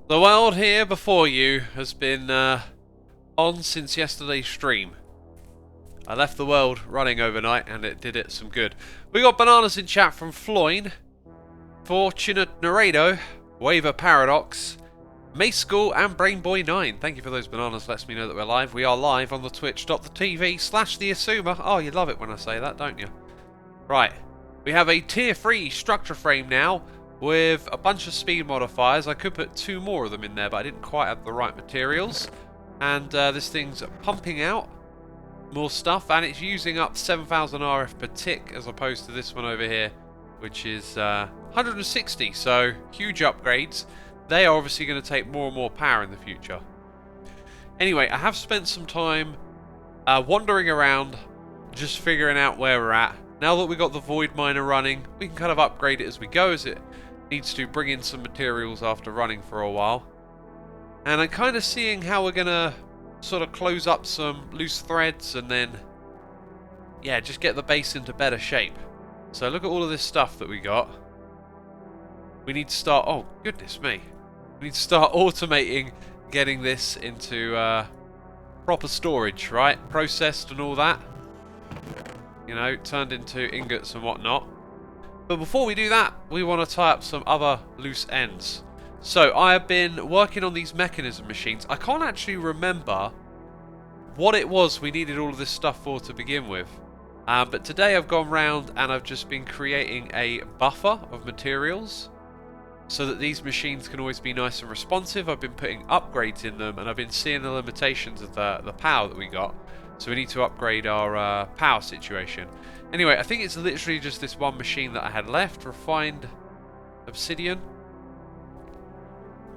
The world here before you has been on since yesterday's stream. I left the world running overnight and it did it some good. We got bananas in chat from Floyne, Fortunate Narado, Waver Paradox, Mace School and Brainboy9. Thank you for those bananas, lets me know that we're live. We are live on the twitch.tv/the Xisuma. Oh, you love it when I say that, don't you? Right, we have a tier 3 structure frame now with a bunch of speed modifiers. I could put 2 more of them in there, but I didn't quite have the right materials. And this thing's pumping out more stuff, and it's using up 7,000 RF per tick as opposed to this one over here, which is 160. So huge upgrades. They are obviously going to take more and more power in the future. Anyway, I have spent some time wandering around, just figuring out where we're at. Now that we've got the void miner running, we can kind of upgrade it as we go, as it needs to bring in some materials after running for a while. And I'm kind of seeing how we're going to sort of close up some loose threads and then, yeah, just get the base into better shape. So look at all of this stuff that we got. We need to start, oh goodness me, we need to start automating getting this into proper storage, right? Processed and all that. You know, turned into ingots and whatnot. But before we do that, we want to tie up some other loose ends. So I have been working on these mechanism machines. I can't actually remember what it was we needed all of this stuff for to begin with. But today I've gone round and I've just been creating a buffer of materials so that these machines can always be nice and responsive. I've been putting upgrades in them and I've been seeing the limitations of the power that we got. So we need to upgrade our power situation. Anyway, I think it's literally just this one machine that I had left. Refined obsidian.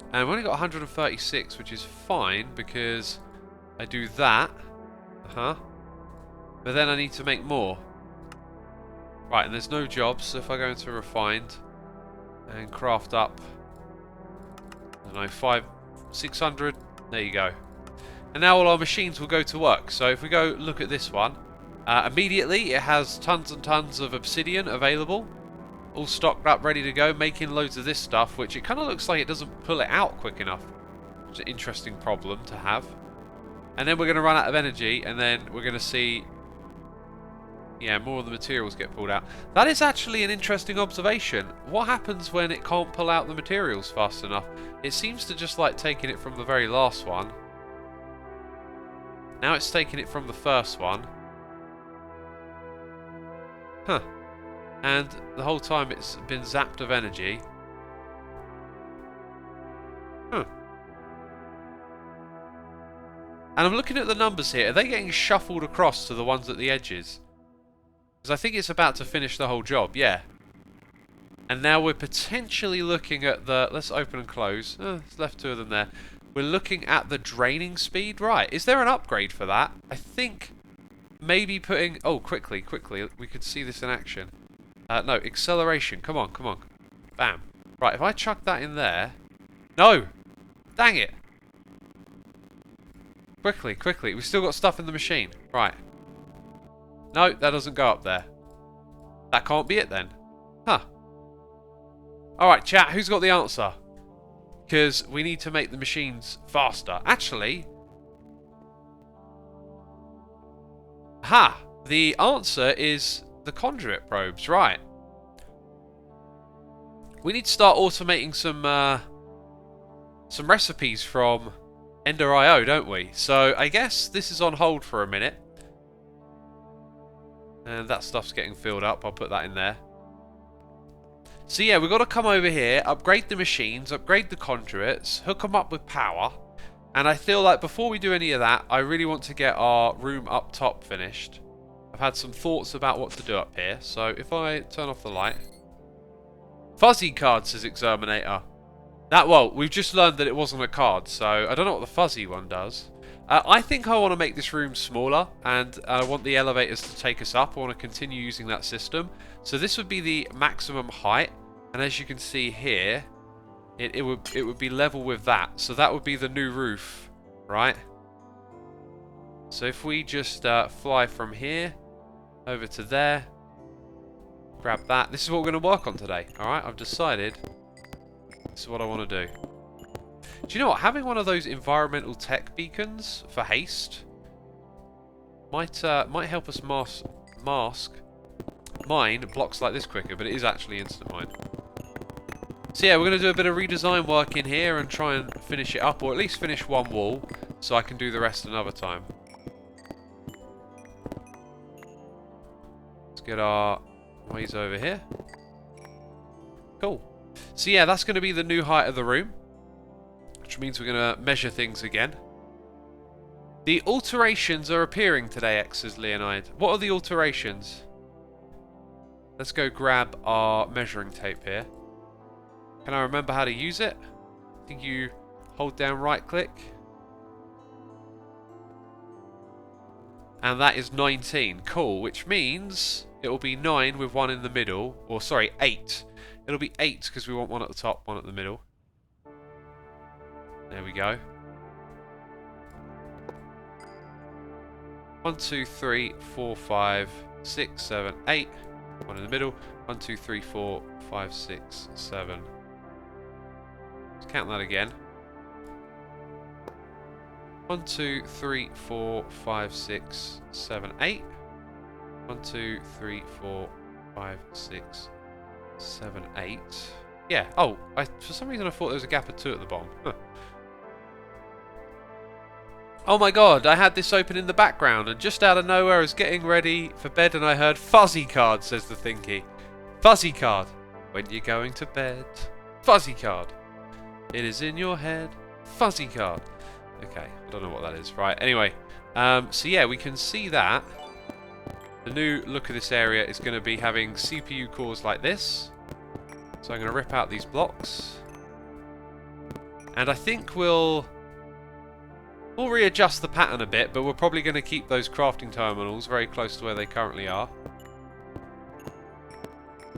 And I've only got 136, which is fine because I do that. But then I need to make more. Right, and there's no jobs, so if I go into refined and craft up, I don't know, 600, there you go. And now all our machines will go to work. So if we go look at this one, immediately it has tons and tons of obsidian available, all stocked up, ready to go, making loads of this stuff, which it kind of looks like it doesn't pull it out quick enough. It's an interesting problem to have. And then we're going to run out of energy, and then we're going to see, yeah, more of the materials get pulled out. That is actually an interesting observation. What happens when it can't pull out the materials fast enough? It seems to just like taking it from the very last one. Now it's taking it from the first one. Huh. And the whole time it's been zapped of energy. Huh. And I'm looking at the numbers here. Are they getting shuffled across to the ones at the edges? Because I think it's about to finish the whole job, yeah. And now we're potentially looking at the... Let's open and close. There's left 2 of them there. We're looking at the draining speed. Right, is there an upgrade for that? I think maybe putting... Oh, quickly. We could see this in action. No, acceleration. Come on. Bam. Right, if I chuck that in there... No! Dang it! Quickly. We've still got stuff in the machine. Right. No, that doesn't go up there. That can't be it then. Huh. Alright, chat, who's got the answer? Because we need to make the machines faster. Actually... The answer is the conduit probes, right. We need to start automating some recipes from Ender.io, don't we? So I guess this is on hold for a minute. And that stuff's getting filled up. I'll put that in there. So yeah, we've got to come over here, upgrade the machines, upgrade the conduits, hook them up with power. And I feel like before we do any of that, I really want to get our room up top finished. I've had some thoughts about what to do up here. So if I turn off the light. Fuzzy card, says Exterminator. Well, we've just learned that it wasn't a card, so I don't know what the fuzzy one does. I think I want to make this room smaller, and I want the elevators to take us up. I want to continue using that system. So this would be the maximum height, and as you can see here, it would be level with that. So that would be the new roof, right? So if we just fly from here over to there, grab that. This is what we're going to work on today, alright? I've decided this is what I want to do. Do you know what? Having one of those environmental tech beacons for haste might help us mask mine blocks like this quicker, but it is actually instant mine. So yeah, we're going to do a bit of redesign work in here and try and finish it up, or at least finish one wall, so I can do the rest another time. Let's get our ways over here. Cool. So yeah, that's going to be the new height of the room, which means we're going to measure things again. The alterations are appearing today, X's Leonide. What are the alterations? Let's go grab our measuring tape here. Can I remember how to use it? I think you hold down right click. And that is 19. Cool, which means it will be 9 with 1 in the middle. Or sorry, 8. It'll be 8 because we want one at the top, one at the middle. There we go. 1, 2, 3, 4, 5, 6, 7, 8. One in the middle. 1, 2, 3, 4, 5, 6, 7. Let's count that again. 1, 2, 3, 4, 5, 6, 7, 8. 1, 2, 3, 4, 5, 6, 7, 8. Yeah. Oh, for some reason I thought there was a gap of 2 at the bottom. Huh. Oh my god, I had this open in the background, and just out of nowhere I was getting ready for bed and I heard fuzzy card, says the thinky. Fuzzy card. When you're going to bed. Fuzzy card. It is in your head. Fuzzy card. Okay, I don't know what that is. Right, anyway. So yeah, we can see that. The new look of this area is going to be having CPU cores like this. So I'm going to rip out these blocks. And I think we'll readjust the pattern a bit, but we're probably going to keep those crafting terminals very close to where they currently are.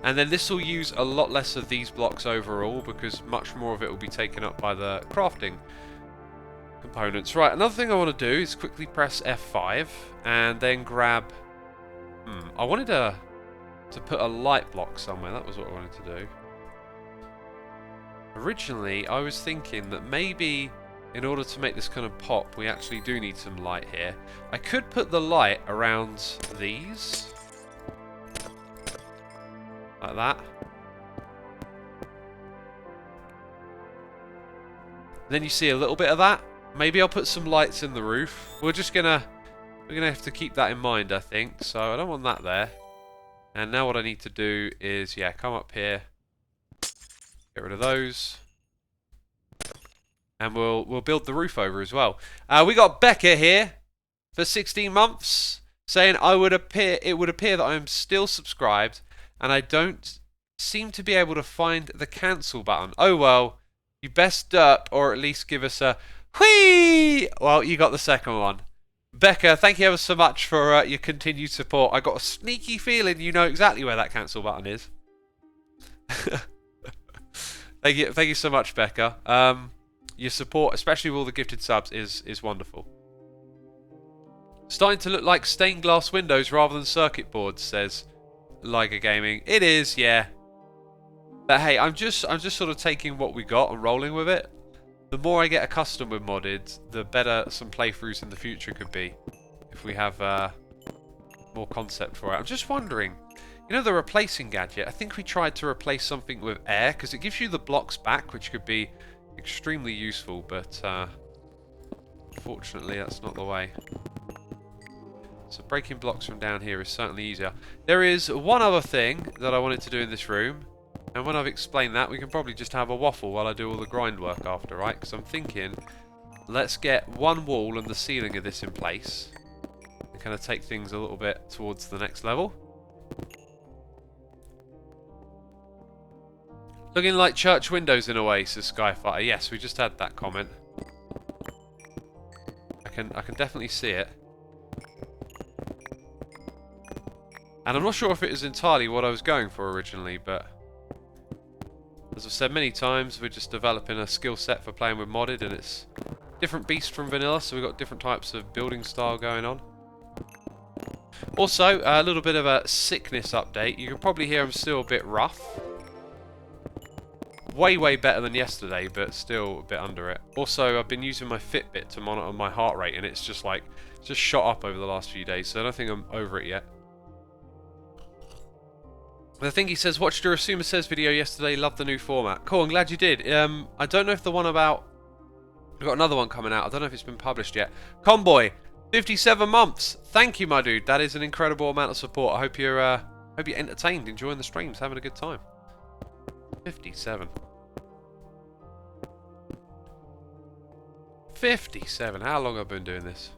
And then this will use a lot less of these blocks overall, because much more of it will be taken up by the crafting components. Right, another thing I want to do is quickly press F5 and then grab... I wanted to put a light block somewhere. That was what I wanted to do. Originally, I was thinking that maybe in order to make this kind of pop, we actually do need some light here. I could put the light around these. Like that. Then you see a little bit of that. Maybe I'll put some lights in the roof. We're gonna have to keep that in mind, I think. So I don't want that there. And now what I need to do is, yeah, come up here, get rid of those, and we'll build the roof over as well. We got Becca here for 16 months saying it would appear that I'm still subscribed and I don't seem to be able to find the cancel button. Oh well, you best derp or at least give us a whee. Well, you got the second one. Becca, thank you ever so much for your continued support. I got a sneaky feeling you know exactly where that cancel button is. Thank you so much, Becca. Your support, especially with all the gifted subs, is wonderful. Starting to look like stained glass windows rather than circuit boards, says Liger Gaming. It is, yeah. But hey, I'm just sort of taking what we got and rolling with it. The more I get accustomed with modded, the better some playthroughs in the future could be. If we have more concept for it. I'm just wondering, you know the replacing gadget? I think we tried to replace something with air, because it gives you the blocks back, which could be extremely useful, but unfortunately that's not the way. So breaking blocks from down here is certainly easier. There is one other thing that I wanted to do in this room. And when I've explained that, we can probably just have a waffle while I do all the grind work after, right? Because I'm thinking, let's get one wall and the ceiling of this in place. And kind of take things a little bit towards the next level. Looking like church windows in a way, says Skyfighter. Yes, we just had that comment. I can definitely see it. And I'm not sure if it is entirely what I was going for originally, but... as I've said many times, we're just developing a skill set for playing with modded, and it's different beast from vanilla, so we've got different types of building style going on. Also, a little bit of a sickness update. You can probably hear I'm still a bit rough. way, way better than yesterday, but still a bit under it. Also, I've been using my Fitbit to monitor my heart rate, and it's just like, just shot up over the last few days, so I don't think I'm over it yet. I think he says, watched your Xisuma Says video yesterday, loved the new format. Cool, I'm glad you did. I don't know if the one about... We've got another one coming out, I don't know if it's been published yet. Conboy, 57 months. Thank you, my dude. That is an incredible amount of support. I hope you're entertained, enjoying the streams, having a good time. 57. 57. How long have I been doing this?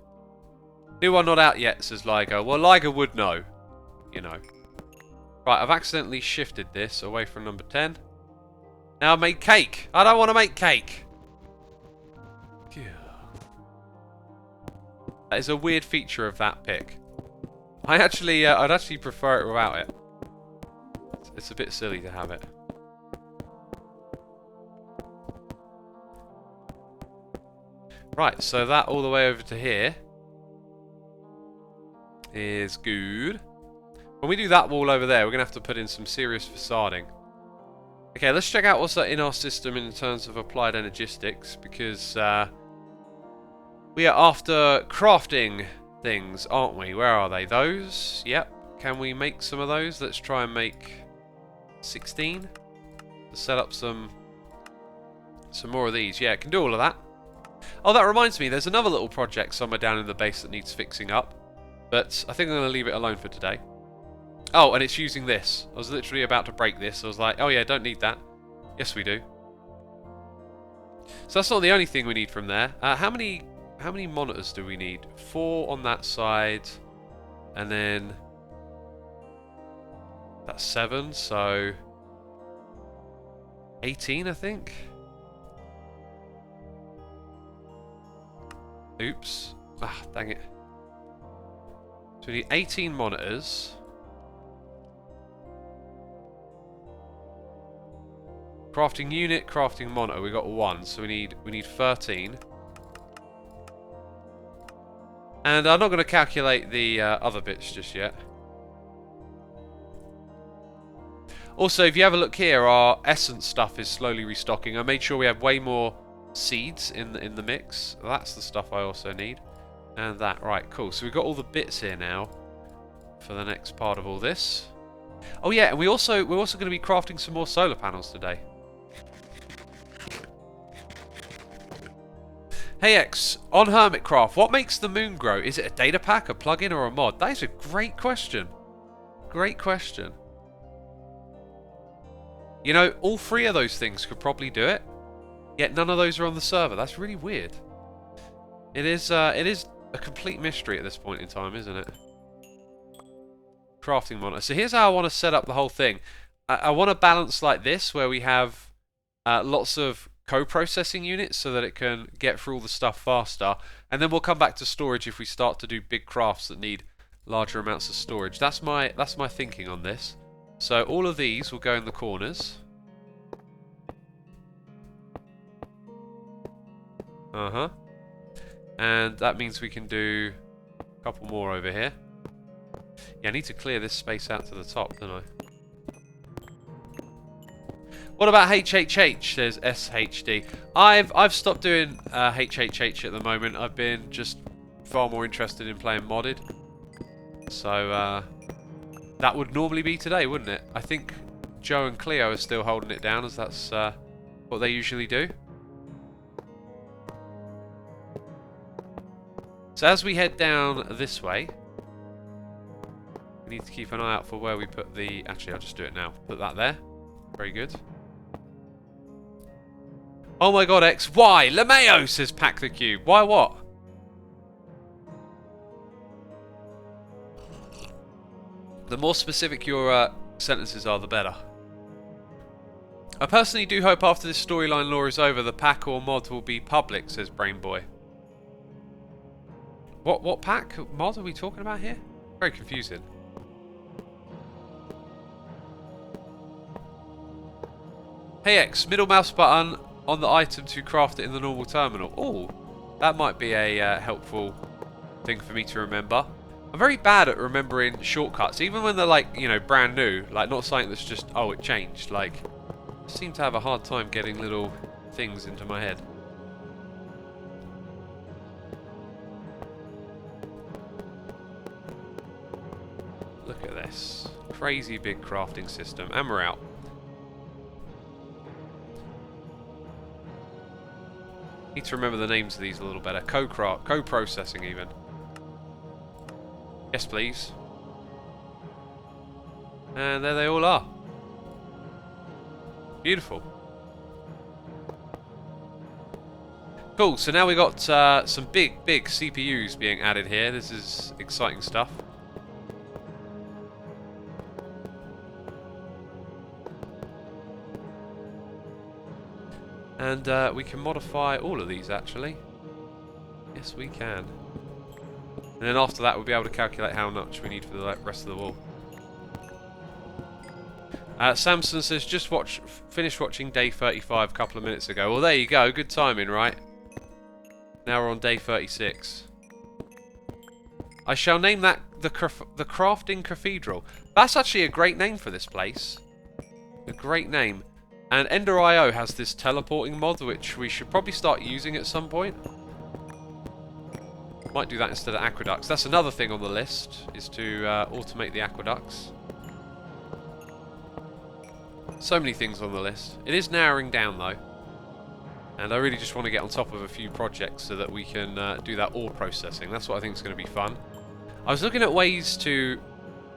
New one not out yet, says Liger. Well, Liger would know. You know. Right, I've accidentally shifted this away from number 10. Now I made cake. I don't want to make cake. That is a weird feature of that pick. I'd actually prefer it without it. It's a bit silly to have it. Right, so that all the way over to here is good. When we do that wall over there, we're going to have to put in some serious facading. Okay, let's check out what's in our system in terms of applied energistics, because we are after crafting things, aren't we? Where are they? Those? Yep. Can we make some of those? Let's try and make 16. To set up some more of these. Yeah, can do all of that. Oh, that reminds me, there's another little project somewhere down in the base that needs fixing up. But I think I'm going to leave it alone for today. Oh, and it's using this. I was literally about to break this. I was like, oh yeah, don't need that. Yes, we do. So that's not the only thing we need from there. How many monitors do we need? 4 on that side. And then... that's 7, so... 18, I think? Oops. Ah, dang it. So we need 18 monitors. Crafting unit, crafting monitor. We got 1, so we need 13. And I'm not going to calculate the other bits just yet. Also, if you have a look here, our essence stuff is slowly restocking. I made sure we have way more seeds in the mix. That's the stuff I also need. And that, right, cool. So we've got all the bits here now for the next part of all this. Oh yeah, and we're also going to be crafting some more solar panels today. Hey X, on Hermitcraft, what makes the moon grow? Is it a data pack, a plugin, or a mod? That is a great question. Great question. You know, all 3 of those things could probably do it, yet none of those are on the server. That's really weird. It is a complete mystery at this point in time, isn't it? Crafting monitor. So here's how I want to set up the whole thing. I want to balance like this, where we have lots of co-processing units so that it can get through all the stuff faster, and then we'll come back to storage if we start to do big crafts that need larger amounts of storage. That's my thinking on this. So all of these will go in the corners. And that means we can do a couple more over here. Yeah, I need to clear this space out to the top, don't I? What about HHH, says SHD. I've stopped doing HHH at the moment. I've been just far more interested in playing modded. So that would normally be today, wouldn't it? I think Joe and Cleo are still holding it down, as that's what they usually do. So as we head down this way, we need to keep an eye out for where we put the... Actually, I'll just do it now. Put that there. Very good. Oh my god, X. Why? LeMayo, says Pack the Cube. Why what? The more specific your sentences are, the better. I personally do hope after this storyline lore is over, the pack or mod will be public, says Brainboy. What pack mod are we talking about here? Very confusing. Hey X, middle mouse button on the item to craft it in the normal terminal. Oh, that might be a helpful thing for me to remember. I'm very bad at remembering shortcuts, even when they're like, you know, brand new, like not something that's just, oh, it changed. Like, I seem to have a hard time getting little things into my head. Look at this. Crazy big crafting system. And we're out. Need to remember the names of these a little better. Co-processing even. Yes, please. And there they all are. Beautiful. Cool, so now we got some big CPUs being added here. This is exciting stuff. And we can modify all of these actually. Yes, we can. And then after that we'll be able to calculate how much we need for the rest of the wall. Samson says, just finished watching day 35 a couple of minutes ago. Well, there you go. Good timing, right? Now we're on day 36. I shall name that the Crafting Cathedral. That's actually a great name for this place. A great name. And Ender.io has this teleporting mod, which we should probably start using at some point. Might do that instead of aqueducts. That's another thing on the list, is to automate the aqueducts. So many things on the list. It is narrowing down though. And I really just want to get on top of a few projects so that we can do that ore processing. That's what I think is going to be fun. I was looking at ways to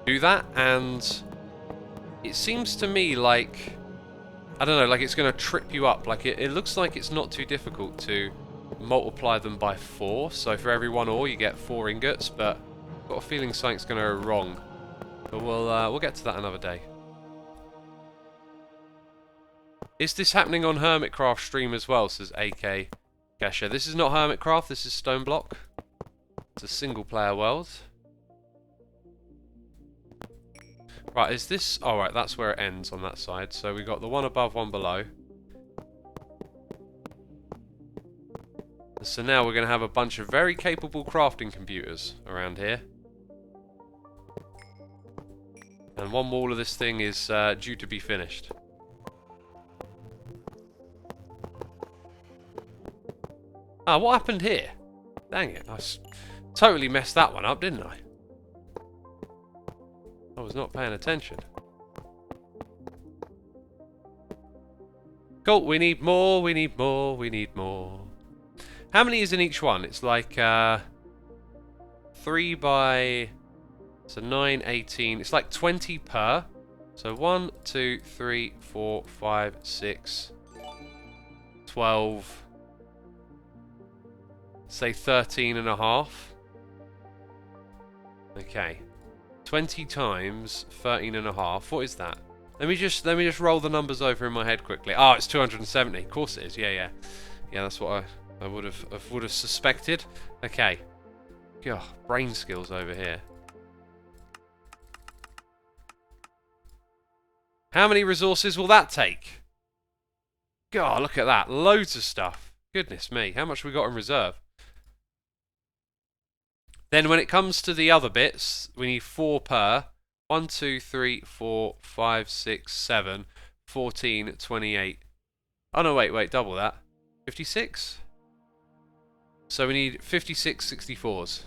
do that, and it seems to me like, I don't know, like it's going to trip you up. Like it looks like it's not too difficult to multiply them by 4. So for every 1 ore you get 4 ingots, but I've got a feeling something's going to go wrong. But we'll get to that another day. Is this happening on Hermitcraft stream as well, says AK Kesha. This is not Hermitcraft, this is Stoneblock. It's a single player world. Right, is this... oh, right, that's where it ends on that side. So we got the one above, one below. So now we're going to have a bunch of very capable crafting computers around here. And one wall of this thing is due to be finished. Ah, what happened here? Dang it, I totally messed that one up, didn't I? I was not paying attention. Cool, we need more, we need more, we need more. How many is in each one? It's like 3 by... so 9, 18. It's like 20 per. So 1, 2, 3, 4, 5, 6, 12... say 13 and a half. Okay. 20 times 13 and a half. What is that? Let me just roll the numbers over in my head quickly. Oh, it's 270. Of course it is. Yeah. Yeah, that's what I would have suspected. Okay. God, brain skills over here. How many resources will that take? God, look at that. Loads of stuff. Goodness me. How much we got in reserve? Then when it comes to the other bits, we need 4 per. 1, 2, 3, 4, 5, 6, 7, 14, 28. Oh no, wait, double that. 56? So we need 56 64s.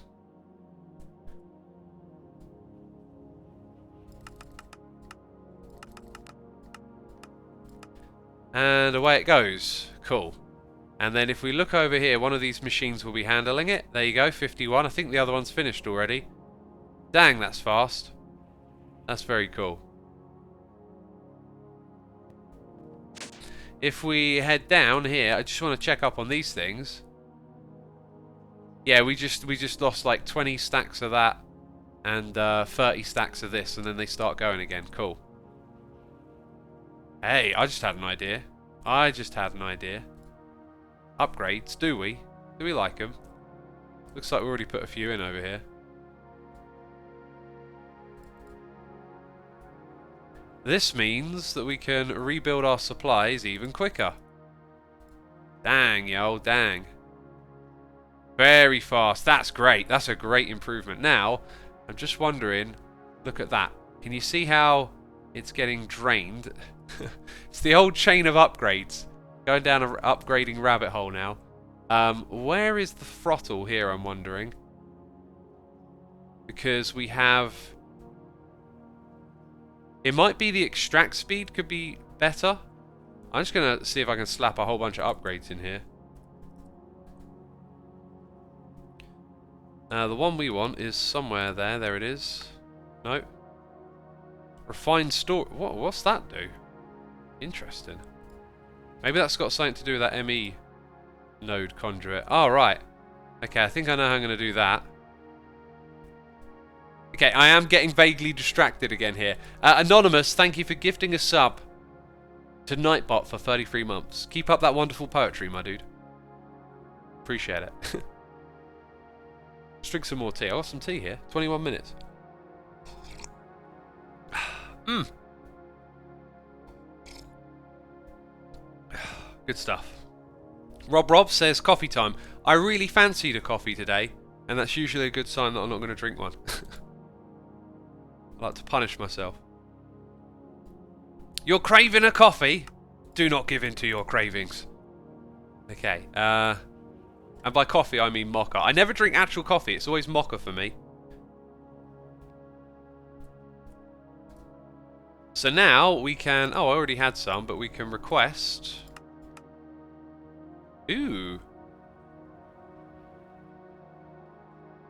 And away it goes. Cool. And then if we look over here, one of these machines will be handling it. There you go, 51. I think the other one's finished already. Dang, that's fast. That's very cool. If we head down here, I just want to check up on these things. Yeah, we just lost like 20 stacks of that and 30 stacks of this, and then they start going again. Cool. Hey, I just had an idea. Upgrades, do we? Do we like them? Looks like we already put a few in over here. This means that we can rebuild our supplies even quicker. Dang, yo, dang. Very fast. That's great. That's a great improvement. Now, I'm just wondering, look at that. Can you see how it's getting drained. It's the old chain of upgrades. Going down an upgrading rabbit hole now. Where is the throttle here, I'm wondering? Because we have... It might be the extract speed could be better. I'm just going to see if I can slap a whole bunch of upgrades in here. The one we want is somewhere there. There it is. No. Refined store. What's that do? Interesting. Maybe that's got something to do with that ME node conduit. Oh, right. Okay, I think I know how I'm going to do that. Okay, I am getting vaguely distracted again here. Anonymous, thank you for gifting a sub to Nightbot for 33 months. Keep up that wonderful poetry, my dude. Appreciate it. Let's drink some more tea. I got some tea here. 21 minutes. Good stuff. Rob says coffee time. I really fancied a coffee today, and that's usually a good sign that I'm not going to drink one. I like to punish myself. You're craving a coffee? Do not give in to your cravings. Okay, and by coffee I mean mocha. I never drink actual coffee, it's always mocha for me. So now we can... Oh, I already had some, but we can request... Ooh.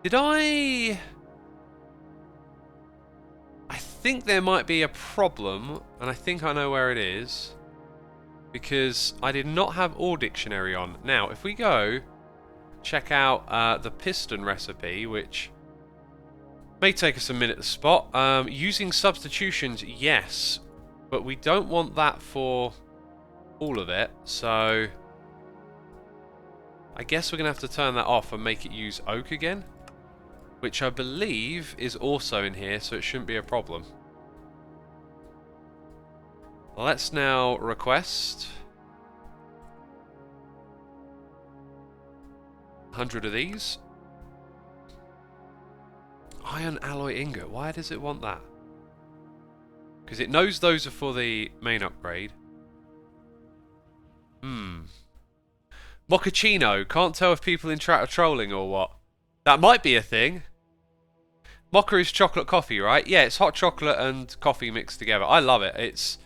Did I think there might be a problem, and I think I know where it is. Because I did not have Ore Dictionary on. Now, if we go check out the piston recipe, which may take us a minute to spot. Using substitutions, yes. But we don't want that for all of it, so... I guess we're going to have to turn that off and make it use oak again. Which I believe is also in here, so it shouldn't be a problem. Let's now request 100 of these. Iron alloy ingot. Why does it want that? Because it knows those are for the main upgrade. Mochaccino. Can't tell if people in chat are trolling or what. That might be a thing. Mocha is chocolate coffee, right? Yeah, it's hot chocolate and coffee mixed together. I love it. It's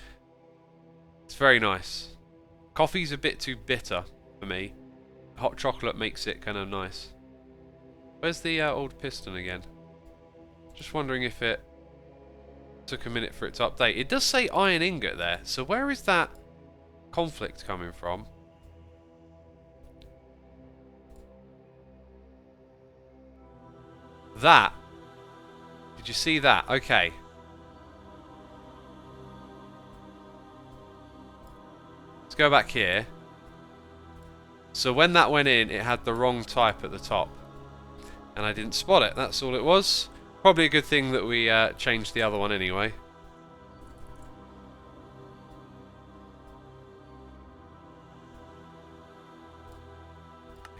very nice. Coffee's a bit too bitter for me. Hot chocolate makes it kind of nice. Where's the old piston again? Just wondering if it took a minute for it to update. It does say iron ingot there. So where is that conflict coming from? That. Did you see that? Okay. Let's go back here. So when that went in, it had the wrong type at the top. And I didn't spot it. That's all it was. Probably a good thing that we changed the other one anyway.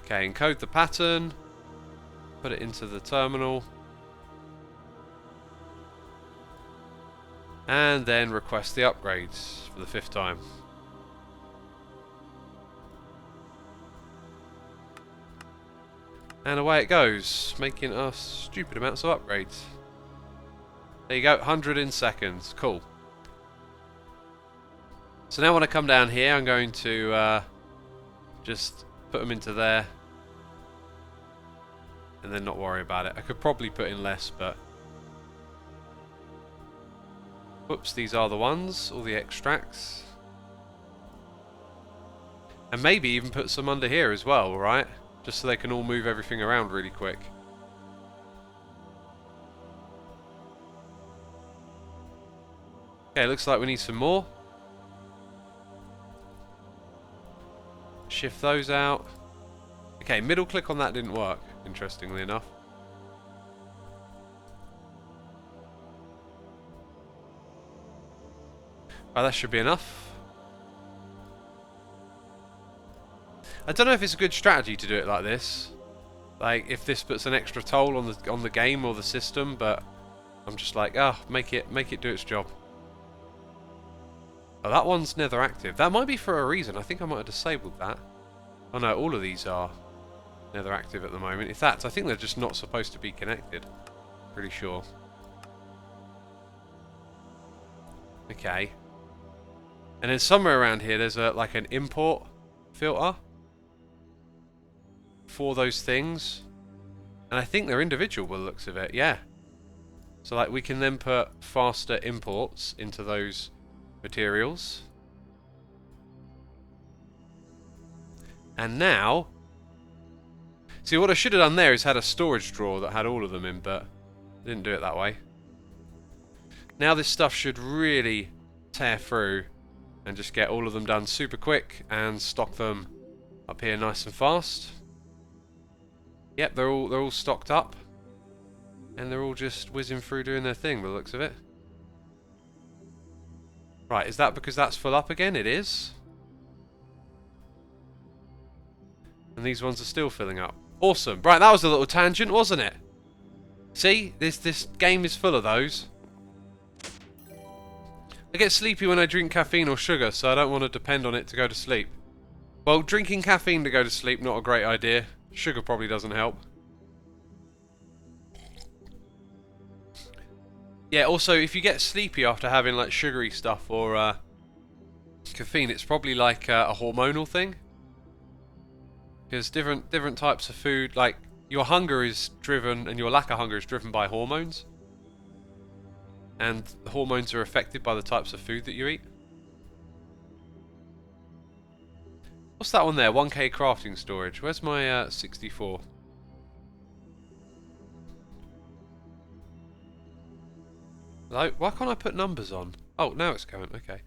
Okay, encode the pattern. Put it into the terminal. And then request the upgrades for the 5th time. And away it goes, making us stupid amounts of upgrades. There you go, 100 in seconds. Cool. So now when I come down here, I'm going to just put them into there. And then not worry about it. I could probably put in less, but... Whoops, these are the ones. All the extracts. And maybe even put some under here as well, right? Just so they can all move everything around really quick. Okay, looks like we need some more. Shift those out. Okay, middle click on that didn't work, interestingly enough. Right, that should be enough. I don't know if it's a good strategy to do it like this. Like, if this puts an extra toll on the game or the system, but I'm just like, make it do its job. Oh, that one's nether active. That might be for a reason. I think I might have disabled that. Oh no, all of these are nether active at the moment. If that's, I think they're just not supposed to be connected. Pretty sure. Okay. And then somewhere around here there's like an import filter for those things. And I think they're individual by the looks of it, yeah. So like we can then put faster imports into those materials. And now, see what I should have done there is had a storage drawer that had all of them in, but I didn't do it that way. Now this stuff should really tear through and just get all of them done super quick and stock them up here nice and fast. Yep, they're all stocked up. And they're all just whizzing through doing their thing by the looks of it. Right, is that because that's full up again? It is. And these ones are still filling up. Awesome. Right, that was a little tangent, wasn't it? See? This game is full of those. I get sleepy when I drink caffeine or sugar, so I don't want to depend on it to go to sleep. Well, drinking caffeine to go to sleep, not a great idea. Sugar probably doesn't help. Yeah, also, if you get sleepy after having like sugary stuff or caffeine, it's probably like a hormonal thing. Because different types of food, like your hunger is driven, and your lack of hunger is driven by hormones. And the hormones are affected by the types of food that you eat. What's that one there? 1K crafting storage. Where's my 64? Hello? Why can't I put numbers on? Oh, now it's going. Okay.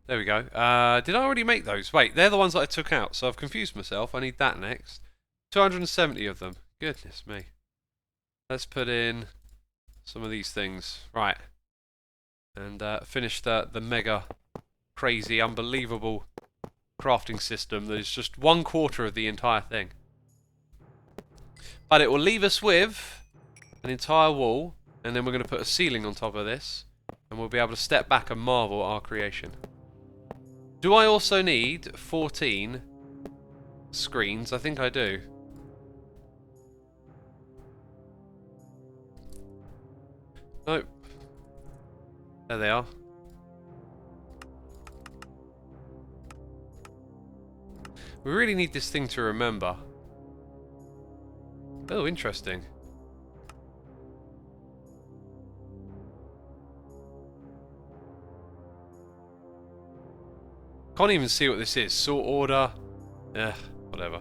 There we go. Did I already make those? Wait, they're the ones that I took out, so I've confused myself. I need that next. 270 of them. Goodness me. Let's put in some of these things. Right. And finish the mega crazy, unbelievable crafting system that is just 1/4 of the entire thing. But it will leave us with an entire wall, and then we're going to put a ceiling on top of this, and we'll be able to step back and marvel at our creation. Do I also need 14 screens? I think I do. Nope. There they are. We really need this thing to remember. Oh, interesting. Can't even see what this is. Sort order. Whatever.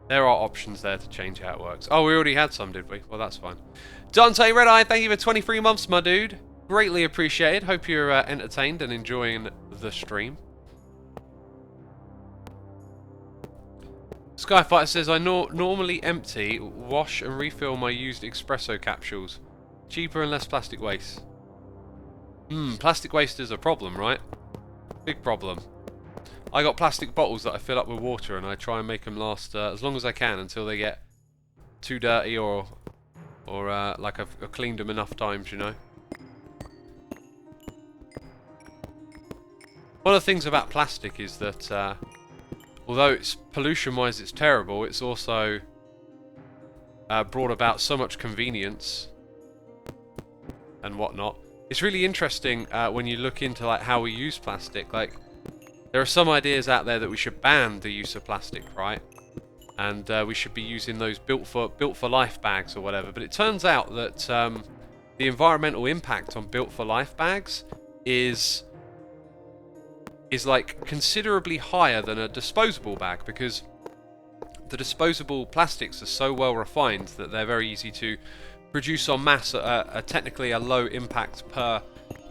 There are options there to change how it works. Oh, we already had some, did we? Well, that's fine. Dante Redeye, thank you for 23 months, my dude. Greatly appreciated. Hope you're entertained and enjoying the stream. Skyfighter says, I normally empty, wash and refill my used espresso capsules. Cheaper and less plastic waste. Plastic waste is a problem, right? Big problem. I got plastic bottles that I fill up with water and I try and make them last as long as I can until they get too dirty or like I've cleaned them enough times, you know. One of the things about plastic is that although it's pollution-wise it's terrible, it's also brought about so much convenience and whatnot. It's really interesting when you look into like how we use plastic. Like, there are some ideas out there that we should ban the use of plastic, right? And we should be using those built for life bags or whatever. But it turns out that the environmental impact on built for life bags is like considerably higher than a disposable bag, because the disposable plastics are so well refined that they're very easy to produce en masse at technically a low impact per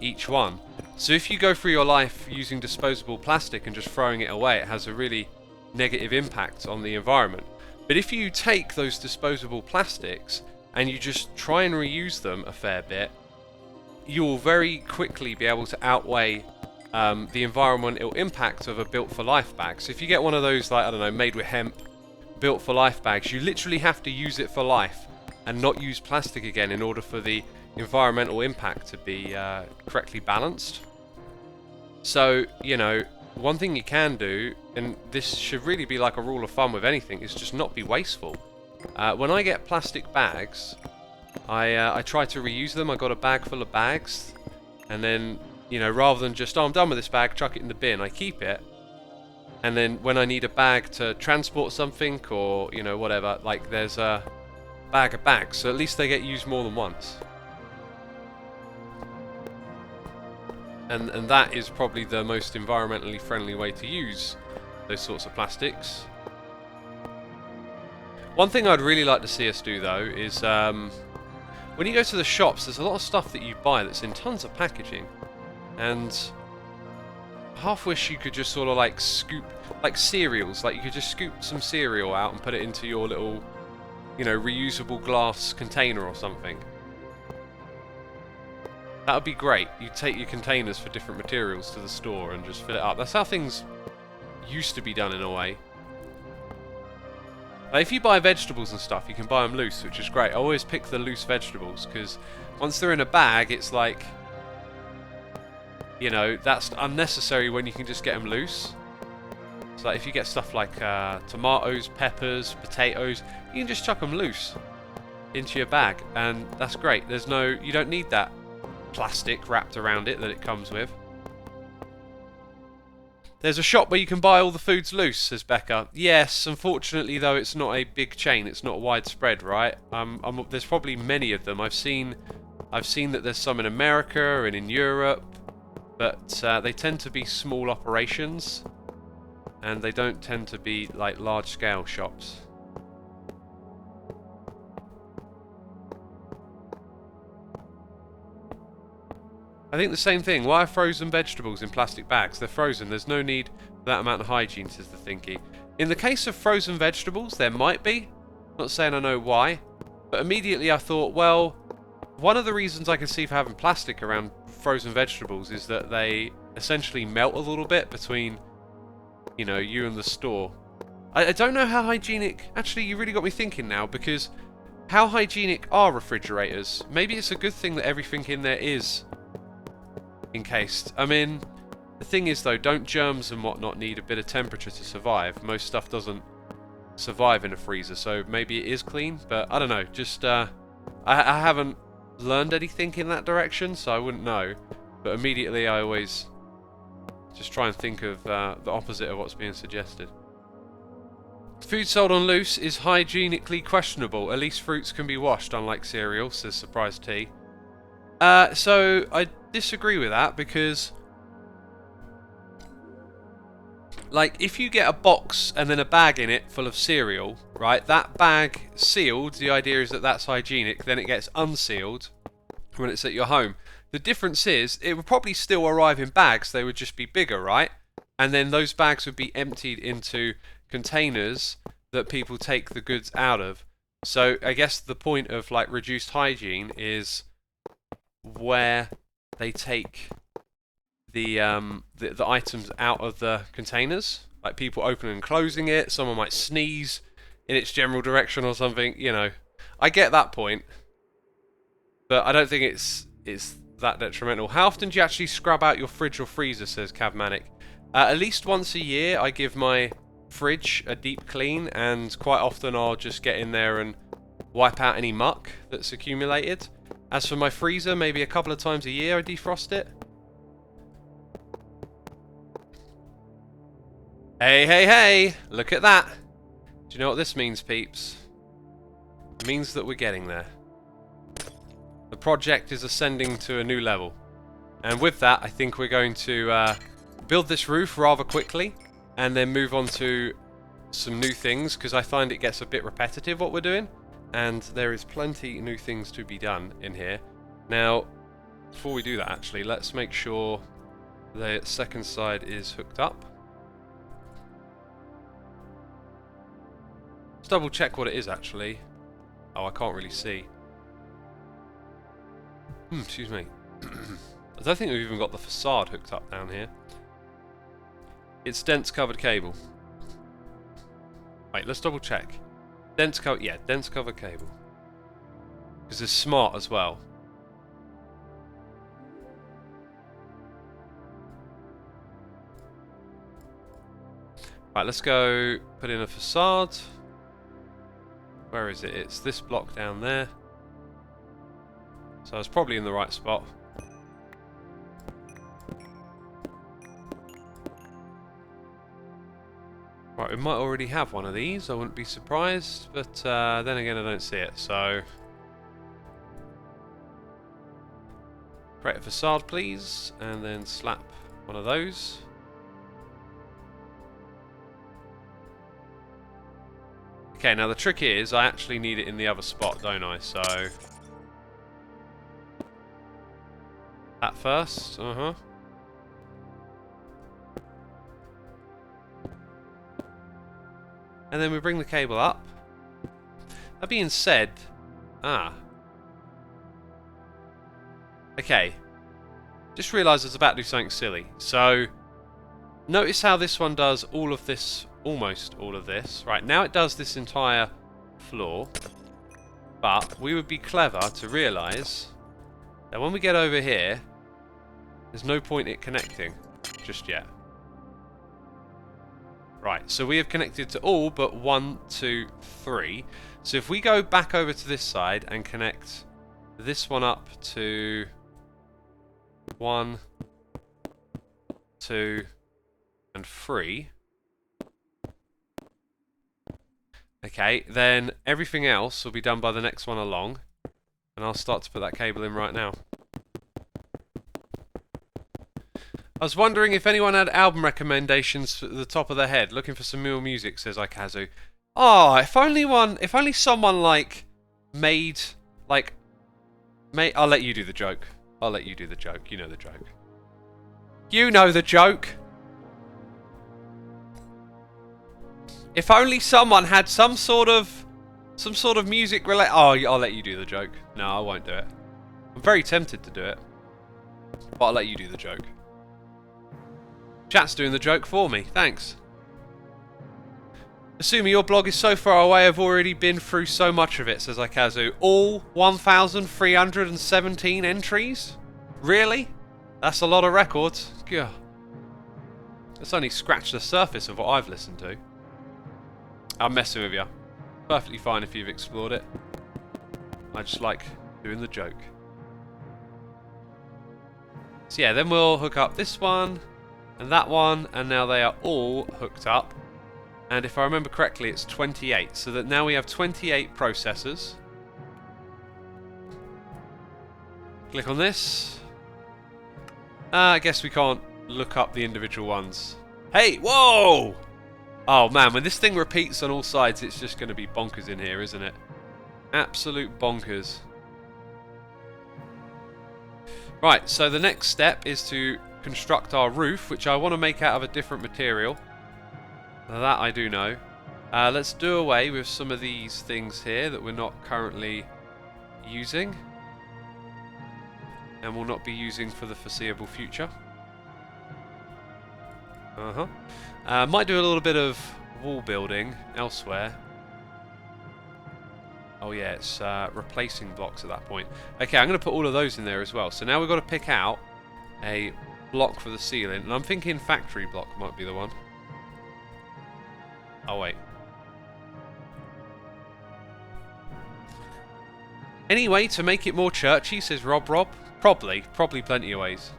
each one. So if you go through your life using disposable plastic and just throwing it away, it has a really negative impact on the environment. But if you take those disposable plastics and you just try and reuse them a fair bit, you'll very quickly be able to outweigh the environmental impact of a built for life bag. So if you get one of those, like, I don't know, made with hemp, built for life bags, you literally have to use it for life and not use plastic again in order for the environmental impact to be correctly balanced. So, you know, one thing you can do, and this should really be like a rule of thumb with anything, is just not be wasteful. When I get plastic bags, I try to reuse them. I got a bag full of bags, and then, you know, rather than just, oh, I'm done with this bag, chuck it in the bin, I keep it. And then when I need a bag to transport something, or, you know, whatever, like there's a bag of bags, so at least they get used more than once. And that is probably the most environmentally friendly way to use those sorts of plastics. One thing I'd really like to see us do though is when you go to the shops, there's a lot of stuff that you buy that's in tons of packaging, and half wish you could just sort of like scoop, like cereals, like you could just scoop some cereal out and put it into your little, you know, reusable glass container or something. That would be great. You take your containers for different materials to the store and just fill it up. That's how things used to be done in a way. Like if you buy vegetables and stuff, you can buy them loose, which is great. I always pick the loose vegetables because once they're in a bag, it's like, you know, that's unnecessary when you can just get them loose. So like if you get stuff like tomatoes, peppers, potatoes, you can just chuck them loose into your bag, and that's great. There's no, you don't need that plastic wrapped around it that it comes with. There's a shop where you can buy all the foods loose, says Becca. Yes, unfortunately though, it's not a big chain. It's not widespread, right? There's probably many of them. I've seen that there's some in America and in Europe, but they tend to be small operations, and they don't tend to be like large-scale shops. I think the same thing. Why are frozen vegetables in plastic bags? They're frozen. There's no need for that amount of hygiene, says the thinky. In the case of frozen vegetables, there might be. Not saying I know why. But immediately I thought, well, one of the reasons I can see for having plastic around frozen vegetables is that they essentially melt a little bit between, you know, you and the store. I don't know how hygienic... Actually, you really got me thinking now, because how hygienic are refrigerators? Maybe it's a good thing that everything in there is encased. I mean, the thing is though, don't germs and whatnot need a bit of temperature to survive? Most stuff doesn't survive in a freezer, so maybe it is clean, but I don't know. Just I haven't learned anything in that direction, so I wouldn't know. But immediately I always just try and think of the opposite of what's being suggested. Food sold on loose is hygienically questionable. At least fruits can be washed, unlike cereal, says Surprise Tea. So I disagree with that, because like if you get a box and then a bag in it full of cereal, right, that bag sealed, the idea is that that's hygienic, then it gets unsealed when it's at your home. The difference is it would probably still arrive in bags, they would just be bigger, right? And then those bags would be emptied into containers that people take the goods out of. So I guess the point of like reduced hygiene is where they take the items out of the containers, like people opening and closing it. Someone might sneeze in its general direction or something. You know, I get that point, but I don't think it's that detrimental. How often do you actually scrub out your fridge or freezer, says Cavmanic? At least once a year I give my fridge a deep clean, and quite often I'll just get in there and wipe out any muck that's accumulated. As for my freezer, maybe a couple of times a year I defrost it. Hey, hey, hey! Look at that! Do you know what this means, peeps? It means that we're getting there. The project is ascending to a new level. And with that, I think we're going to build this roof rather quickly, and then move on to some new things, because I find it gets a bit repetitive what we're doing. And there is plenty new things to be done in here. Now, before we do that actually, let's make sure the second side is hooked up. Let's double check what it is actually. Oh, I can't really see. Excuse me. I don't think we've even got the facade hooked up down here. It's dense covered cable. Wait, let's double check. Dense covered cable. Because it's smart as well. Right, let's go put in a facade. Where is it? It's this block down there. So I was probably in the right spot. Right, we might already have one of these, I wouldn't be surprised, but then again I don't see it, so... Create a facade please, and then slap one of those. Okay, now the trick is, I actually need it in the other spot, don't I, so... That first, And then we bring the cable up. That being said... Okay. Just realised I was about to do something silly. So, notice how this one does all of this, almost all of this. Right, now it does this entire floor. But we would be clever to realise that when we get over here, there's no point it connecting just yet. Right, so we have connected to all but 1, 2, 3. So if we go back over to this side and connect this one up to 1, 2, and 3. Okay, then everything else will be done by the next one along. And I'll start to put that cable in right now. I was wondering if anyone had album recommendations at the top of their head. Looking for some new music, says Ikazu. Oh, if only someone like made I'll let you do the joke. I'll let you do the joke. You know the joke. You know the joke. If only someone had some sort of music relate. Oh, I'll let you do the joke. No, I won't do it. I'm very tempted to do it, but I'll let you do the joke. Chat's doing the joke for me. Thanks. Assuming your blog is so far away, I've already been through so much of it, says Ikazu. All 1,317 entries? Really? That's a lot of records. Gah. That's only scratched the surface of what I've listened to. I'm messing with you. Perfectly fine if you've explored it. I just like doing the joke. So yeah, then we'll hook up this one and that one, and now they are all hooked up. And if I remember correctly, it's 28. So that now we have 28 processors. Click on this. I guess we can't look up the individual ones. Hey, whoa! Oh man, when this thing repeats on all sides, it's just going to be bonkers in here, isn't it? Absolute bonkers. Right, so the next step is to construct our roof, which I want to make out of a different material. That I do know. Let's do away with some of these things here that we're not currently using. And will not be using for the foreseeable future. Might do a little bit of wall building elsewhere. Oh yeah, it's replacing blocks at that point. Okay, I'm going to put all of those in there as well. So now we've got to pick out a block for the ceiling. And I'm thinking factory block might be the one. Oh wait. Anyway, to make it more churchy, says Rob. Probably plenty of ways.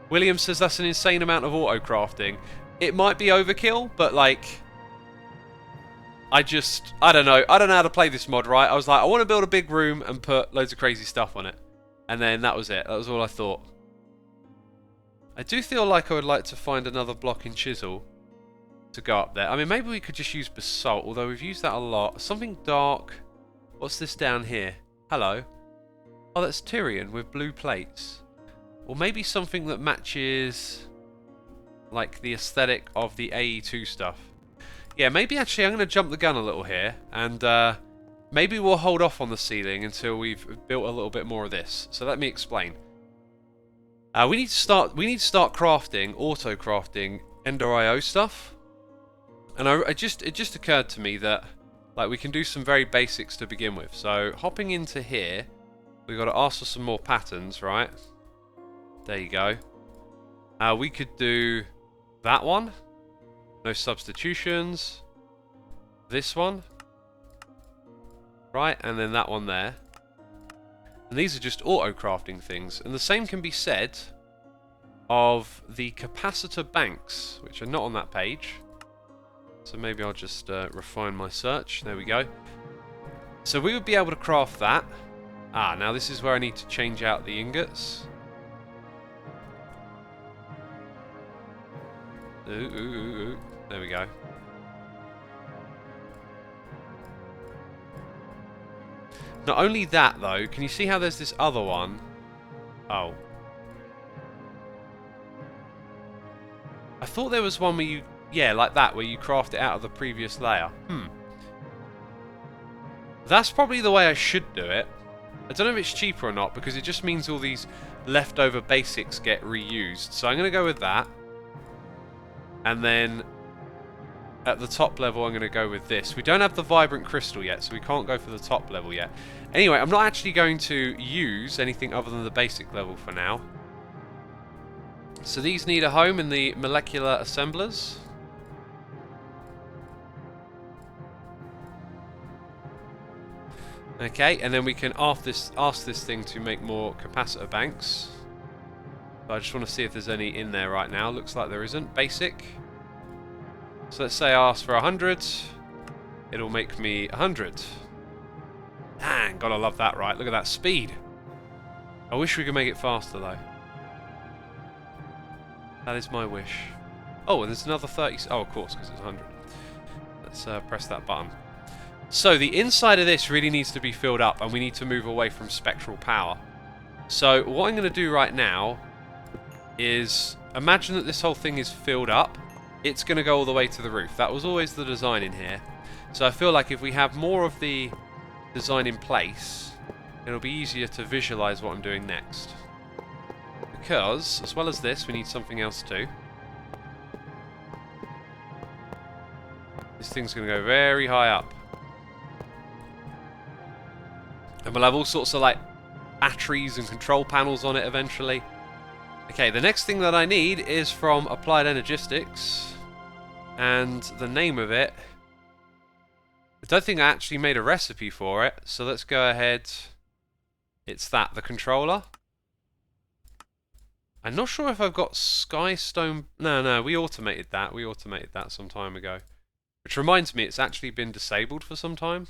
William says that's an insane amount of auto-crafting. It might be overkill, but like... I don't know. I don't know how to play this mod, right? I was like, I want to build a big room and put loads of crazy stuff on it. And then that was it. That was all I thought. I do feel like I would like to find another block in chisel to go up there. I mean, maybe we could just use basalt, although we've used that a lot. Something dark. What's this down here? Hello. Oh, that's Tyrion with blue plates. Or maybe something that matches like the aesthetic of the AE2 stuff. Yeah, maybe actually I'm going to jump the gun a little here, and maybe we'll hold off on the ceiling until we've built a little bit more of this. So let me explain. We need to start crafting, auto-crafting Ender.io stuff. And it just occurred to me that like we can do some very basics to begin with. So hopping into here, we've got to ask for some more patterns, right? There you go. We could do that one. No substitutions. This one. Right, and then that one there. And these are just auto-crafting things. And the same can be said of the capacitor banks, which are not on that page. So maybe I'll just refine my search. There we go. So we would be able to craft that. Ah, now this is where I need to change out the ingots. Ooh. There we go. Not only that, though, can you see how there's this other one? Oh. I thought there was one where you... Yeah, like that, where you craft it out of the previous layer. That's probably the way I should do it. I don't know if it's cheaper or not, because it just means all these leftover basics get reused. So I'm going to go with that. And then at the top level, I'm going to go with this. We don't have the vibrant crystal yet, so we can't go for the top level yet. Anyway, I'm not actually going to use anything other than the basic level for now. So these need a home in the molecular assemblers. Okay, and then we can ask this thing to make more capacitor banks. So I just want to see if there's any in there right now. Looks like there isn't. Basic. So let's say I ask for 100. It'll make me 100. Dang, gotta love that, right? Look at that speed. I wish we could make it faster, though. That is my wish. Oh, and there's another 30. Oh, of course, because it's 100. Let's press that button. So the inside of this really needs to be filled up, and we need to move away from spectral power. So what I'm going to do right now is imagine that this whole thing is filled up. It's going to go all the way to the roof. That was always the design in here. So I feel like if we have more of the design in place, it'll be easier to visualize what I'm doing next. Because, as well as this, we need something else too. This thing's going to go very high up. And we'll have all sorts of, like, batteries and control panels on it eventually. Okay, the next thing that I need is from Applied Energistics. And the name of it... I don't think I actually made a recipe for it. So let's go ahead. It's that, the controller. I'm not sure if I've got Skystone... No, we automated that. We automated that some time ago. Which reminds me, it's actually been disabled for some time.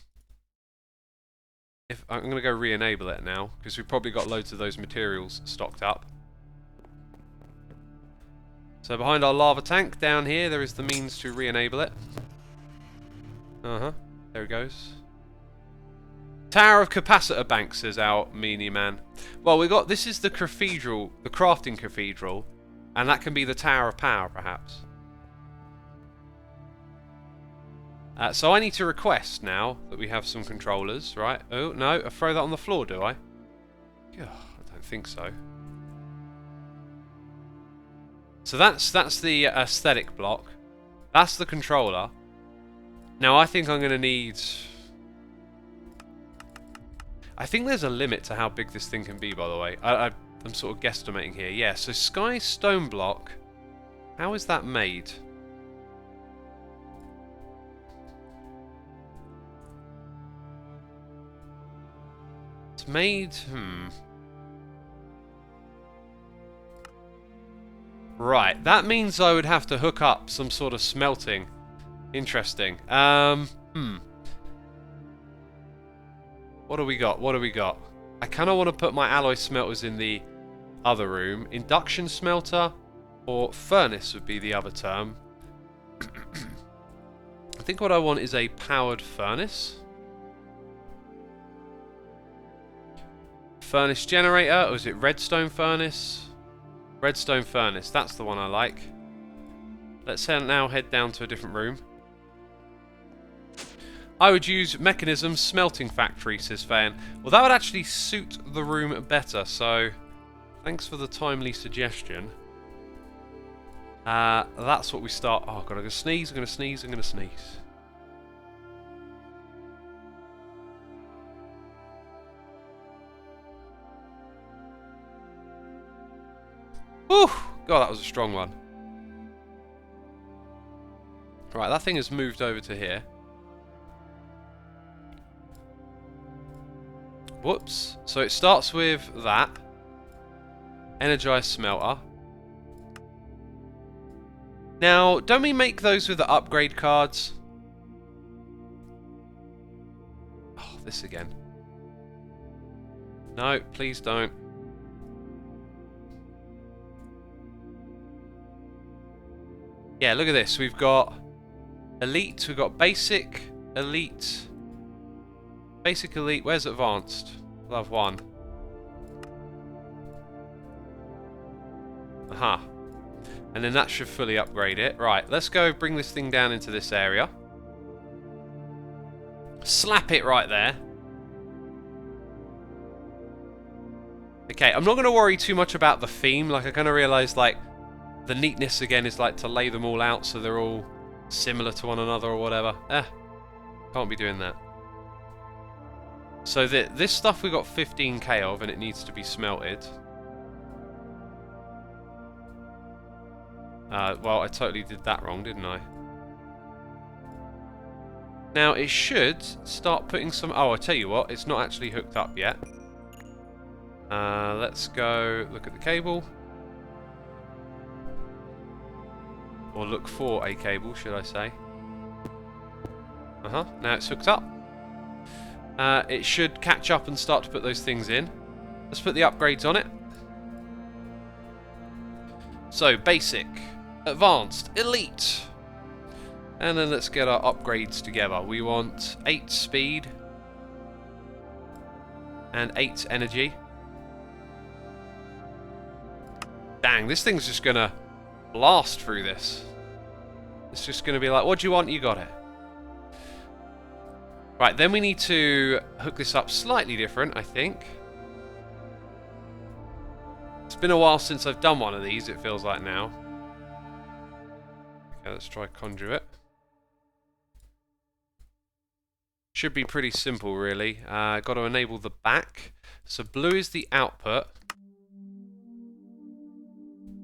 I'm going to go re-enable it now, because we've probably got loads of those materials stocked up. So behind our lava tank down here, there is the means to re-enable it. There it goes. Tower of Capacitor Banks, says our meanie man. Well, we got, this is the cathedral, the crafting cathedral, and that can be the Tower of Power, perhaps. So I need to request now that we have some controllers, right? Oh, no, I throw that on the floor, do I? Yeah, I don't think so. So that's the aesthetic block. That's the controller. Now I think I'm going to need... I think there's a limit to how big this thing can be, by the way. I'm sort of guesstimating here. Yeah, so Sky Stoneblock. How is that made? It's made... Right, that means I would have to hook up some sort of smelting. Interesting. What do we got? What do we got? I kind of want to put my alloy smelters in the other room. Induction smelter or furnace would be the other term. I think what I want is a powered furnace. Furnace generator, or is it redstone furnace? Redstone furnace, that's the one I like. Let's now head down to a different room. I would use mechanism smelting factory, says Fan. Well, that would actually suit the room better, so thanks for the timely suggestion. That's what we start. Oh god, I'm gonna sneeze, I'm gonna sneeze, I'm gonna sneeze. Whew! God, that was a strong one. Right, that thing has moved over to here. Whoops. So it starts with that. Energized smelter. Now, don't we make those with the upgrade cards? Oh, this again. No, please don't. Yeah, look at this. We've got elite, we've got basic, elite. Basic, elite. Where's advanced? We'll have one. Aha. And then that should fully upgrade it. Right, let's go bring this thing down into this area. Slap it right there. Okay, I'm not going to worry too much about the theme. Like, I kind of realised, like, the neatness again is, like, to lay them all out so they're all similar to one another or whatever. Can't be doing that. So this stuff we got 15k of, and it needs to be smelted. Well, I totally did that wrong, didn't I? Now, it should start putting some... Oh, I'll tell you what, it's not actually hooked up yet. Let's go look at the cable. Or look for a cable, should I say. Now it's hooked up. It should catch up and start to put those things in. Let's put the upgrades on it. So, basic, advanced, elite. And then let's get our upgrades together. We want 8 speed and 8 energy. Dang, this thing's just gonna blast through this. It's just gonna be like, what do you want? You got it. Right, then we need to hook this up slightly different, I think. It's been a while since I've done one of these, it feels like now. Okay, let's try conduit. Should be pretty simple, really. Got to enable the back. So blue is the output.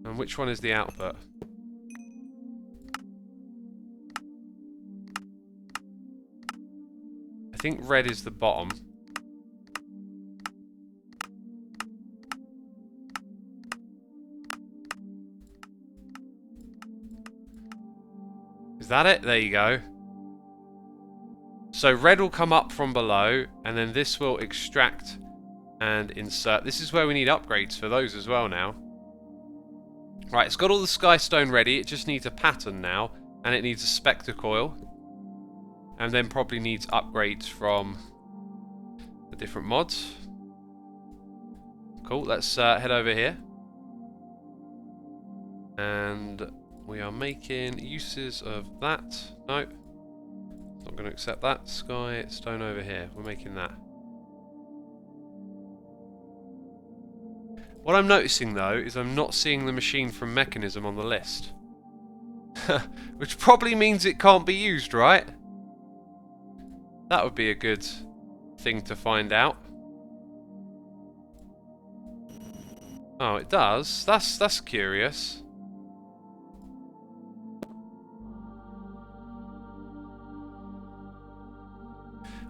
And which one is the output? I think red is the bottom. Is that it? There you go. So red will come up from below, and then this will extract and insert. This is where we need upgrades for those as well now. Right, it's got all the sky stone ready. It just needs a pattern now, and it needs a spectre coil. And then probably needs upgrades from the different mods. Cool, let's head over here. And we are making uses of that. No, not going to accept that. Sky stone over here. We're making that. What I'm noticing though is I'm not seeing the machine from mechanism on the list. Which probably means it can't be used, right? That would be a good thing to find out. Oh, it does? That's curious.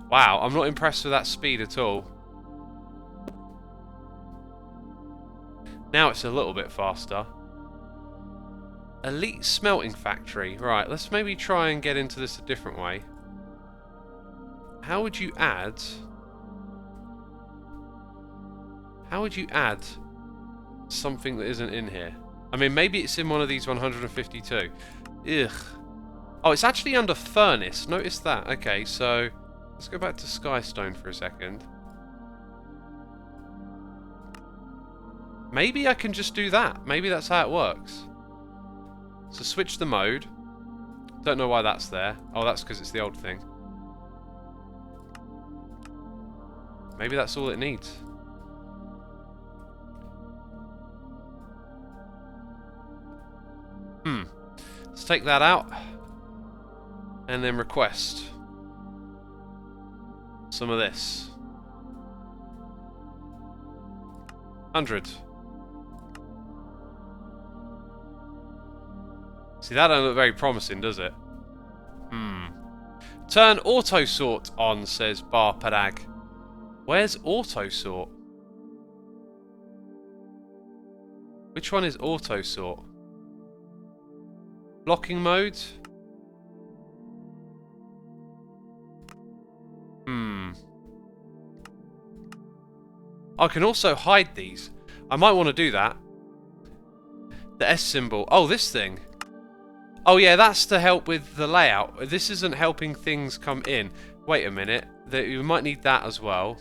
Wow, I'm not impressed with that speed at all. Now it's a little bit faster. Elite smelting factory. Right, let's maybe try and get into this a different way. How would you add... How would you add something that isn't in here? I mean, maybe it's in one of these 152. Ugh. Oh, it's actually under furnace. Notice that. Okay, so... Let's go back to Skystone for a second. Maybe I can just do that. Maybe that's how it works. So switch the mode. Don't know why that's there. Oh, that's because it's the old thing. Maybe that's all it needs. Let's take that out. And then request some of this. 100. See, that don't look very promising, does it? Turn auto sort on, says Bar Padag. Where's auto sort? Which one is auto sort? Blocking mode? I can also hide these. I might want to do that. The S symbol. Oh, this thing. Oh yeah, that's to help with the layout. This isn't helping things come in. Wait a minute. You might need that as well.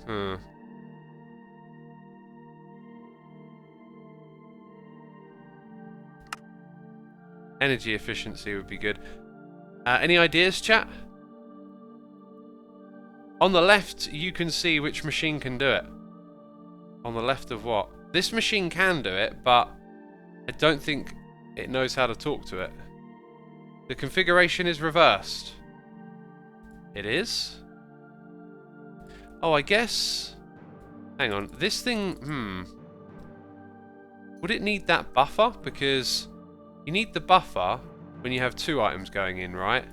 Energy efficiency would be good. Any ideas, chat? On the left, you can see which machine can do it. On the left of what? This machine can do it, but I don't think it knows how to talk to it. The configuration is reversed. It is? Oh, I guess... Hang on. This thing... Would it need that buffer? Because you need the buffer when you have 2 items going in, right?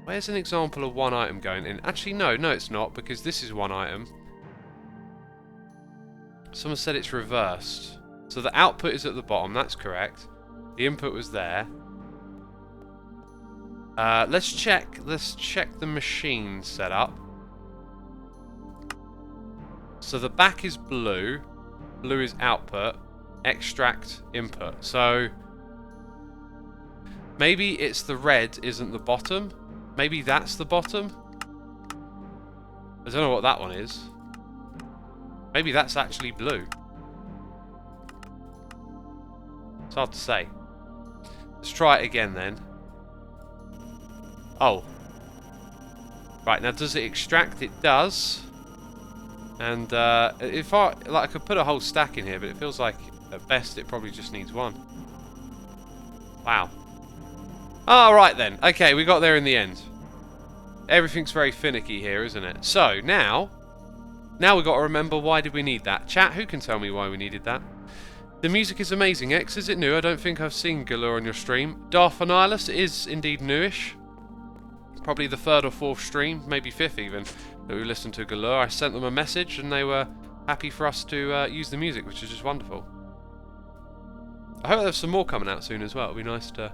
Where's an example of 1 item going in? Actually, no, it's not, because this is 1 item. Someone said it's reversed. So the output is at the bottom, that's correct. The input was there. Let's check the machine setup. So the back is blue. Blue is output. Extract, input. So maybe it's the red isn't the bottom. Maybe that's the bottom. I don't know what that one is. Maybe that's actually blue. It's hard to say. Let's try it again then. Oh. Right, now does it extract? It does. And if I could put a whole stack in here, but it feels like at best it probably just needs 1. Wow. Alright then. Okay, we got there in the end. Everything's very finicky here, isn't it? So, now we've got to remember, why did we need that? Chat, who can tell me why we needed that? The music is amazing. X, is it new? I don't think I've seen Galore on your stream. Darth Finalizing is indeed newish. Probably the 3rd or 4th stream, maybe 5th even, that we listened to Galore. I sent them a message and they were happy for us to use the music, which is just wonderful. I hope there's some more coming out soon as well. It'd be nice to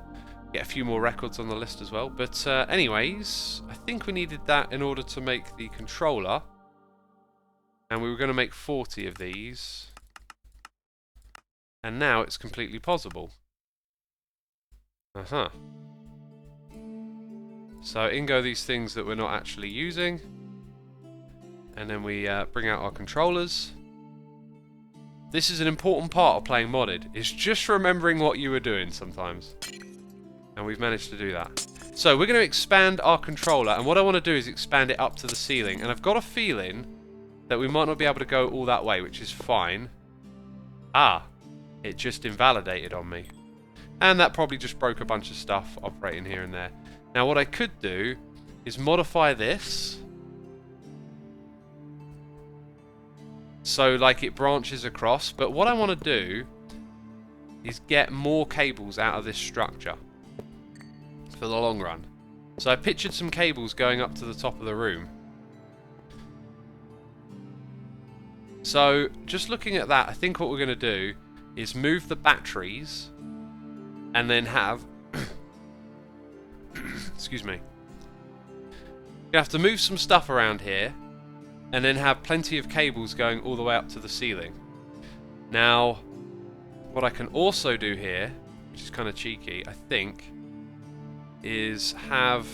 get a few more records on the list as well. But anyways, I think we needed that in order to make the controller. And we were going to make 40 of these. And now it's completely possible. So in go these things that we're not actually using. And then we bring out our controllers. This is an important part of playing modded. It's just remembering what you were doing sometimes. And we've managed to do that. So we're going to expand our controller. And what I want to do is expand it up to the ceiling. And I've got a feeling that we might not be able to go all that way, which is fine. It just invalidated on me. And that probably just broke a bunch of stuff operating here and there. Now what I could do is modify this. So like it branches across. But what I want to do is get more cables out of this structure for the long run. So I pictured some cables going up to the top of the room. So just looking at that, I think what we're going to do is move the batteries and then have excuse me. You have to move some stuff around here and then have plenty of cables going all the way up to the ceiling. Now, what I can also do here, which is kind of cheeky, I think, is have...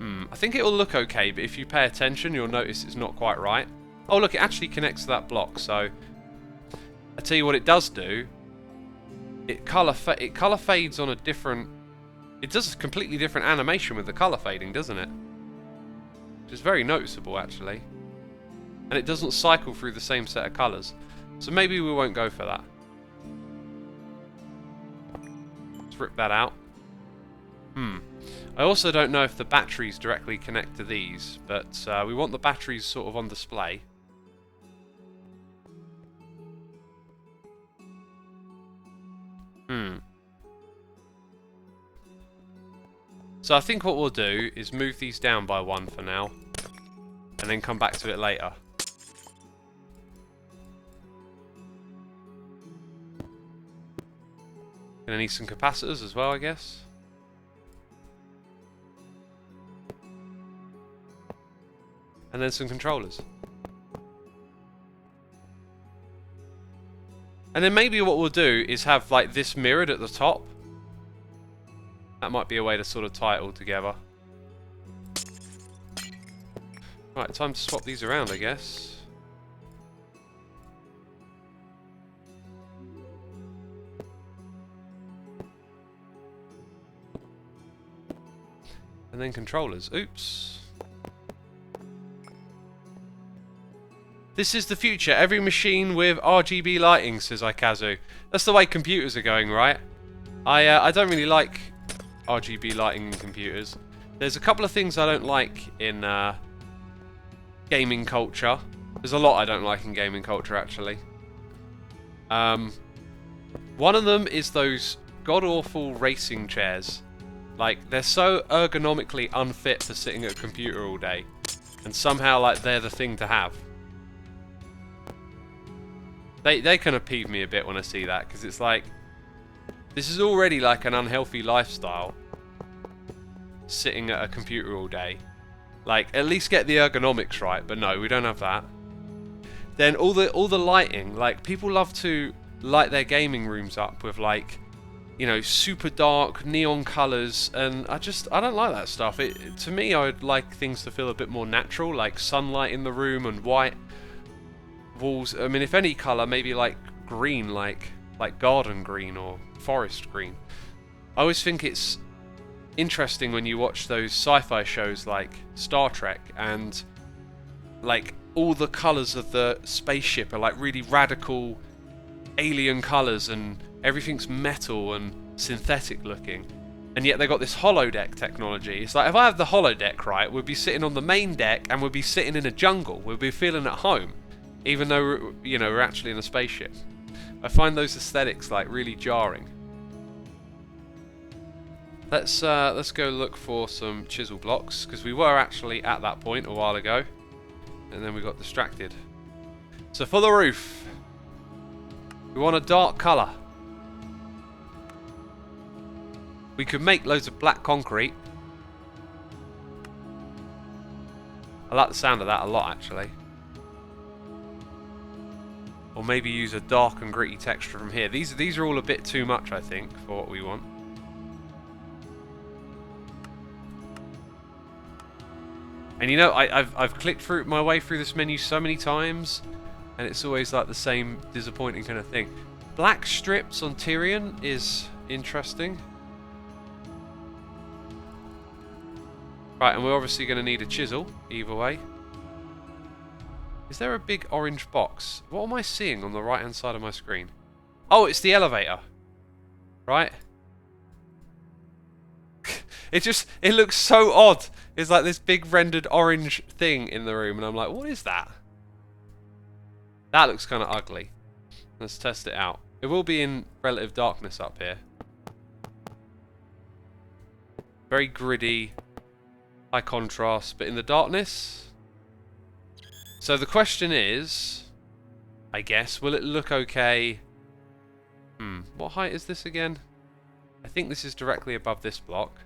I think it'll look okay, but if you pay attention, you'll notice it's not quite right. Oh, look, it actually connects to that block, so... I tell you what it does do. It colour fades on a different... It does a completely different animation with the colour fading, doesn't it? Which is very noticeable, actually. And it doesn't cycle through the same set of colours. So maybe we won't go for that. Let's rip that out. I also don't know if the batteries directly connect to these, but we want the batteries sort of on display. So I think what we'll do is move these down by 1 for now, and then come back to it later. Gonna need some capacitors as well, I guess. And then some controllers. And then maybe what we'll do is have like this mirrored at the top. That might be a way to sort of tie it all together. Right, time to swap these around, I guess. And then controllers. Oops. This is the future. Every machine with RGB lighting, says Ikazu. That's the way computers are going, right? I don't really like RGB lighting in computers. There's a couple of things I don't like in gaming culture. There's a lot I don't like in gaming culture, actually. One of them is those god-awful racing chairs. Like, they're so ergonomically unfit for sitting at a computer all day. And somehow, like, they're the thing to have. They kind of peeve me a bit when I see that, because it's like, this is already like an unhealthy lifestyle, sitting at a computer all day. Like, at least get the ergonomics right, but no, we don't have that. Then all the lighting, like, people love to light their gaming rooms up with, like, you know, super dark neon colours, and I don't like that stuff. To me, I would like things to feel a bit more natural, like sunlight in the room and white walls. I mean, if any colour, maybe like green, like garden green or forest green. I always think it's interesting when you watch those sci-fi shows like Star Trek, and like all the colours of the spaceship are like really radical alien colours, and everything's metal and synthetic looking, and yet they got this holodeck technology. It's like, if I have the holodeck right, we'd be sitting on the main deck and we'd be sitting in a jungle. We'd be feeling at home, even though, you know, we're actually in a spaceship. I find those aesthetics like really jarring. Let's go look for some chisel blocks, because we were actually at that point a while ago, and then we got distracted. So for the roof, we want a dark colour. We could make loads of black concrete. I like the sound of that a lot, actually. Or maybe use a dark and gritty texture from here. These are all a bit too much, I think, for what we want. And you know, I've clicked through my way through this menu so many times, and it's always like the same disappointing kind of thing. Black strips on Tyrion is interesting. Right, and we're obviously going to need a chisel, either way. Is there a big orange box? What am I seeing on the right-hand side of my screen? Oh, it's the elevator. Right? It looks so odd. It's like this big rendered orange thing in the room, and I'm like, what is that? That looks kind of ugly. Let's test it out. It will be in relative darkness up here. Very gritty, high contrast, but in the darkness. So the question is, I guess, will it look okay? What height is this again? I think this is directly above this block.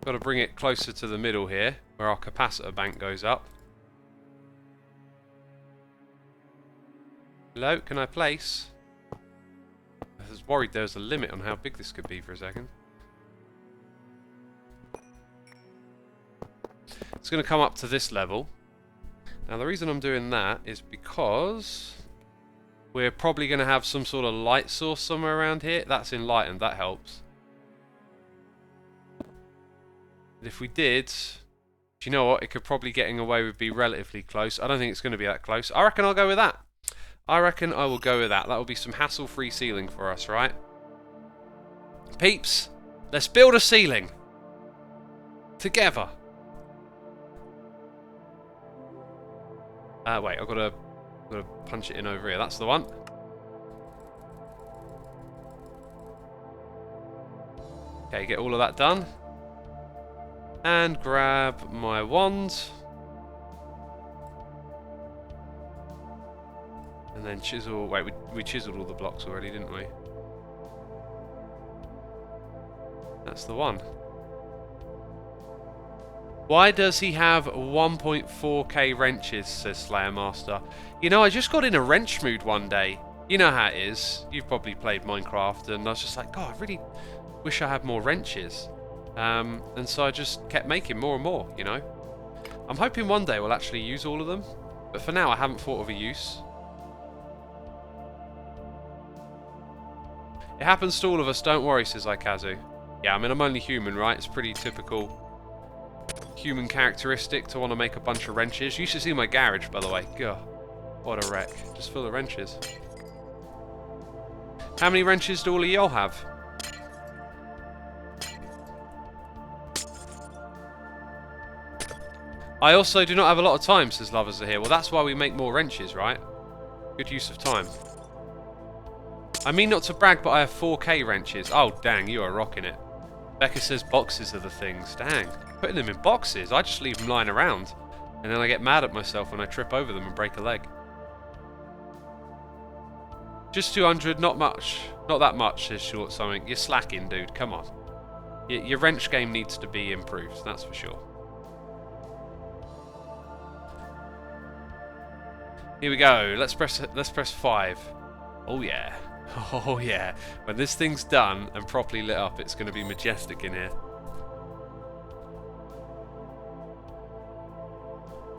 Got to bring it closer to the middle here, where our capacitor bank goes up. Hello, can I place? I was worried there was a limit on how big this could be for a second. It's going to come up to this level. Now the reason I'm doing that is because we're probably going to have some sort of light source somewhere around here. That's enlightened, that helps. If we did, do you know what? It could probably getting away with be relatively close. I don't think it's going to be that close. I reckon I'll go with that. I reckon I will go with that. That will be some hassle-free ceiling for us, right? Peeps, let's build a ceiling. Together. Wait, I've got to Got to punch it in over here. That's the one. Okay, get all of that done. And grab my wand. And then chisel... Wait, we chiseled all the blocks already, didn't we? That's the one. Why does he have 1.4k wrenches, says Slayer Master. You know, I just got in a wrench mood one day. You know how it is. You've probably played Minecraft, and I was just like, God, I really wish I had more wrenches. And so I just kept making more and more, you know. I'm hoping one day we'll actually use all of them, but for now I haven't thought of a use. It happens to all of us, don't worry, says Ikazu. Yeah, I mean, I'm only human, right? It's pretty typical human characteristic to want to make a bunch of wrenches. You should see my garage, by the way. God, what a wreck. Just full of wrenches. How many wrenches do all of y'all have? I also do not have a lot of time, says Lovers Are Here. Well, that's why we make more wrenches, right? Good use of time. I mean not to brag, but I have 4k wrenches. Oh, dang, you are rocking it. Becca says boxes are the things. Dang. Putting them in boxes? I just leave them lying around. And then I get mad at myself when I trip over them and break a leg. Just 200, not much. Not that much, says Short Something. You're slacking, dude. Come on. Your wrench game needs to be improved, that's for sure. Here we go. Let's press 5. Oh yeah. Oh yeah. When this thing's done and properly lit up, it's going to be majestic in here.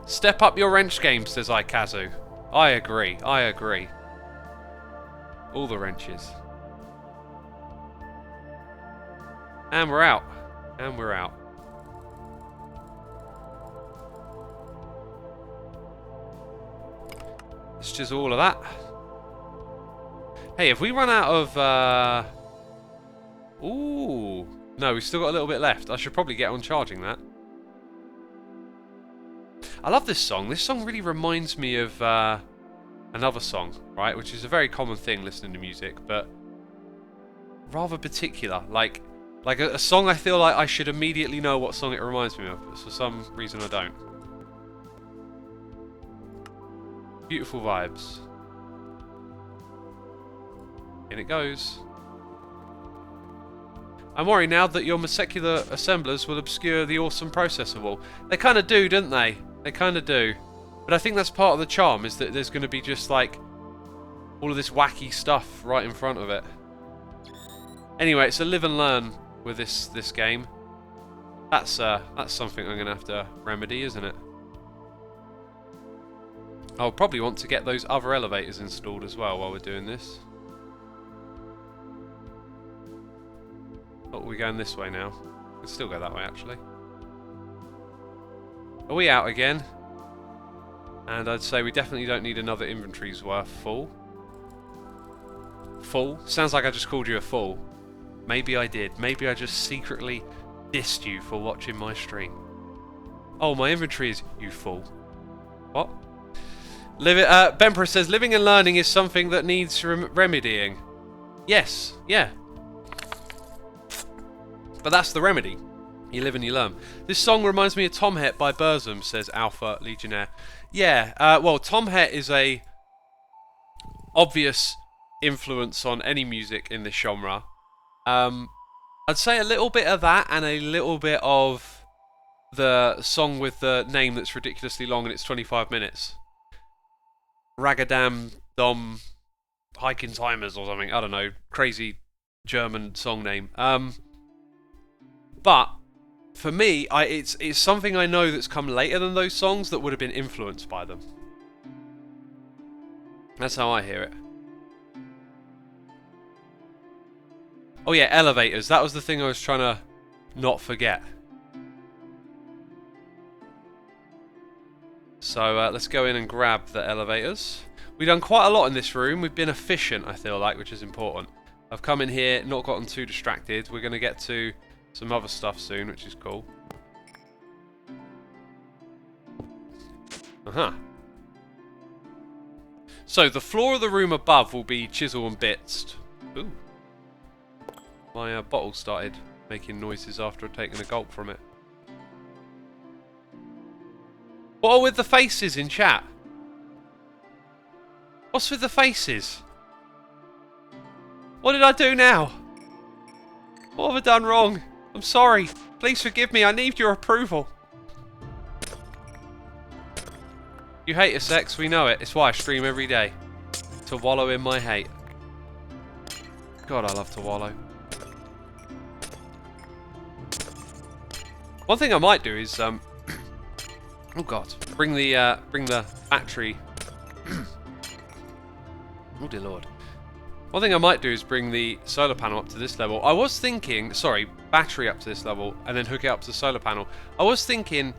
Step up your wrench game, says Ikazu. I agree. I agree. All the wrenches. And we're out. And we're out. Let's chisel all of that. Hey, have we run out of... Ooh. No, we've still got a little bit left. I should probably get on charging that. I love this song. This song really reminds me of another song, right? Which is a very common thing, listening to music, but rather particular. Like a song I feel like I should immediately know what song it reminds me of, but for some reason I don't. Beautiful vibes. In it goes. I'm worried now that your molecular assemblers will obscure the awesome processor wall. They kind of do, don't they? They kind of do. But I think that's part of the charm, is that there's going to be just like all of this wacky stuff right in front of it. Anyway, it's a live and learn with this game. That's something I'm going to have to remedy, isn't it? I'll probably want to get those other elevators installed as well while we're doing this. Oh, we're going this way now. We can still go that way, actually. Are we out again? And I'd say we definitely don't need another inventory's worth full. Full? Sounds like I just called you a fool. Maybe I did. Maybe I just secretly dissed you for watching my stream. Oh, my inventory is... You fool. What? Bemperor says, living and learning is something that needs remedying. Yes, yeah. But that's the remedy. You live and you learn. This song reminds me of Tom Het by Burzum, says Alpha Legionnaire. Yeah, well, Tom Het is a obvious influence on any music in this genre. I'd say a little bit of that and a little bit of the song with the name that's ridiculously long and it's 25 minutes. Ragadam Dom Hiking Timers or something. I don't know. Crazy German song name. But for me, it's something I know that's come later than those songs that would have been influenced by them. That's how I hear it. Oh yeah, elevators. That was the thing I was trying to not forget. So let's go in and grab the elevators. We've done quite a lot in this room. We've been efficient, I feel like, which is important. I've come in here, not gotten too distracted. We're going to get to some other stuff soon, which is cool. Uh-huh. So, the floor of the room above will be chisel and bitsed. Ooh. My bottle started making noises after I'd taken a gulp from it. What are with the faces in chat? What's with the faces? What did I do now? What have I done wrong? I'm sorry. Please forgive me. I need your approval. You hate your sex, we know it. It's why I stream every day. To wallow in my hate. God, I love to wallow. One thing I might do is, oh God, bring the battery. Oh dear Lord. One thing I might do is bring the solar panel up to this level. I was thinking, sorry, battery up to this level, and then hook it up to the solar panel. I was thinking,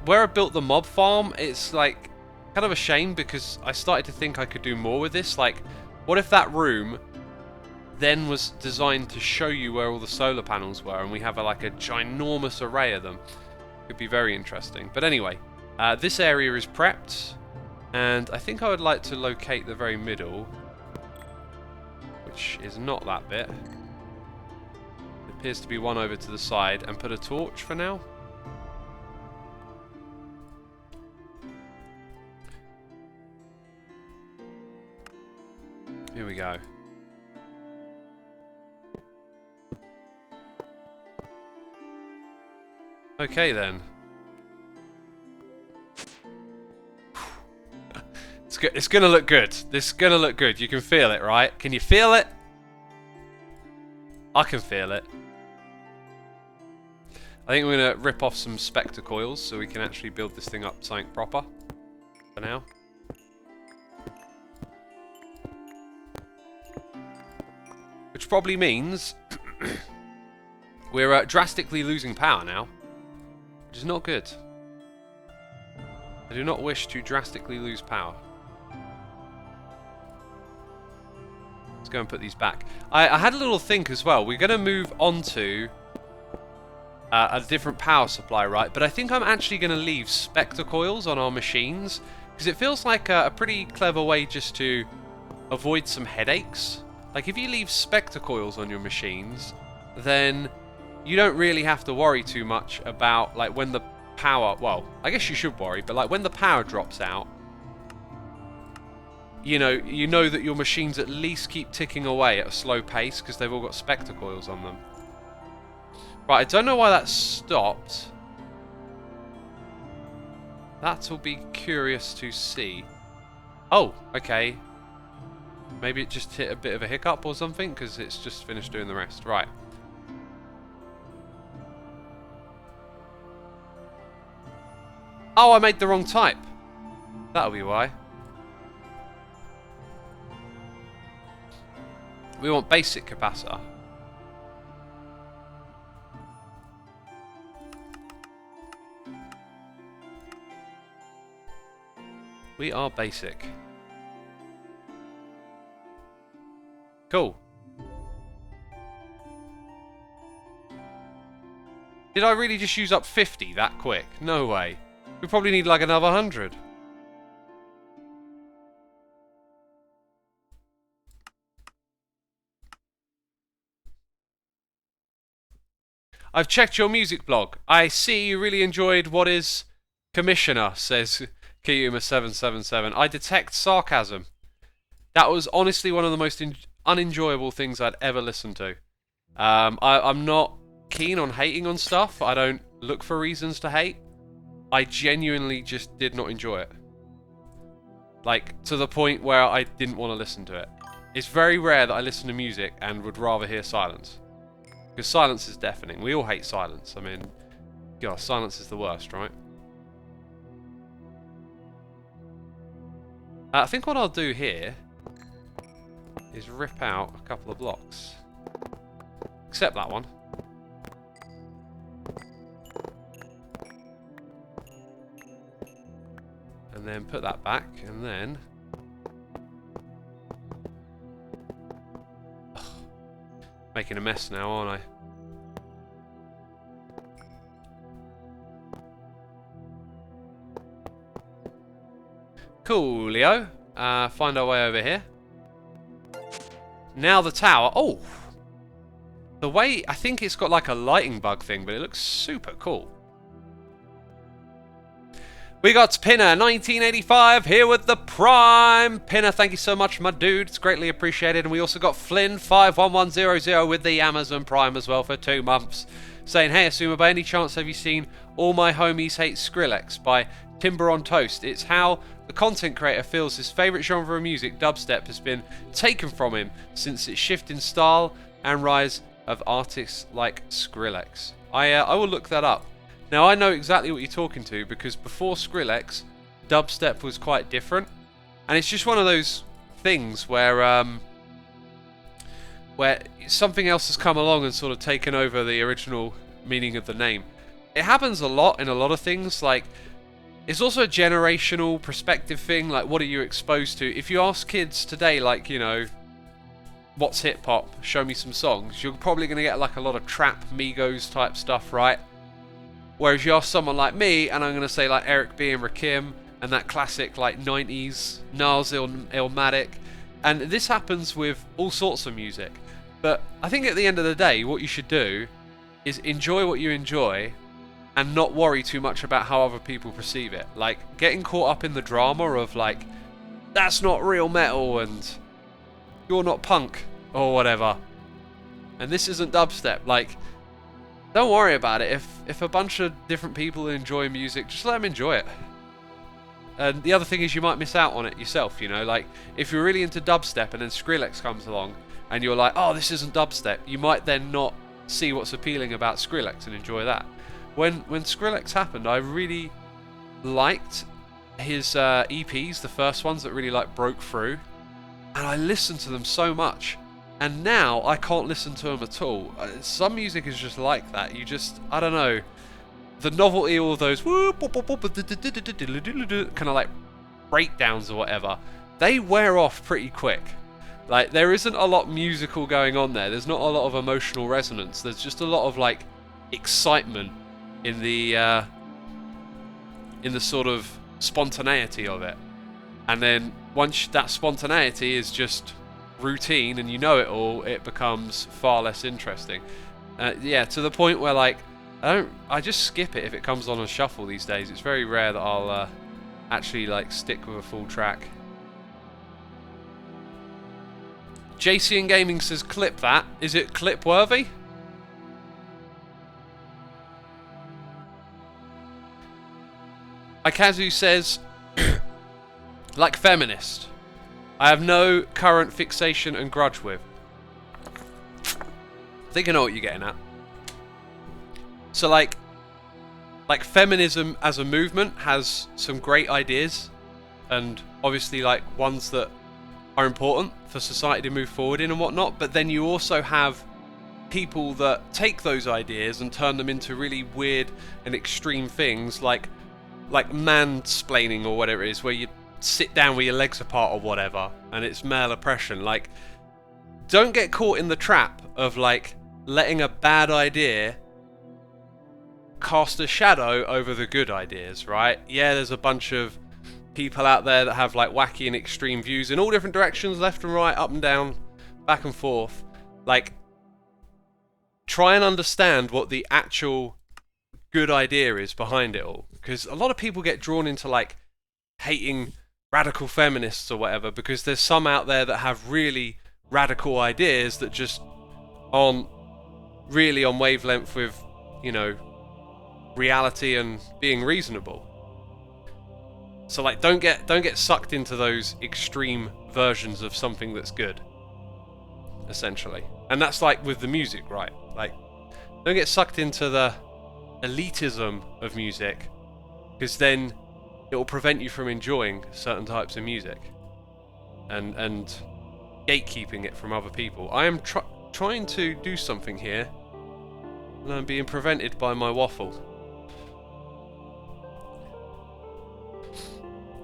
where I built the mob farm, it's like kind of a shame because I started to think I could do more with this. Like, what if that room then was designed to show you where all the solar panels were, and we have like a ginormous array of them? Could be very interesting. But anyway, this area is prepped, and I think I would like to locate the very middle, which is not that bit. It appears to be one over to the side, and put a torch for now. Here we go. Okay then. It's gonna look good. This is gonna look good. You can feel it, right? Can you feel it? I can feel it. I think we're gonna rip off some spectre coils so we can actually build this thing up something proper. For now. Which probably means we're drastically losing power now, which is not good. I do not wish to drastically lose power. Let's go and put these back. I had a little think as well. We're going to move on to a different power supply, right? But I think I'm actually going to leave spectre coils on our machines because it feels like a pretty clever way just to avoid some headaches. Like, if you leave spectre coils on your machines, then you don't really have to worry too much about, like, when the power... Well, I guess you should worry, but, like, when the power drops out, you know that your machines at least keep ticking away at a slow pace because they've all got spectre coils on them. Right, I don't know why that stopped. That'll be curious to see. Oh, okay. Maybe it just hit a bit of a hiccup or something, because it's just finished doing the rest. Right. Oh, I made the wrong type. That'll be why. We want basic capacitor. We are basic. Cool. Did I really just use up 50 that quick? No way. We probably need like another 100. I've checked your music blog. I see you really enjoyed What Is Commissioner, says Kiyuma777. I detect sarcasm. That was honestly one of the most unenjoyable things I'd ever listened to. I'm not keen on hating on stuff. I don't look for reasons to hate. I genuinely just did not enjoy it. Like, to the point where I didn't want to listen to it. It's very rare that I listen to music and would rather hear silence. Because silence is deafening. We all hate silence. I mean, God, silence is the worst, right? I think what I'll do here is rip out a couple of blocks. Except that one. And then put that back, and then... Ugh. Making a mess now, aren't I? Coolio. find our way over here. Now the tower. Oh! The way... I think it's got like a lighting bug thing, but it looks super cool. We got Pinner 1985 here with the Prime. Pinner, thank you so much, my dude. It's greatly appreciated. And we also got Flynn 51100 with the Amazon Prime as well for 2 months. Saying, hey, Xisuma, by any chance have you seen All My Homies Hate Skrillex by Timber on Toast? It's how the content creator feels his favourite genre of music, dubstep, has been taken from him since its shift in style and rise of artists like Skrillex. I will look that up. Now, I know exactly what you're talking to, because before Skrillex, dubstep was quite different. And it's just one of those things where something else has come along and sort of taken over the original meaning of the name. It happens a lot in a lot of things. Like, it's also a generational perspective thing. Like, what are you exposed to? If you ask kids today, like, you know, what's hip-hop? Show me some songs. You're probably going to get, like, a lot of trap, Migos type stuff, right? Whereas you ask someone like me, and I'm going to say like Eric B and Rakim, and that classic like 90s Nas Illmatic, and this happens with all sorts of music. But I think at the end of the day, what you should do is enjoy what you enjoy, and not worry too much about how other people perceive it. Like, getting caught up in the drama of like, that's not real metal, and you're not punk, or whatever, and this isn't dubstep, like... Don't worry about it. If a bunch of different people enjoy music, just let them enjoy it. And the other thing is, you might miss out on it yourself, you know? Like, if you're really into dubstep and then Skrillex comes along and you're like, oh, this isn't dubstep, you might then not see what's appealing about Skrillex and enjoy that. When Skrillex happened, I really liked his EPs, the first ones that really like broke through, and I listened to them so much. And now I can't listen to them at all. Some music is just like that. You just, I don't know, the novelty, all those kind of like breakdowns or whatever, they wear off pretty quick. Like, there isn't a lot musical going on there. There's not a lot of emotional resonance. There's just a lot of like excitement in the sort of spontaneity of it. And then once that spontaneity is just routine and you know it all, it becomes far less interesting. Yeah, to the point where like I just skip it if it comes on a shuffle these days. It's very rare that I'll actually like stick with a full track. JC and Gaming says clip that. Is it clip worthy? Ikazu says like feminist. I have no current fixation and grudge with. I think I know what you're getting at. So like feminism as a movement has some great ideas, and obviously like ones that are important for society to move forward in and whatnot, but then you also have people that take those ideas and turn them into really weird and extreme things like mansplaining or whatever it is, where you sit down with your legs apart or whatever, and it's male oppression. Like, don't get caught in the trap of like letting a bad idea cast a shadow over the good ideas, right? Yeah, there's a bunch of people out there that have like wacky and extreme views in all different directions, left and right, up and down, back and forth. Like, try and understand what the actual good idea is behind it all, because a lot of people get drawn into like hating radical feminists or whatever, because there's some out there that have really radical ideas that just aren't really on wavelength with, you know, reality and being reasonable. So like, don't get sucked into those extreme versions of something that's good, essentially. And that's like with the music, right? Like, don't get sucked into the elitism of music, because then it will prevent you from enjoying certain types of music and gatekeeping it from other people. I am trying to do something here, and I'm being prevented by my waffle.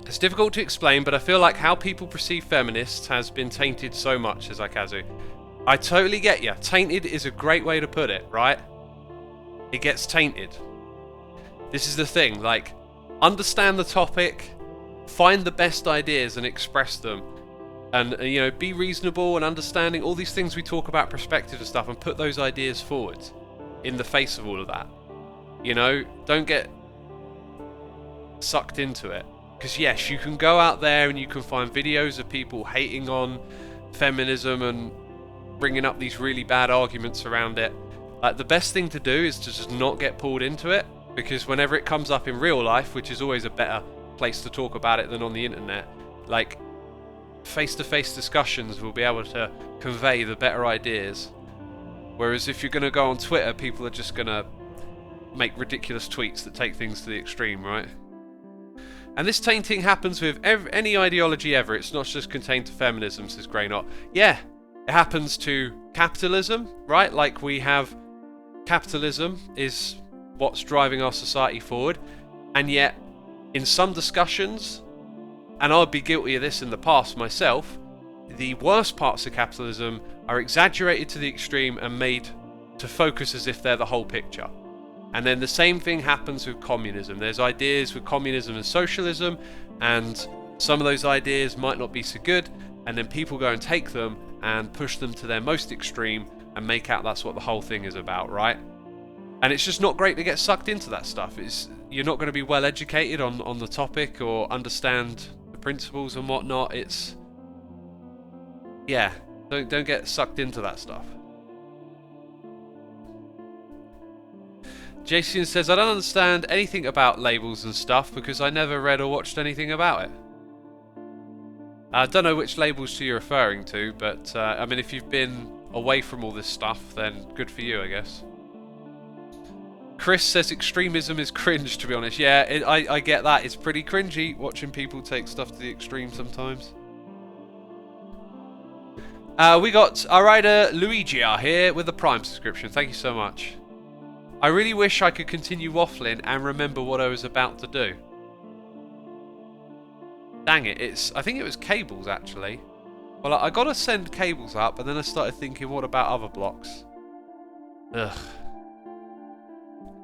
It's difficult to explain, but I feel like how people perceive feminists has been tainted so much, says Ikazu. I totally get you. Tainted is a great way to put it, right? It gets tainted. This is the thing, like, understand the topic, find the best ideas and express them. And you know, be reasonable and understanding, all these things we talk about, perspective and stuff, and put those ideas forward in the face of all of that. You know, don't get sucked into it. Because yes, you can go out there and you can find videos of people hating on feminism and bringing up these really bad arguments around it. Like, the best thing to do is to just not get pulled into it, because whenever it comes up in real life, which is always a better place to talk about it than on the internet, like, face-to-face discussions will be able to convey the better ideas. Whereas if you're going to go on Twitter, people are just going to make ridiculous tweets that take things to the extreme, right? And this tainting happens with any ideology ever. It's not just contained to feminism, says Greynot. Yeah, it happens to capitalism, right? Like, we have capitalism is what's driving our society forward. And yet, in some discussions, and I'd be guilty of this in the past myself, the worst parts of capitalism are exaggerated to the extreme and made to focus as if they're the whole picture. And then the same thing happens with communism. There's ideas with communism and socialism, and some of those ideas might not be so good, and then people go and take them and push them to their most extreme and make out that's what the whole thing is about, right? And it's just not great to get sucked into that stuff. You're not going to be well educated on the topic or understand the principles and whatnot. Yeah, don't get sucked into that stuff. Jason says, I don't understand anything about labels and stuff because I never read or watched anything about it. I don't know which labels you're referring to, but I mean, if you've been away from all this stuff, then good for you, I guess. Chris says extremism is cringe, to be honest. Yeah, I get that. It's pretty cringy watching people take stuff to the extreme sometimes. We got our rider Luigi here with the Prime subscription. Thank you so much. I really wish I could continue waffling and remember what I was about to do. Dang it, I think it was cables actually. Well, I gotta send cables up, and then I started thinking, what about other blocks? Ugh.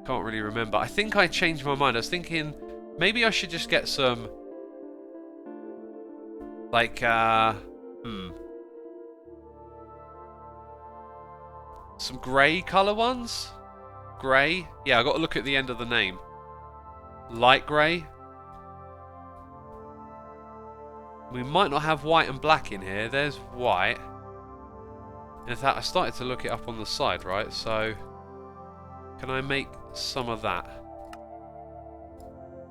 Can't really remember. I think I changed my mind. I was thinking maybe I should just get some like some grey colour ones? Grey? Yeah, I got to look at the end of the name. Light grey? We might not have white and black in here. There's white. In fact, I started to look it up on the side, right? So, can I make some of that?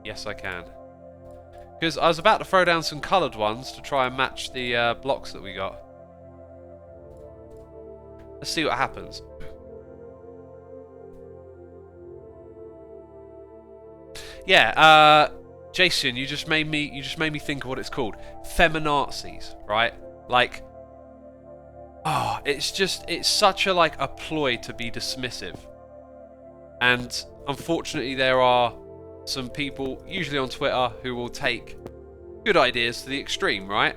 Yes, I can. Because I was about to throw down some coloured ones to try and match the blocks that we got. Let's see what happens. Yeah, Jason, you just made me think of what it's called. Feminazis, right? Like, oh, it's such a ploy to be dismissive. And unfortunately there are some people, usually on Twitter, who will take good ideas to the extreme, right?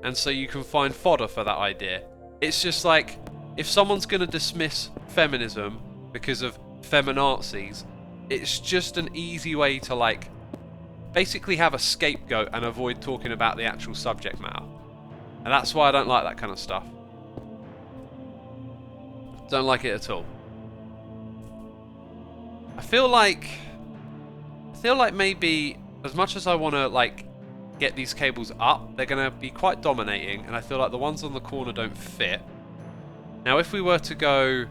And so you can find fodder for that idea. It's just like, if someone's going to dismiss feminism because of feminazis, it's just an easy way to basically have a scapegoat and avoid talking about the actual subject matter. And that's why I don't like that kind of stuff. Don't like it at all. I feel like maybe as much as I want to get these cables up, they're going to be quite dominating, and I feel like the ones on the corner don't fit. Now if we were to go...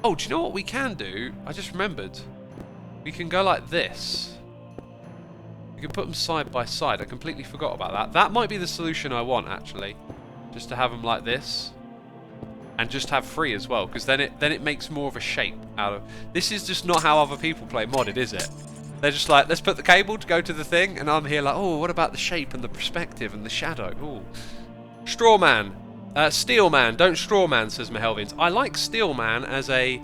Oh, do you know what we can do? I just remembered. We can go like this. We can put them side by side. I completely forgot about that. That might be the solution I want, actually. Just to have them like this. And just have 3 as well, because then it makes more of a shape out of... This is just not how other people play modded, is it? They're just like, let's put the cable to go to the thing, and I'm here like, oh, what about the shape and the perspective and the shadow? Ooh. Strawman. Steelman. Don't strawman, says Mahelvins. I like Steelman as a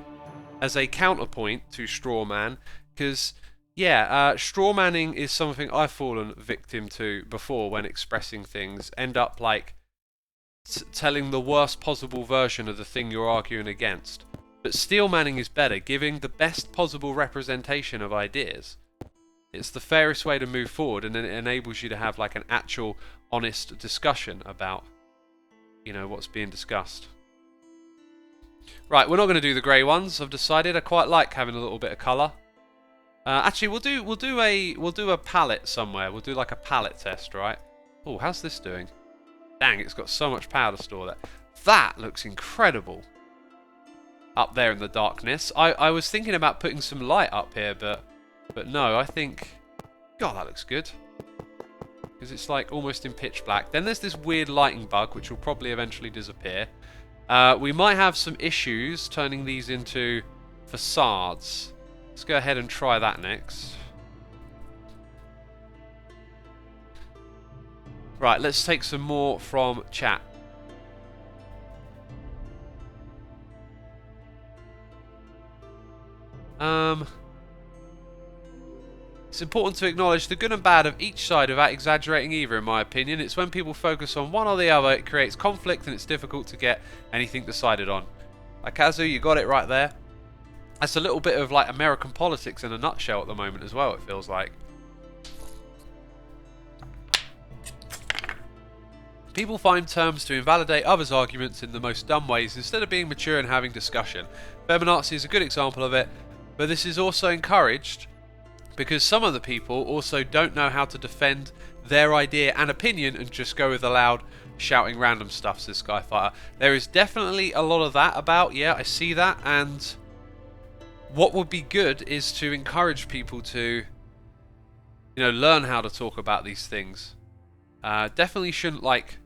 counterpoint to Strawman, because, yeah, strawmanning is something I've fallen victim to before when expressing things. End up telling the worst possible version of the thing you're arguing against. But steelmanning is better, giving the best possible representation of ideas. It's the fairest way to move forward, and then it enables you to have like an actual honest discussion about, you know, what's being discussed. Right, we're not going to do the grey ones. I've decided I quite like having a little bit of colour. Actually, we'll do a palette somewhere. We'll do like a palette test, right? Oh, how's this doing? Dang, it's got so much power to store there. That looks incredible. Up there in the darkness. I was thinking about putting some light up here, but no, I think... God, that looks good. Because it's like almost in pitch black. Then there's this weird lighting bug, which will probably eventually disappear. We might have some issues turning these into facades. Let's go ahead and try that next. Right, let's take some more from chat. It's important to acknowledge the good and bad of each side without exaggerating either, in my opinion. It's when people focus on one or the other, it creates conflict and it's difficult to get anything decided on. Akazu, you got it right there. That's a little bit of like American politics in a nutshell at the moment as well, it feels like. People find terms to invalidate others' arguments in the most dumb ways instead of being mature and having discussion. Feminazi is a good example of it, but this is also encouraged because some of the people also don't know how to defend their idea and opinion and just go with the loud shouting random stuff, says Skyfighter. There is definitely a lot of that about, yeah, I see that, and what would be good is to encourage people to, you know, learn how to talk about these things. Definitely shouldn't, like,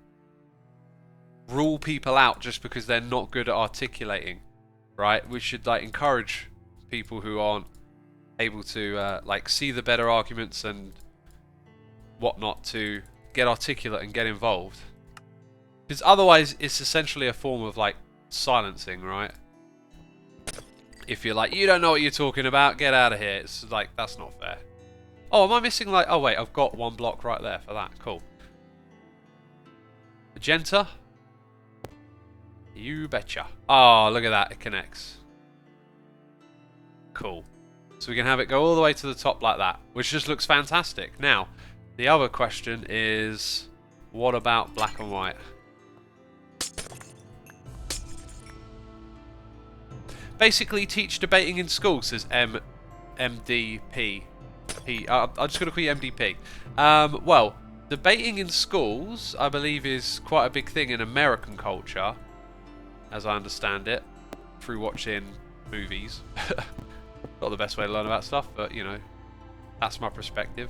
rule people out just because they're not good at articulating, right? We should, like, encourage people who aren't able to, like, see the better arguments and whatnot to get articulate and get involved. Because otherwise, it's essentially a form of, like, silencing, right? If you're like, you don't know what you're talking about, get out of here. It's like, that's not fair. Oh, am I missing, like, oh wait, I've got one block right there for that. Cool. Magenta. You betcha. Oh, look at that, it connects. Cool. So we can have it go all the way to the top like that, which just looks fantastic. Now, the other question is, what about black and white? Basically, teach debating in school, says MDP. I'm just going to call you MDP. Well, debating in schools, I believe, is quite a big thing in American culture, as I understand it, through watching movies. Not the best way to learn about stuff, but, you know, that's my perspective.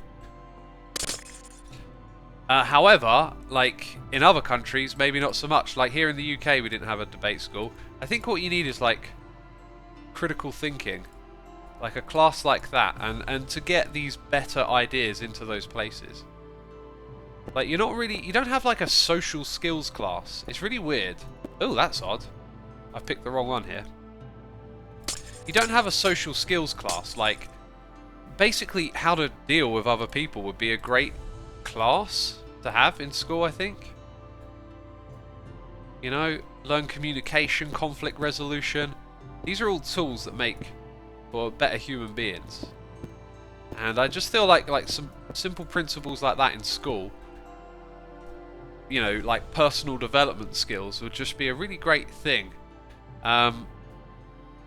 However, like, in other countries, maybe not so much. Like, here in the UK, we didn't have a debate school. I think what you need is, like, critical thinking. Like, a class like that. And to get these better ideas into those places. Like, you're not really... You don't have, like, a social skills class. It's really weird. Oh, that's odd. I picked the wrong one here. You don't have a social skills class. Like, basically, how to deal with other people would be a great class to have in school, I think. You know, learn communication, conflict resolution. These are all tools that make for better human beings. And I just feel like some simple principles like that in school, you know, like personal development skills, would just be a really great thing.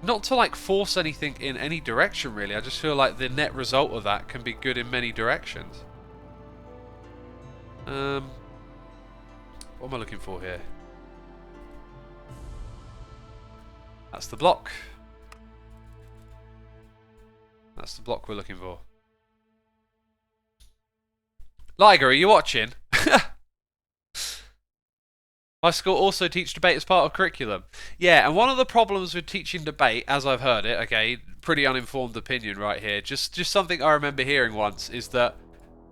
Not to, like, force anything in any direction, really. I just feel like the net result of that can be good in many directions. What am I looking for here? That's the block. That's the block we're looking for. Liger, are you watching? My school also teach debate as part of curriculum. Yeah, and one of the problems with teaching debate, as I've heard it, okay, pretty uninformed opinion right here, just something I remember hearing once, is that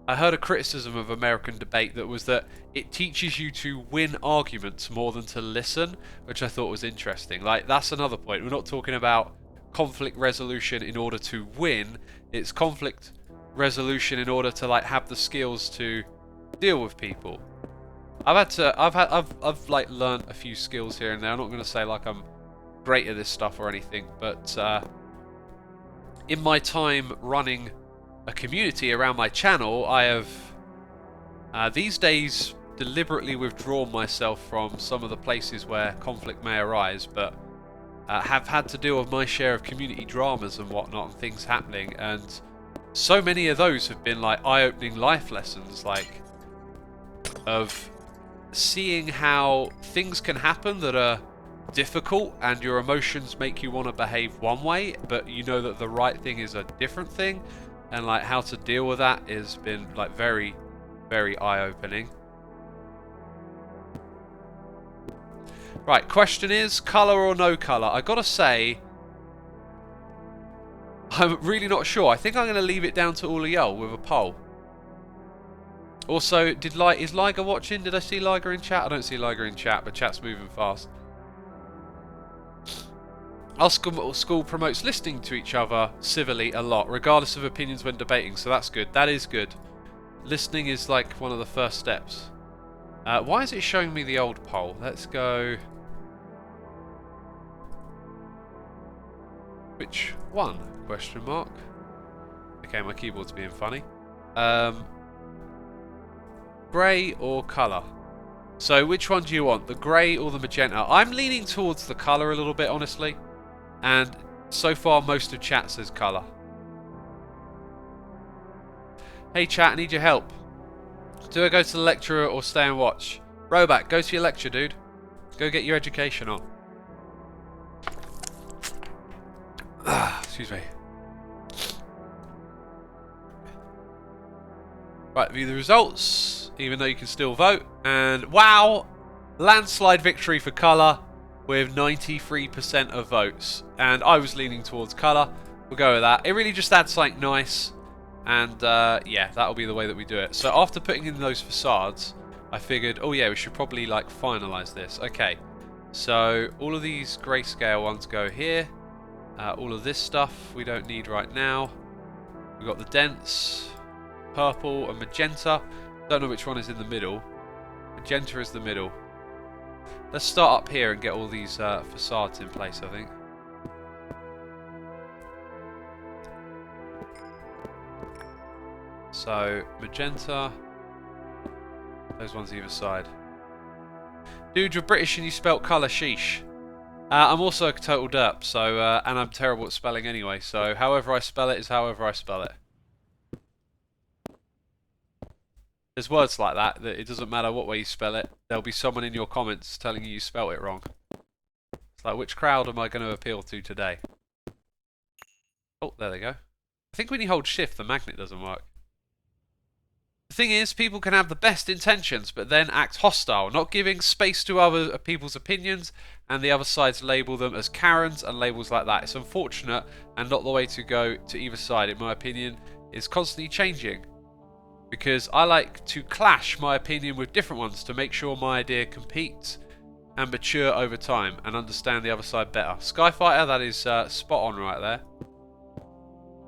I heard a criticism of American debate that was that it teaches you to win arguments more than to listen, which I thought was interesting. Like, that's another point. We're not talking about conflict resolution in order to win. It's conflict resolution in order to, like, have the skills to deal with people. I've like learned a few skills here and there. I'm not going to say like I'm great at this stuff or anything, but in my time running a community around my channel, I have these days deliberately withdrawn myself from some of the places where conflict may arise, but have had to deal with my share of community dramas and whatnot and things happening, and so many of those have been like eye-opening life lessons, like of seeing how things can happen that are difficult and your emotions make you want to behave one way, but you know that the right thing is a different thing, and like how to deal with that has been like very, very eye-opening. Right, question is, colour or no colour? I gotta say, I'm really not sure. I think I'm going to leave it down to all of y'all with a poll. Also, is Liger watching? Did I see Liger in chat? I don't see Liger in chat, but chat's moving fast. Our school promotes listening to each other civilly a lot, regardless of opinions when debating, so that's good. That is good. Listening is like one of the first steps. Why is it showing me the old poll? Let's go... Which one? Question mark. Okay, my keyboard's being funny. Grey or colour? So which one do you want? The grey or the magenta? I'm leaning towards the colour a little bit, honestly. And so far most of chat says colour. Hey chat, I need your help. Do I go to the lecturer or stay and watch? Roback, go to your lecture, dude. Go get your education on. Excuse me. Right, view the results, even though you can still vote. And wow, landslide victory for colour with 93% of votes. And I was leaning towards colour. We'll go with that. It really just adds something nice. And yeah, that'll be the way that we do it. So after putting in those facades, I figured, oh yeah, we should probably like finalise this. Okay, so all of these grayscale ones go here. All of this stuff we don't need right now. We've got the dents, purple and magenta. Don't know which one is in the middle. Magenta is the middle. Let's start up here and get all these facades in place, I think. So, magenta. Those ones either side. Dude, you're British and you spelt colour, sheesh. I'm also a total derp, so, and I'm terrible at spelling anyway, so however I spell it is however I spell it. There's words like that it doesn't matter what way you spell it, there'll be someone in your comments telling you spelt it wrong. It's like, which crowd am I going to appeal to today? Oh, there they go. I think when you hold shift, the magnet doesn't work. The thing is, people can have the best intentions, but then act hostile, not giving space to other people's opinions, and the other sides label them as Karens and labels like that. It's unfortunate, and not the way to go to either side, in my opinion, is constantly changing. Because I like to clash my opinion with different ones to make sure my idea competes and mature over time, and understand the other side better. Skyfighter, that is spot on right there.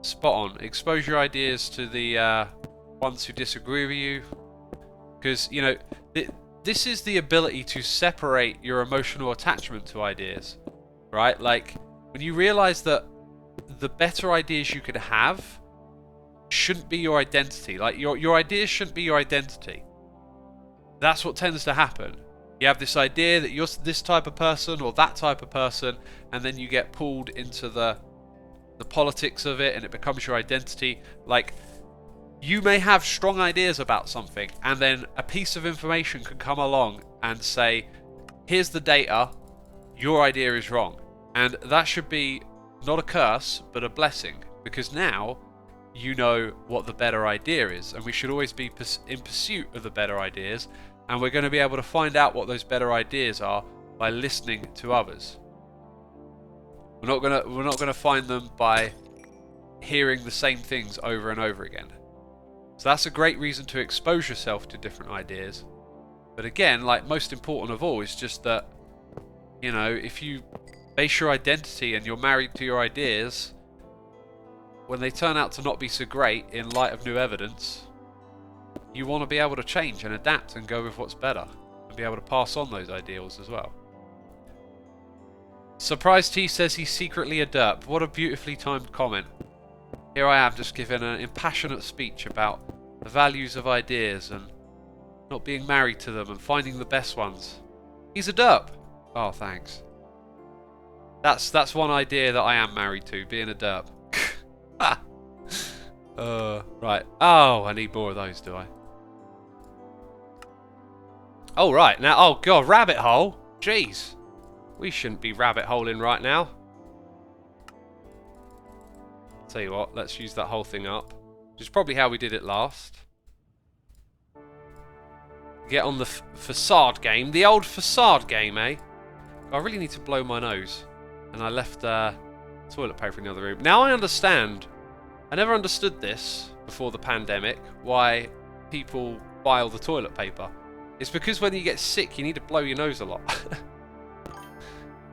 Spot on. Expose your ideas to the ones who disagree with you, because you know this is the ability to separate your emotional attachment to ideas, right? Like when you realize that the better ideas you could have shouldn't be your identity, like your ideas shouldn't be your identity. That's what tends to happen. You have this idea that you're this type of person or that type of person, and then you get pulled into the politics of it and it becomes your identity. Like, you may have strong ideas about something, and then a piece of information can come along and say, here's the data, your idea is wrong. And that should be not a curse, but a blessing, because now you know what the better idea is, and we should always be in pursuit of the better ideas, and we're going to be able to find out what those better ideas are by listening to others. We're not gonna find them by hearing the same things over and over again. So that's a great reason to expose yourself to different ideas. But again, like most important of all, is just that, you know, if you base your identity and you're married to your ideas, when they turn out to not be so great in light of new evidence, you want to be able to change and adapt and go with what's better, and be able to pass on those ideals as well. Surprise T says he's secretly a derp. What a beautifully timed comment. Here I am just giving an impassionate speech about the values of ideas and not being married to them and finding the best ones. He's a derp. Oh, thanks. That's one idea that I am married to, being a derp. Right. Oh, I need more of those, do I? Oh, right. Now, oh, God, rabbit hole. Jeez. We shouldn't be rabbit holing right now. Tell you what, let's use that whole thing up. Which is probably how we did it last. Get on the facade game. The old facade game, eh? I really need to blow my nose. And I left toilet paper in the other room. Now I understand. I never understood this before the pandemic. Why people buy all the toilet paper. It's because when you get sick, you need to blow your nose a lot.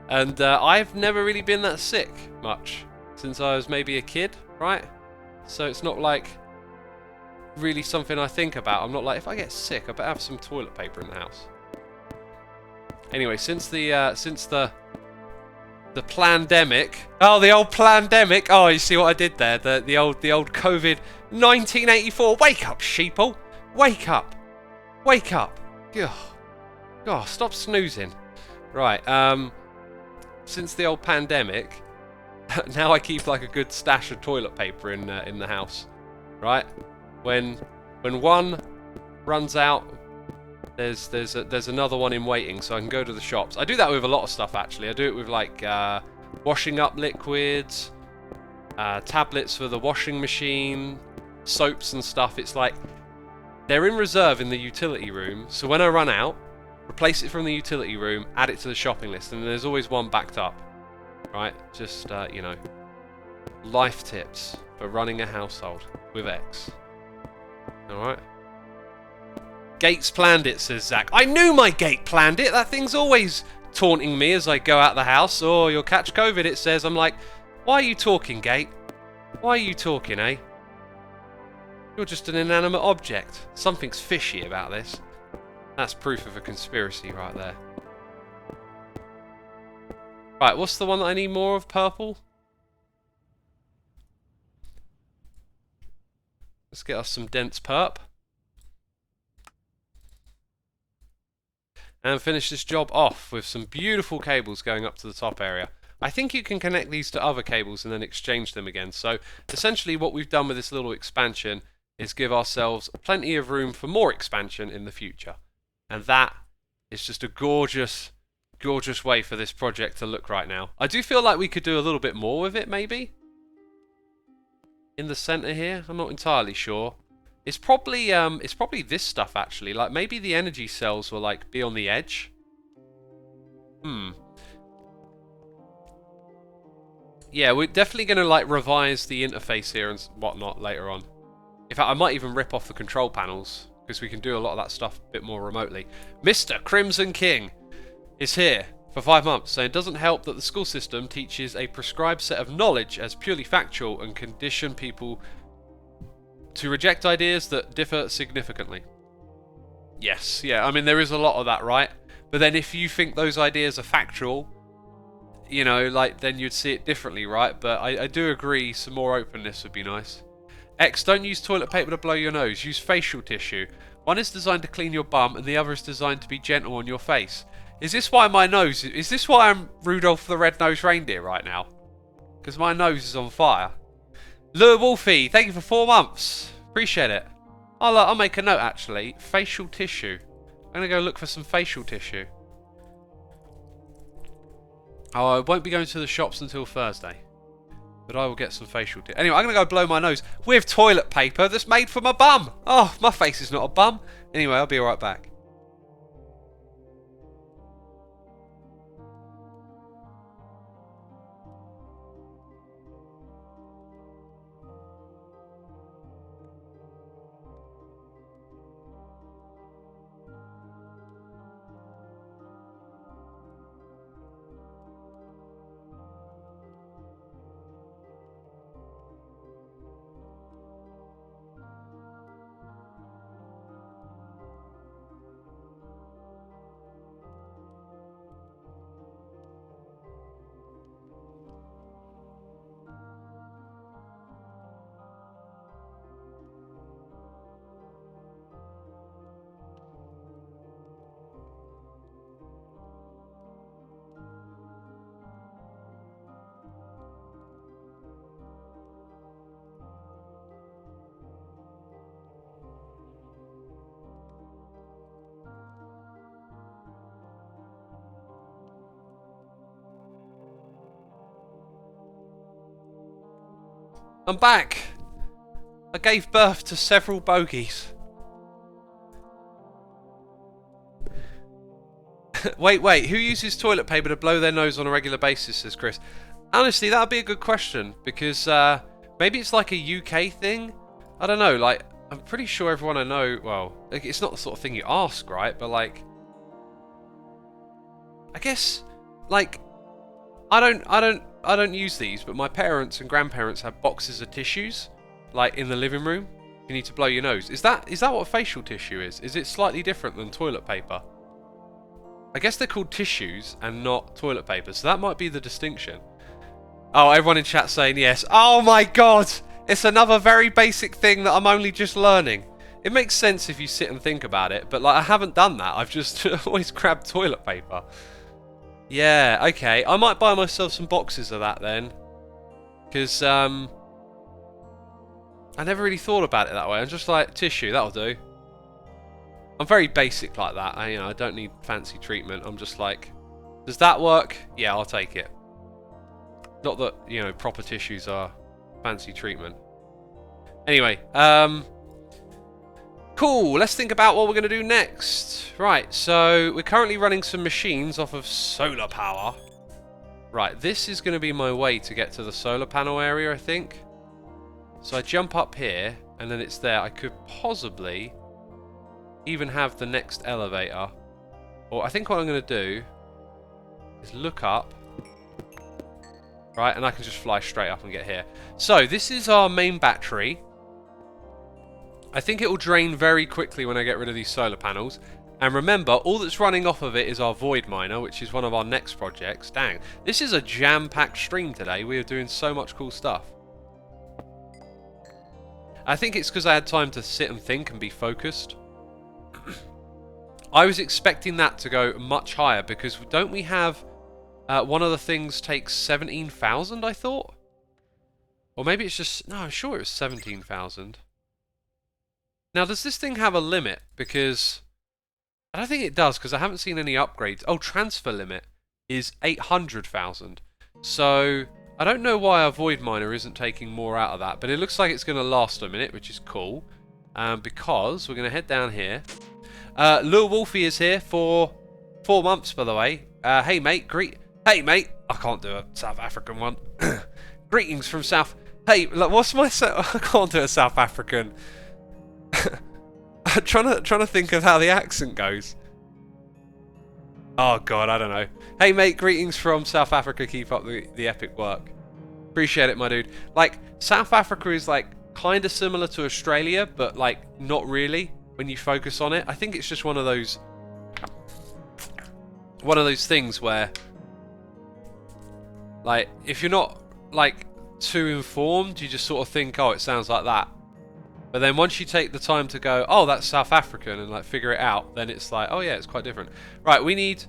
And I've never really been that sick much. Since I was maybe a kid, right? So it's not like really something I think about. I'm not like, if I get sick, I better have some toilet paper in the house. Anyway, since the plandemic. Oh, the old plandemic. Oh, you see what I did there? The old COVID 1984. Wake up, sheeple. Wake up. Wake up. God, stop snoozing. Right. Since the old pandemic, now I keep like a good stash of toilet paper in the house. Right. When one runs out, there's another one in waiting, so I can go to the shops. I do that with a lot of stuff actually. I do it with like washing up liquids, tablets for the washing machine, soaps and stuff. It's like they're in reserve in the utility room, so when I run out, replace it from the utility room, add it to the shopping list, and there's always one backed up. Right? Just you know, life tips for running a household with X. Alright. Gates planned it, says Zach. I knew my gate planned it. That thing's always taunting me as I go out the house. Oh, you'll catch COVID, it says. I'm like, why are you talking, Gate? Why are you talking, eh? You're just an inanimate object. Something's fishy about this. That's proof of a conspiracy right there. Right, what's the one that I need more of? Purple? Let's get us some dense perp. And finish this job off with some beautiful cables going up to the top area. I think you can connect these to other cables and then exchange them again. So essentially what we've done with this little expansion is give ourselves plenty of room for more expansion in the future. And that is just a gorgeous, gorgeous way for this project to look right now. I do feel like we could do a little bit more with it, maybe. In the center here, I'm not entirely sure. It's probably this stuff actually. Like maybe the energy cells will like be on the edge. Yeah, we're definitely going to like revise the interface here and whatnot later on. In fact, I might even rip off the control panels because we can do a lot of that stuff a bit more remotely. Mr. Crimson King is here for 5 months, saying it doesn't help that the school system teaches a prescribed set of knowledge as purely factual and condition people to reject ideas that differ significantly. Yes, yeah, I mean there is a lot of that, right? But then if you think those ideas are factual, you know, like then you'd see it differently, right? But I do agree some more openness would be nice. X, don't use toilet paper to blow your nose, use facial tissue. One is designed to clean your bum and the other is designed to be gentle on your face. Is this why I'm Rudolph the Red-Nosed Reindeer right now? Because my nose is on fire. Lure Wolfie, thank you for 4 months. Appreciate it. I'll make a note actually. Facial tissue. I'm going to go look for some facial tissue. Oh, I won't be going to the shops until Thursday. But I will get some facial tissue. Anyway, I'm going to go blow my nose with toilet paper that's made for my bum. Oh, my face is not a bum. Anyway, I'll be right back. I'm back! I gave birth to several bogies. Wait, who uses toilet paper to blow their nose on a regular basis, says Chris. Honestly, that would be a good question, because maybe it's like a UK thing? I don't know, like, I'm pretty sure everyone I know, well, like, it's not the sort of thing you ask, right? But, like, I guess, like, I don't use these, but my parents and grandparents have boxes of tissues, like, in the living room. You need to blow your nose. Is that what facial tissue is? Is it slightly different than toilet paper? I guess they're called tissues and not toilet paper, so that might be the distinction. Oh, everyone in chat saying yes. Oh my god! It's another very basic thing that I'm only just learning. It makes sense if you sit and think about it, but like I haven't done that. I've just always grabbed toilet paper. Yeah, okay. I might buy myself some boxes of that then. Because, I never really thought about it that way. I'm just like, tissue, that'll do. I'm very basic like that. I don't need fancy treatment. I'm just like, does that work? Yeah, I'll take it. Not that, proper tissues are fancy treatment. Anyway, cool. Let's think about what we're going to do next. Right, so we're currently running some machines off of solar power. Right, this is going to be my way to get to the solar panel area, I think. So I jump up here, and then it's there. I could possibly even have the next elevator. Or I think what I'm going to do is look up. Right, and I can just fly straight up and get here. So, this is our main battery. I think it will drain very quickly when I get rid of these solar panels. And remember, all that's running off of it is our void miner, which is one of our next projects. Dang, this is a jam-packed stream today. We are doing so much cool stuff. I think it's because I had time to sit and think and be focused. I was expecting that to go much higher because don't we have one of the things takes 17,000, I thought? Or maybe it's just... No, I'm sure it was 17,000. Now, does this thing have a limit? Because I don't think it does because I haven't seen any upgrades. Oh, transfer limit is 800,000. So I don't know why our void miner isn't taking more out of that, but it looks like it's going to last a minute, which is cool. Because we're going to head down here. Lil Wolfie is here for 4 months, by the way. Hey, mate. Hey, mate. I can't do a South African one. Greetings from South... Hey, look, what's my... I can't do a South African. I'm trying to think of how the accent goes. Oh, God, I don't know. Hey, mate. Greetings from South Africa. Keep up the epic work. Appreciate it, my dude. Like, South Africa is, like, kind of similar to Australia, but, like, not really when you focus on it. I think it's just one of those things where, like, if you're not, like, too informed, you just sort of think, oh, it sounds like that. But then once you take the time to go, oh, that's South African, and, like, figure it out, then it's like, oh, yeah, it's quite different. Right, we need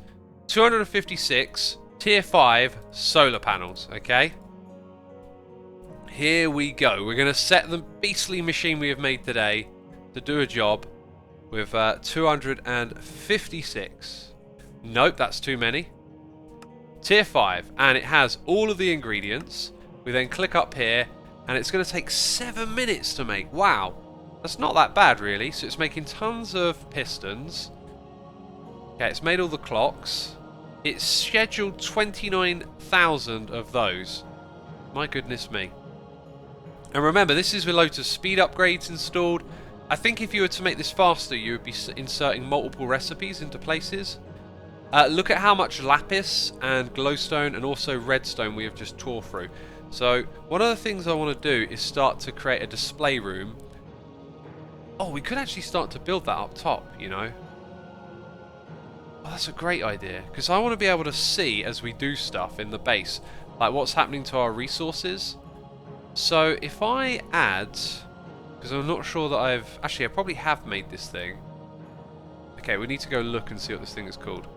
256 tier 5 solar panels, okay? Here we go. We're going to set the beastly machine we have made today to do a job with 256. Nope, that's too many. Tier 5, and it has all of the ingredients. We then click up here, and it's going to take 7 minutes to make. Wow, that's not that bad, really. So it's making tons of pistons. Okay, it's made all the clocks. It's scheduled 29,000 of those. My goodness me. And remember, this is with loads of speed upgrades installed. I think if you were to make this faster, you would be inserting multiple recipes into places. Look at how much lapis and glowstone and also redstone we have just tore through. So one of the things I want to do is start to create a display room. Oh, we could actually start to build that up top, you know. Oh, that's a great idea, because I want to be able to see as we do stuff in the base, like what's happening to our resources. So if I add, because I'm not sure that actually I probably have made this thing. Okay, we need to go look and see what this thing is called.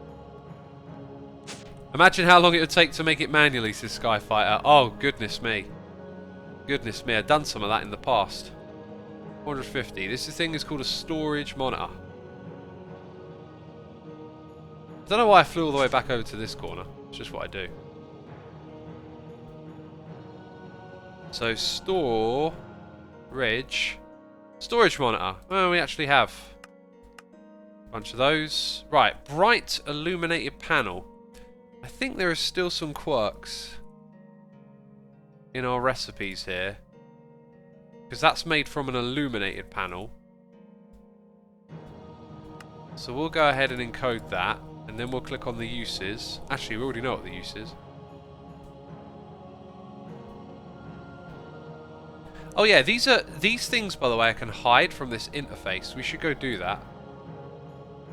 Imagine how long it would take to make it manually, says Skyfighter. Oh, goodness me. Goodness me, I've done some of that in the past. 450. This thing is called a storage monitor. I don't know why I flew all the way back over to this corner. It's just what I do. So storage monitor. Oh, we actually have a bunch of those. Right, bright illuminated panel. I think there is still some quirks in our recipes here, because that's made from an illuminated panel. So we'll go ahead and encode that, and then we'll click on the uses. Actually, we already know what the use is. Oh yeah, these things, by the way, I can hide from this interface. We should go do that.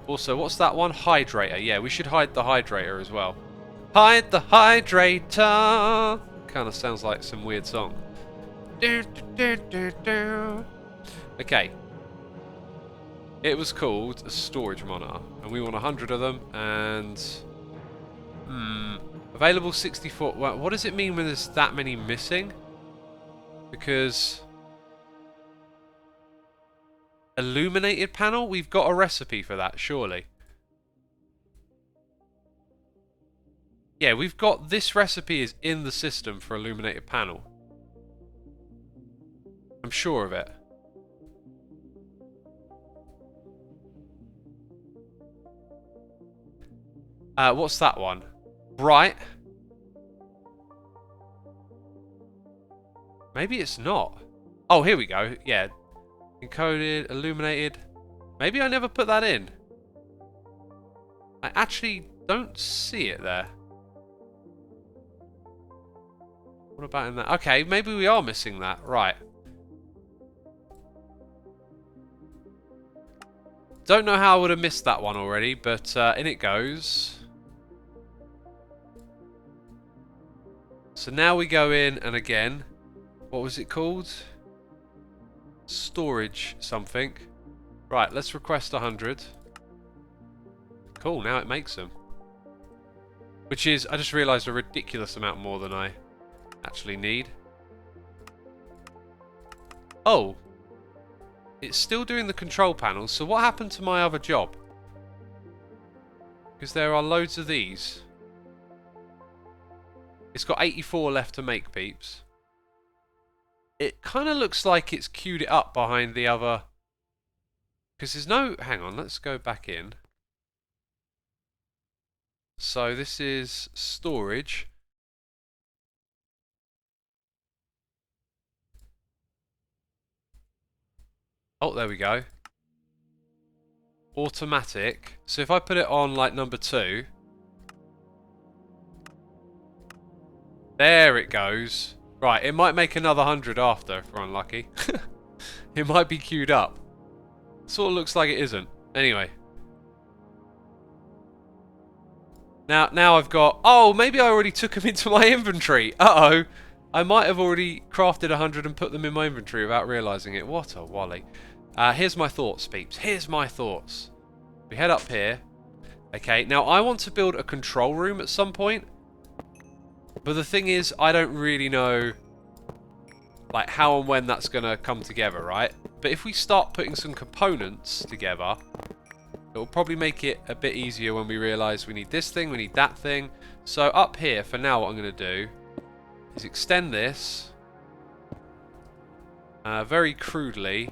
Also, what's that one? Hydrator. Yeah, we should hide the hydrator as well. Hide the hydrator. Kind of sounds like some weird song. Okay. It was called a storage monitor, and we want 100 of them, and available 64. Well, what does it mean when there's that many missing? Because illuminated panel, we've got a recipe for that, surely. Yeah, we've got this recipe is in the system for illuminated panel. I'm sure of it. What's that one? Bright. Maybe it's not. Oh, here we go. Yeah. Encoded, illuminated. Maybe I never put that in. I actually don't see it there. What about in that? Okay, maybe we are missing that. Right. Don't know how I would have missed that one already, but in it goes. So now we go in, and again, what was it called? Storage something. Right, let's request 100. Cool, now it makes them. Which is, I just realised, a ridiculous amount more than I actually need. Oh. It's still doing the control panels, so what happened to my other job? Because there are loads of these. It's got 84 left to make, peeps. It kind of looks like it's queued it up behind the other... Because there's no... Hang on, let's go back in. So this is storage. Oh, there we go. Automatic. So if I put it on like number 2. There it goes. Right, it might make another 100 after if we're unlucky. It might be queued up. Sort of looks like it isn't. Anyway. Now I've got... Oh, maybe I already took them into my inventory. Uh-oh. I might have already crafted 100 and put them in my inventory without realising it. What a wally. Here's my thoughts, peeps. Here's my thoughts. We head up here. Okay, now I want to build a control room at some point. But the thing is, I don't really know like how and when that's going to come together, right? But if we start putting some components together, it will probably make it a bit easier when we realise we need this thing, we need that thing. So up here, for now, what I'm going to do is extend this very crudely.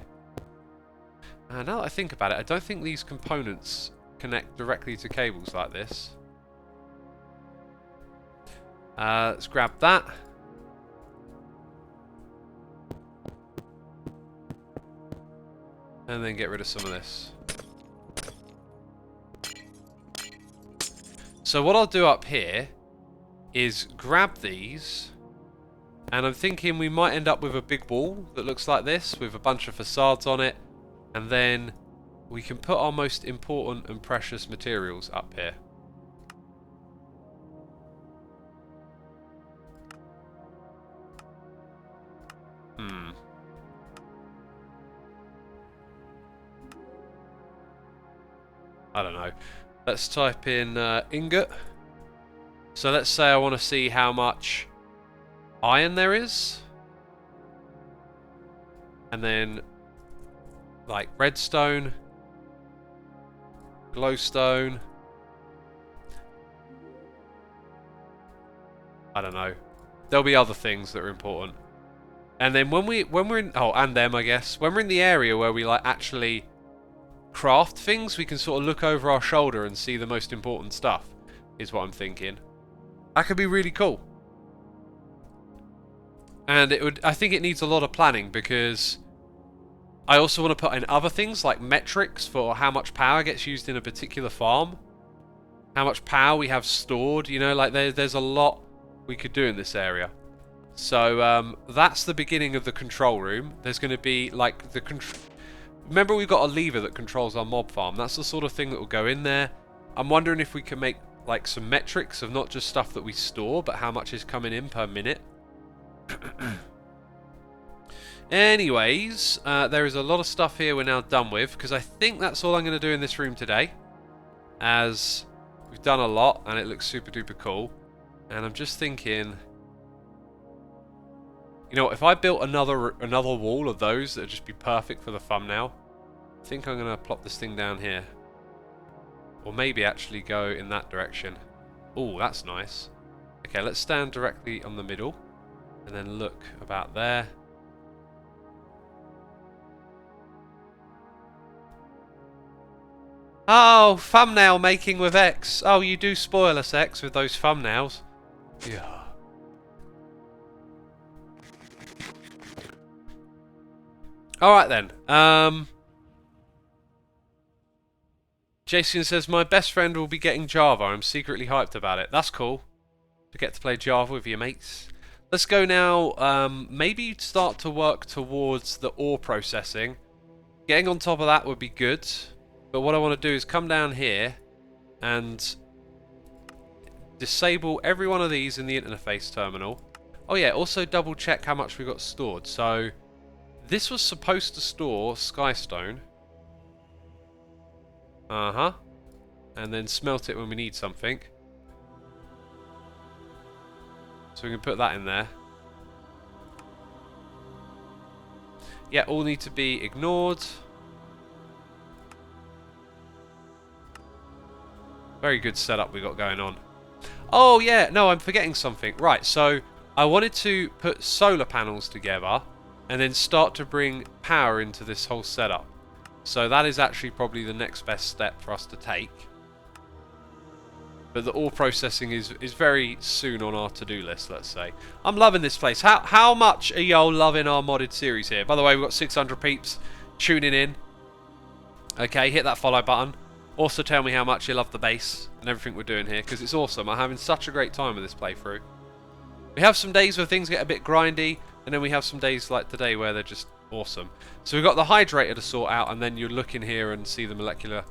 Now that I think about it, I don't think these components connect directly to cables like this. Let's grab that. And then get rid of some of this. So what I'll do up here is grab these, and I'm thinking we might end up with a big wall that looks like this with a bunch of facades on it, and then we can put our most important and precious materials up here. I don't know. Let's type in ingot. So let's say I want to see how much iron there is. And then like redstone, glowstone. I don't know. There'll be other things that are important. And then when we're in, oh, and them, I guess, when we're in the area where we like actually craft things, we can sort of look over our shoulder and see the most important stuff, is what I'm thinking. That could be really cool. And I think it needs a lot of planning, because I also want to put in other things like metrics for how much power gets used in a particular farm, how much power we have stored, you know, like there's a lot we could do in this area. So that's the beginning of the control room. There's going to be like remember we've got a lever that controls our mob farm. That's the sort of thing that will go in there. I'm wondering if we can make like some metrics of not just stuff that we store, but how much is coming in per minute. Anyways, there is a lot of stuff here we're now done with, because I think that's all I'm going to do in this room today, as we've done a lot and it looks super duper cool. And I'm just thinking, you know, if I built another wall of those, that'd just be perfect for the thumbnail. I think I'm going to plop this thing down here, or maybe actually go in that direction. Oh, that's nice. Okay, let's stand directly on the middle and then look about there. Oh, thumbnail making with X. Oh, you do spoil us, X, with those thumbnails. Yeah. Alright then. Jason says, my best friend will be getting Java. I'm secretly hyped about it. That's cool. To get to play Java with your mates. Let's go now. Maybe start to work towards the ore processing. Getting on top of that would be good. But what I want to do is come down here and disable every one of these in the interface terminal. Oh yeah, also double check how much we got stored. So this was supposed to store skystone. Uh-huh. And then smelt it when we need something. So we can put that in there. Yeah, all need to be ignored. Very good setup we got going on. Oh yeah, no, I'm forgetting something. Right, so I wanted to put solar panels together and then start to bring power into this whole setup. So that is actually probably the next best step for us to take. But the ore processing is very soon on our to-do list, let's say. I'm loving this place. How much are y'all loving our modded series here? By the way, we've got 600 peeps tuning in. Okay, hit that follow button. Also tell me how much you love the base and everything we're doing here, because it's awesome. I'm having such a great time with this playthrough. We have some days where things get a bit grindy, and then we have some days like today where they're just awesome. So we've got the hydrator to sort out, and then you look in here and see the molecular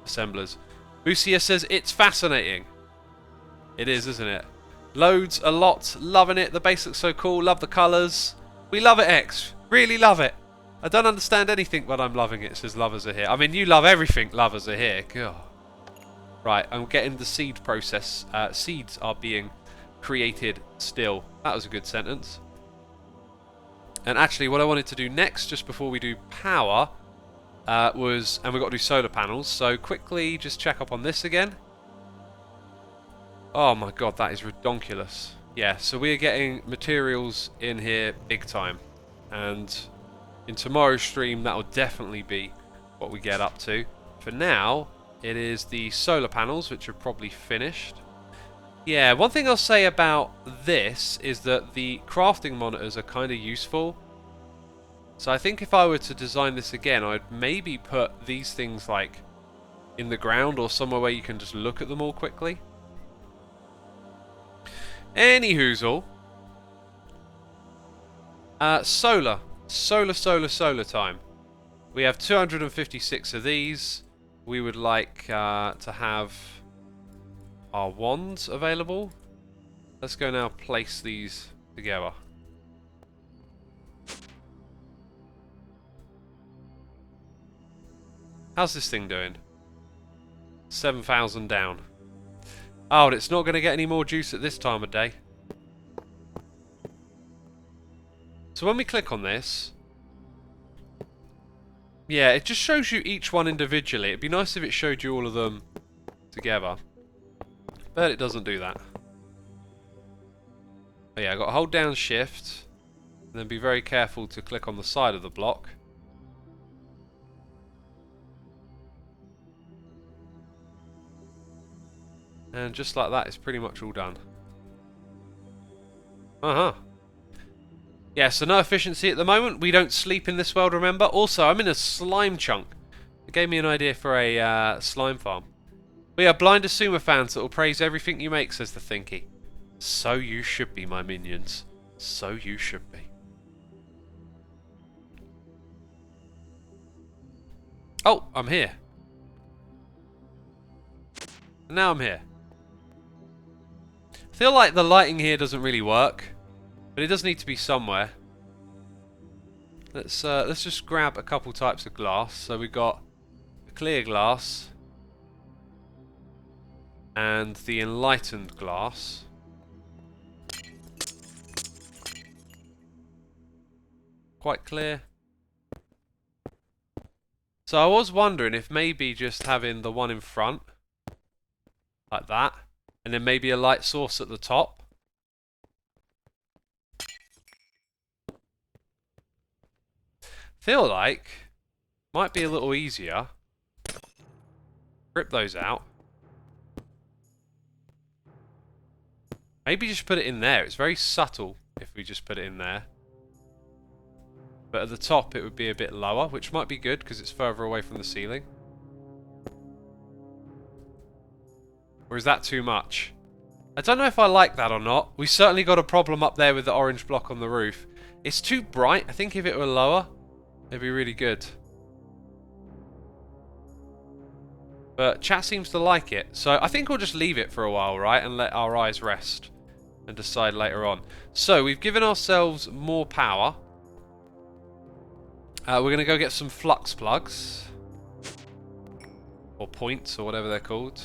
assemblers. Lucia says, it's fascinating. It is, isn't it? Loads, a lot, loving it. The base looks so cool, love the colours. We love it, X. Really love it. I don't understand anything, but I'm loving it, says lovers are here. I mean, you love everything, lovers are here. God. Right, I'm getting the seed process. Seeds are being created still. That was a good sentence. And actually, what I wanted to do next, just before we do power, and we've got to do solar panels, so quickly just check up on this again. Oh my god, that is redonkulous. Yeah, so we are getting materials in here big time, and in tomorrow's stream that will definitely be what we get up to. For now, it is the solar panels, which are probably finished. Yeah, one thing I'll say about this is that the crafting monitors are kind of useful. So I think if I were to design this again, I'd maybe put these things like in the ground or somewhere where you can just look at them all quickly. Anyhoozle. Solar time. We have 256 of these. We would like to have our wands available. Let's go now place these together. How's this thing doing? 7,000 down. Oh, and it's not going to get any more juice at this time of day. So when we click on this, yeah, it just shows you each one individually. It'd be nice if it showed you all of them together, but it doesn't do that. Oh yeah, I got to hold down shift, And then be very careful to click on the side of the block. And just like that, it's pretty much all done. Yeah, so no efficiency at the moment. We don't sleep in this world, remember? Also, I'm in a slime chunk. It gave me an idea for a slime farm. We are blind Xisuma fans that will praise everything you make, says the Thinky. So you should be, my minions. So you should be. Oh, I'm here. Now I'm here. I feel like the lighting here doesn't really work, but it does need to be somewhere. Let's just grab a couple types of glass. So we've got the clear glass and the enlightened glass. Quite clear. So I was wondering if maybe just having the one in front, like that, and then maybe a light source at the top. Feel like might be a little easier. Rip those out. Maybe just put it in there. It's very subtle if we just put it in there. But at the top it would be a bit lower, which might be good because it's further away from the ceiling. Or is that too much? I don't know if I like that or not. We certainly got a problem up there with the orange block on the roof. It's too bright. I think if it were lower, it'd be really good. But chat seems to like it. So I think we'll just leave it for a while, right? And let our eyes rest. And decide later on. So we've given ourselves more power. We're going to go get some flux plugs. Or points, or whatever they're called.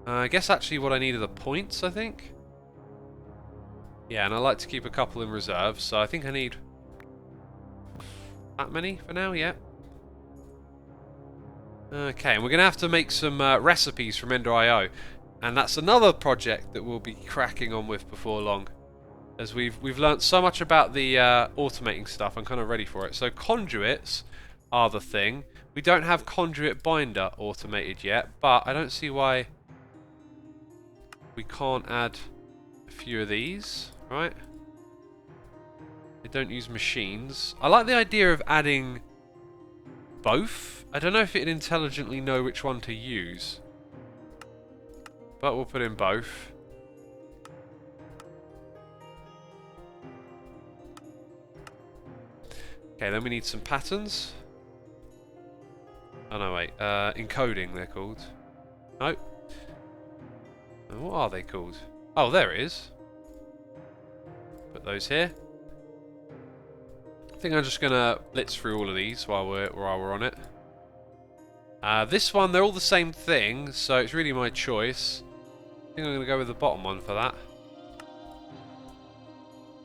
I guess actually what I need are the points, I think. Yeah, and I like to keep a couple in reserve, so I think I need that many for now, yeah. Okay, and we're going to have to make some recipes from Ender.io, and that's another project that we'll be cracking on with before long. As we've learnt so much about the automating stuff, I'm kind of ready for it. So conduits are the thing. We don't have conduit binder automated yet, but I don't see why we can't add a few of these, right? They don't use machines. I like the idea of adding both. I don't know if it'd intelligently know which one to use, but we'll put in both. Okay, then we need some patterns. Oh no, wait. Encoding, they're called. Nope. What are they called? Oh, there it is. Put those here. I think I'm just gonna blitz through all of these while we're on it. This one, they're all the same thing, so it's really my choice. I think I'm gonna go with the bottom one for that.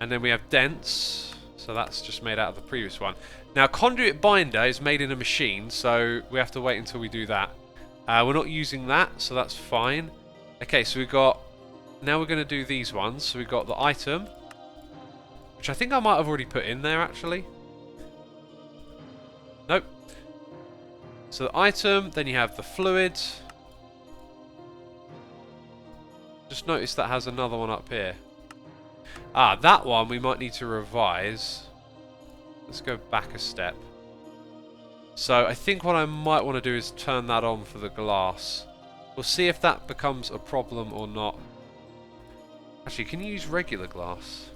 And then we have dense. So that's just made out of the previous one. Now, conduit binder is made in a machine, so we have to wait until we do that. We're not using that, so that's fine. Okay, so we've got... Now we're going to do these ones. So we've got the item, which I think I might have already put in there, actually. Nope. So the item, then you have the fluid. Just notice that has another one up here. Ah, that one we might need to revise. Let's go back a step. So I think what I might want to do is turn that on for the glass. We'll see if that becomes a problem or not. Actually, can you use regular glass?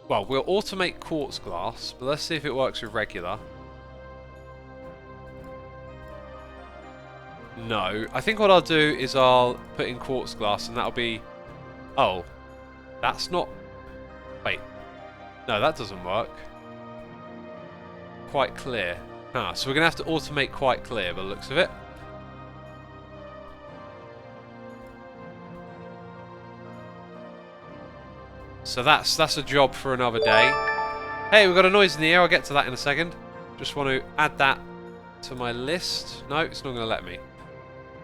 Well, we'll automate quartz glass, but let's see if it works with regular. No. I think what I'll do is I'll put in quartz glass and that'll be... Oh. That's not... Wait. No, that doesn't work. Quite clear. Ah, so we're going to have to automate quite clear by the looks of it. So that's a job for another day. Hey, we've got a noise in the air. I'll get to that in a second. Just want to add that to my list. No, it's not going to let me.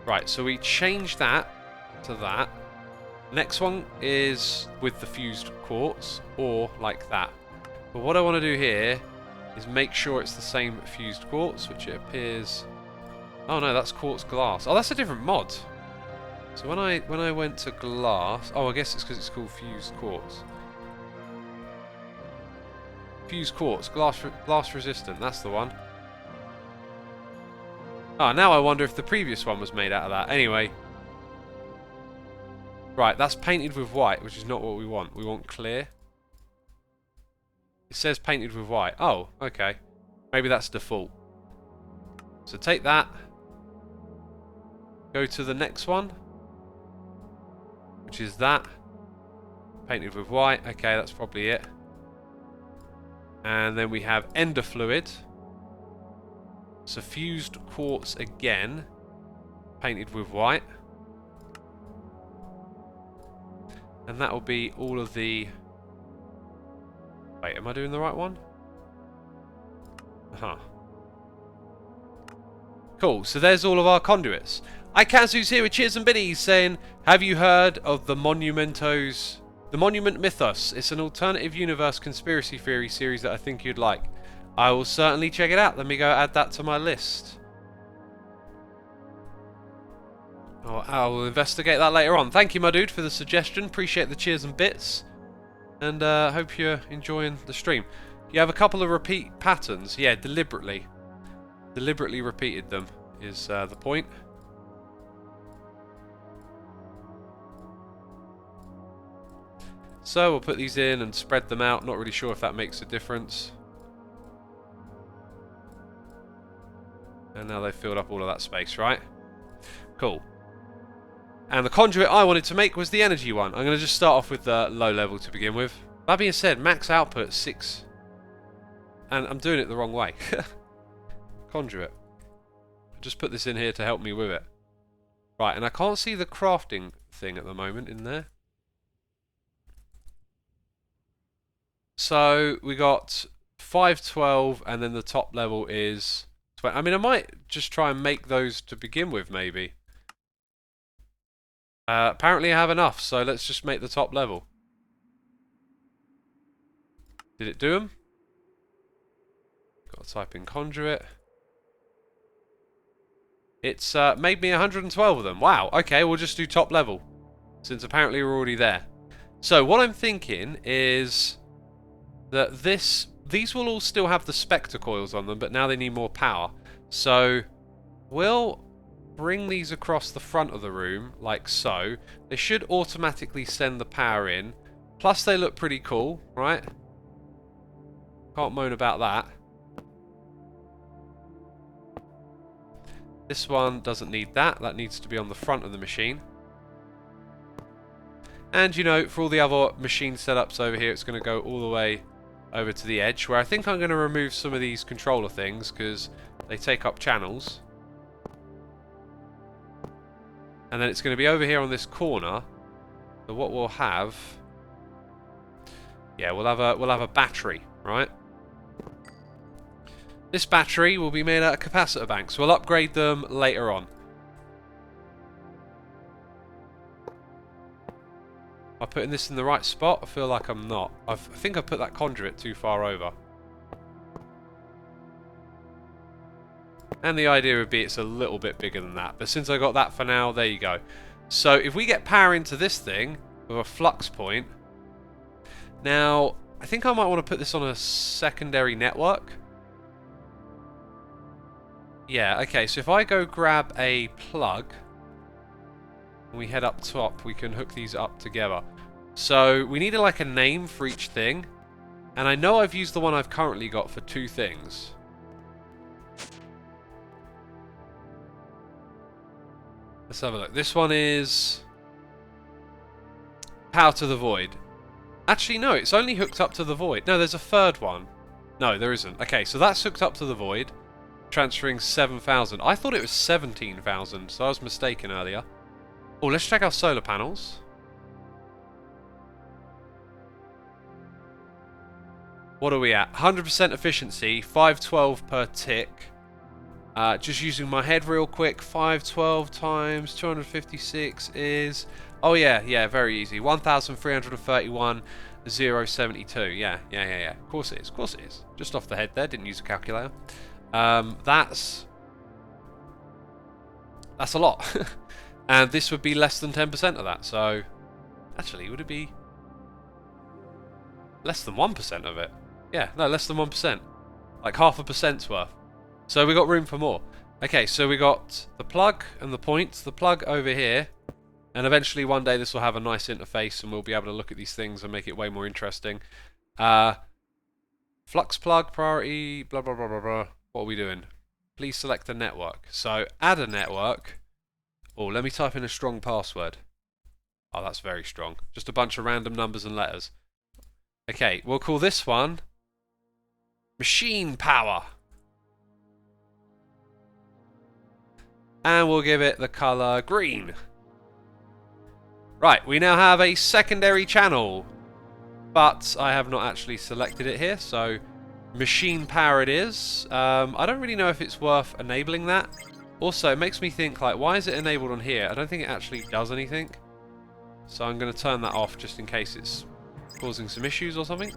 Right, so we change that to that. Next one is with the fused quartz, or like that. But what I want to do here is make sure it's the same fused quartz, which it appears... Oh no, that's quartz glass. Oh, that's a different mod. So when I went to glass... Oh, I guess it's because it's called fused quartz. Fused quartz, glass resistant, that's the one. Oh, now I wonder if the previous one was made out of that. Anyway. Right, that's painted with white, which is not what we want. We want clear. It says painted with white. Oh, okay. Maybe that's default. So take that. Go to the next one, which is that. Painted with white. Okay, that's probably it. And then we have ender fluid. Suffused quartz again. Painted with white. And that will be all of the... Wait, am I doing the right one? Huh. Cool, so there's all of our conduits. iKazu's here with cheers and biddies saying, have you heard of the Monument Mythos? It's an alternative universe conspiracy theory series that I think you'd like. I will certainly check it out. Let me go add that to my list. Oh, I will investigate that later on. Thank you, my dude, for the suggestion. Appreciate the cheers and bits. And hope you're enjoying the stream. You have a couple of repeat patterns. Yeah, deliberately. Deliberately repeated them is the point. So we'll put these in and spread them out. Not really sure if that makes a difference. And now they've filled up all of that space, right? Cool. And the conduit I wanted to make was the energy one. I'm going to just start off with the low level to begin with. That being said, max output 6. And I'm doing it the wrong way. Conduit. I'll just put this in here to help me with it. Right, and I can't see the crafting thing at the moment in there. So we got 512 and then the top level is 20. I mean, I might just try and make those to begin with, maybe. Apparently I have enough, so let's just make the top level. Did it do them? Got to type in conduit. It's made me 112 of them. Wow, okay, we'll just do top level, since apparently we're already there. So what I'm thinking is that these will all still have the spectre coils on them, but now they need more power. So we'll bring these across the front of the room, like so. They should automatically send the power in. Plus they look pretty cool, right? Can't moan about that. This one doesn't need that. That needs to be on the front of the machine. And, you know, for all the other machine setups over here, it's going to go all the way over to the edge, where I think I'm going to remove some of these controller things, because they take up channels. And then it's going to be over here on this corner. So what we'll have... Yeah, we'll have a battery, right? This battery will be made out of capacitor banks. We'll upgrade them later on. Am I putting this in the right spot? I feel like I'm not. I think I put that conduit too far over. And the idea would be it's a little bit bigger than that. But since I got that for now, there you go. So if we get power into this thing with a flux point... Now, I think I might want to put this on a secondary network. Yeah, okay, so if I go grab a plug... and we head up top, we can hook these up together. So we need like a name for each thing. And I know I've used the one I've currently got for 2 things. Let's have a look. This one is power to the void. Actually, no, it's only hooked up to the void. No, there's a third one. No, there isn't. Okay, so that's hooked up to the void, transferring 7,000. I thought it was 17,000, so I was mistaken earlier. Oh, let's check our solar panels. What are we at? 100% efficiency, 512 per tick. Just using my head real quick, 512 times 256 is... Oh yeah, very easy. 1,331, 072. Yeah. Of course it is. Just off the head there, didn't use a calculator. That's a lot. And this would be less than 10% of that, so... Actually, would it be... less than 1% of it? Yeah, no, less than 1%. Like 0.5%'s worth. So we got room for more. Okay, so we got the plug and the points. The plug over here. And eventually one day this will have a nice interface and we'll be able to look at these things and make it way more interesting. Flux plug, priority, blah, blah, blah, blah, blah. What are we doing? Please select a network. So add a network. Oh, let me type in a strong password. Oh, that's very strong. Just a bunch of random numbers and letters. Okay, we'll call this one Machine Power. And we'll give it the colour green. Right, we now have a secondary channel. But I have not actually selected it here, so Machine Power it is. I don't really know if it's worth enabling that. Also, it makes me think, like, why is it enabled on here? I don't think it actually does anything. So I'm going to turn that off just in case it's causing some issues or something.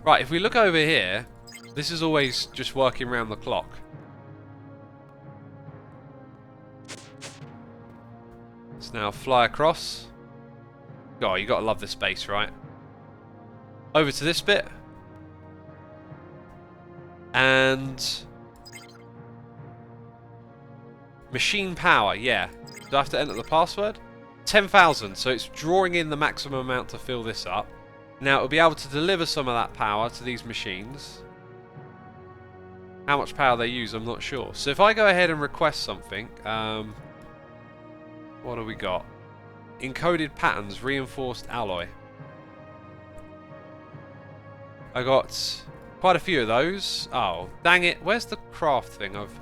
Right, if we look over here, this is always just working around the clock. Let's now fly across. Oh, you gotta love this base, right? Over to this bit. And... Machine Power, yeah. Do I have to enter the password? 10,000, so it's drawing in the maximum amount to fill this up. Now it'll be able to deliver some of that power to these machines. How much power they use, I'm not sure. So if I go ahead and request something, what do we got? Encoded patterns, reinforced alloy. I got quite a few of those. Oh, dang it. Where's the craft thing? I've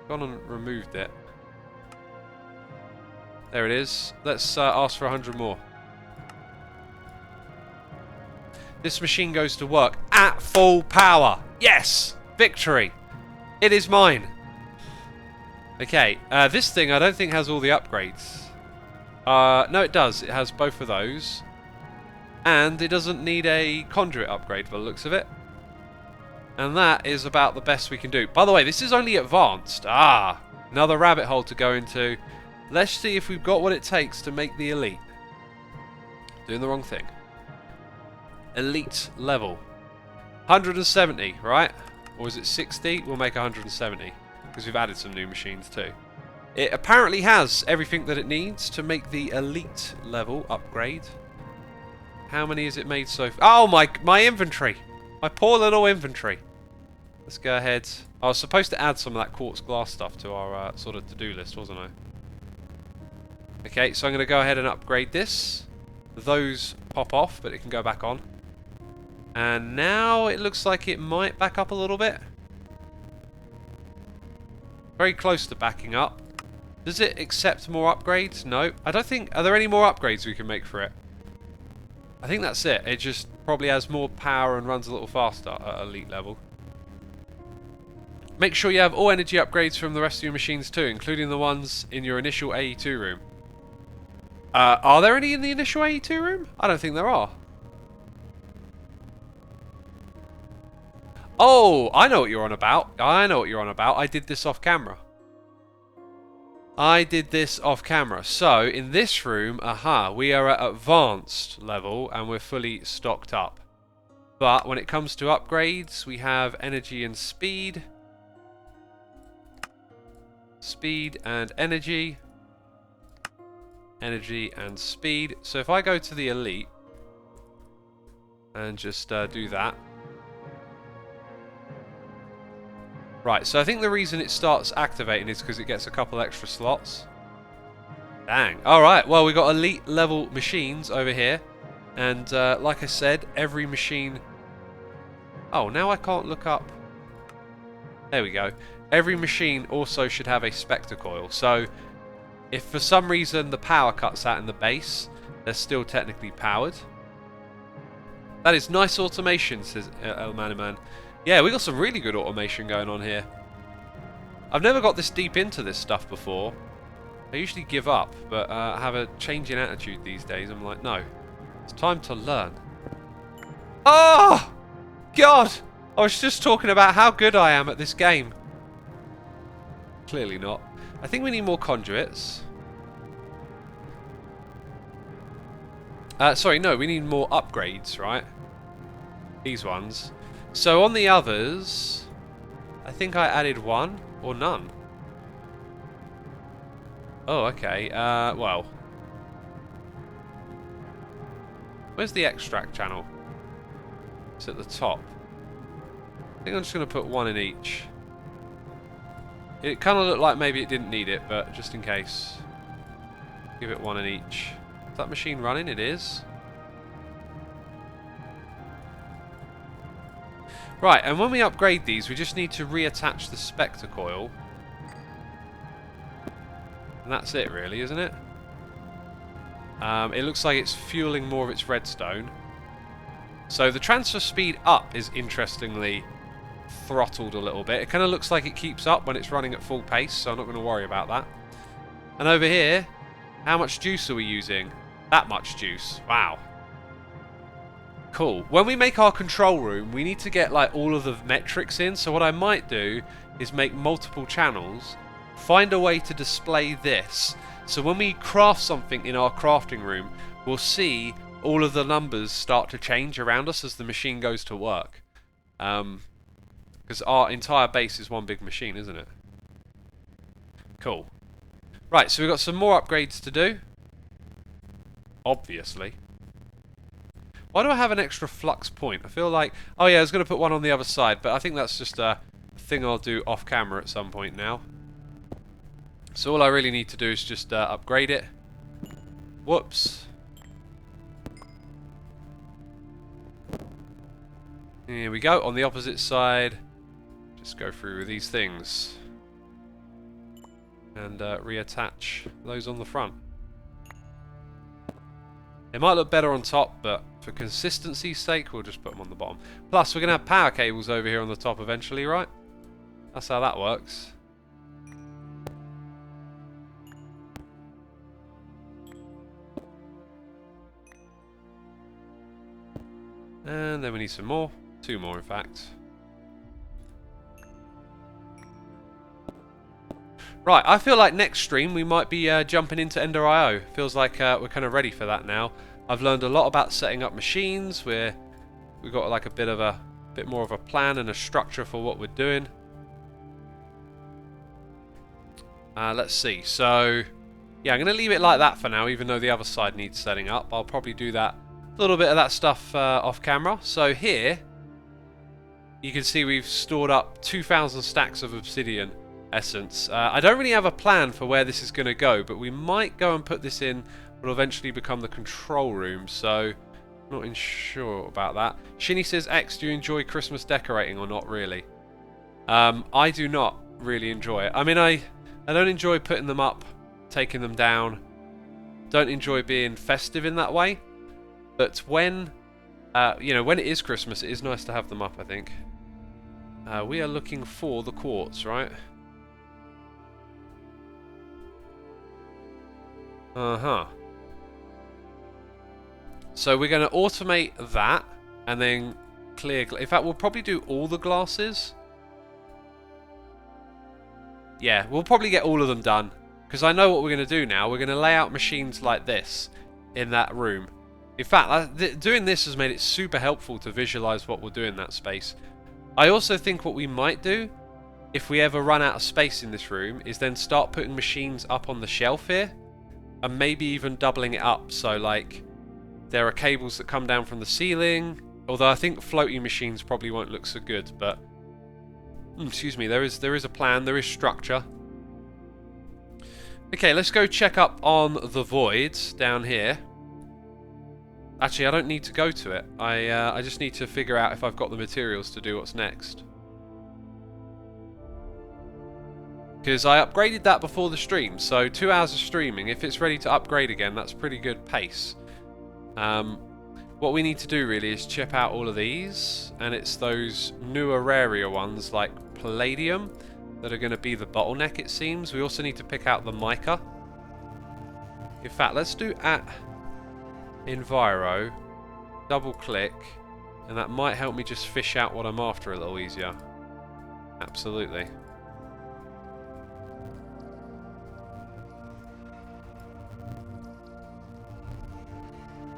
gone and removed it. There it is. Let's ask for 100 more. This machine goes to work at full power. Yes! Victory! It is mine. Okay, this thing I don't think has all the upgrades. No, it does. It has both of those. And it doesn't need a conduit upgrade by the looks of it. And that is about the best we can do. By the way, this is only advanced. Ah, another rabbit hole to go into. Let's see if we've got what it takes to make the elite. Doing the wrong thing. Elite level. 170, right? Or is it 60? We'll make 170. Because we've added some new machines too. It apparently has everything that it needs to make the elite level upgrade. How many has it made so far? Oh, my inventory. My poor little inventory. Let's go ahead. I was supposed to add some of that quartz glass stuff to our sort of to-do list, wasn't I? Okay, so I'm going to go ahead and upgrade this. Those pop off, but it can go back on. And now it looks like it might back up a little bit. Very close to backing up. Does it accept more upgrades? No. I don't think... Are there any more upgrades we can make for it? I think that's it. It just probably has more power and runs a little faster at elite level. Make sure you have all energy upgrades from the rest of your machines too, including the ones in your initial AE2 room. Are there any in the initial AE2 room? I don't think there are. Oh, I know what you're on about. I did this off camera. So, in this room, we are at advanced level and we're fully stocked up. But when it comes to upgrades, we have energy and speed. Speed and energy. Energy and speed. So if I go to the elite and just do that. Right, so I think the reason it starts activating is because it gets a couple extra slots. Dang. Alright, well, we got elite level machines over here. And like I said, every machine... Oh, now I can't look up... There we go. Every machine also should have a spectre coil. So, if for some reason the power cuts out in the base, they're still technically powered. That is nice automation, says El Maniman. Yeah, we got some really good automation going on here. I've never got this deep into this stuff before. I usually give up, but I have a change in attitude these days. I'm like, no, it's time to learn. Oh! God! I was just talking about how good I am at this game. Clearly not. I think we need more conduits. Sorry, no, we need more upgrades, right? These ones. So on the others, I think I added one or none. Oh, okay. Well. Where's the extract channel? It's at the top. I think I'm just going to put one in each. It kind of looked like maybe it didn't need it, but just in case. Give it one in each. Is that machine running? It is. Right, and when we upgrade these, we just need to reattach the Spectre coil. And that's it, really, isn't it? It looks like it's fueling more of its redstone. So the transfer speed up is interestingly throttled a little bit. It kind of looks like it keeps up when it's running at full pace, so I'm not going to worry about that. And over here, how much juice are we using? That much juice. Wow. Cool. When we make our control room, we need to get like all of the metrics in. So what I might do is make multiple channels, find a way to display this. So when we craft something in our crafting room, we'll see all of the numbers start to change around us as the machine goes to work. Because our entire base is one big machine, isn't it? Cool. Right, so we've got some more upgrades to do. Obviously. Why do I have an extra flux point? I feel like... Oh yeah, I was going to put one on the other side, but I think that's just a thing I'll do off camera at some point now. So all I really need to do is just upgrade it. Whoops. Here we go. On the opposite side, just go through with these things. And reattach those on the front. They might look better on top, but for consistency's sake, we'll just put them on the bottom. Plus, we're going to have power cables over here on the top eventually, right? That's how that works. And then we need some more. 2 more, in fact. Right, I feel like next stream we might be jumping into Ender IO. Feels like we're kind of ready for that now. I've learned a lot about setting up machines. We've got like a bit more of a plan and a structure for what we're doing. Let's see. So, yeah, I'm going to leave it like that for now, even though the other side needs setting up. I'll probably do that, a little bit of that stuff off camera. So here, you can see we've stored up 2,000 stacks of obsidian essence. I don't really have a plan for where this is going to go, but we might go and put this in what will eventually become the control room, so not sure about that. Shinny says, X, do you enjoy Christmas decorating or not really? I do not really enjoy it. I mean, I don't enjoy putting them up, taking them down. Don't enjoy being festive in that way. But when, when it is Christmas, it is nice to have them up, I think. We are looking for the quartz, right? Uh-huh. So we're going to automate that and then clear... In fact, we'll probably do all the glasses. Yeah, we'll probably get all of them done. Because I know what we're going to do now. We're going to lay out machines like this in that room. In fact, doing this has made it super helpful to visualize what we'll do in that space. I also think what we might do, if we ever run out of space in this room, is then start putting machines up on the shelf here. And maybe even doubling it up. So, like, there are cables that come down from the ceiling. Although I think floating machines probably won't look so good. But, excuse me, there is a plan. There is structure. Okay, let's go check up on the voids down here. Actually, I don't need to go to it. I just need to figure out if I've got the materials to do what's next. Because I upgraded that before the stream, so 2 hours of streaming. If it's ready to upgrade again, that's pretty good pace. what we need to do really is chip out all of these, and it's those newer, rarer ones like palladium that are going to be the bottleneck, it seems. We also need to pick out the mica. In fact, let's do at Enviro, double click, and that might help me just fish out what I'm after a little easier. Absolutely.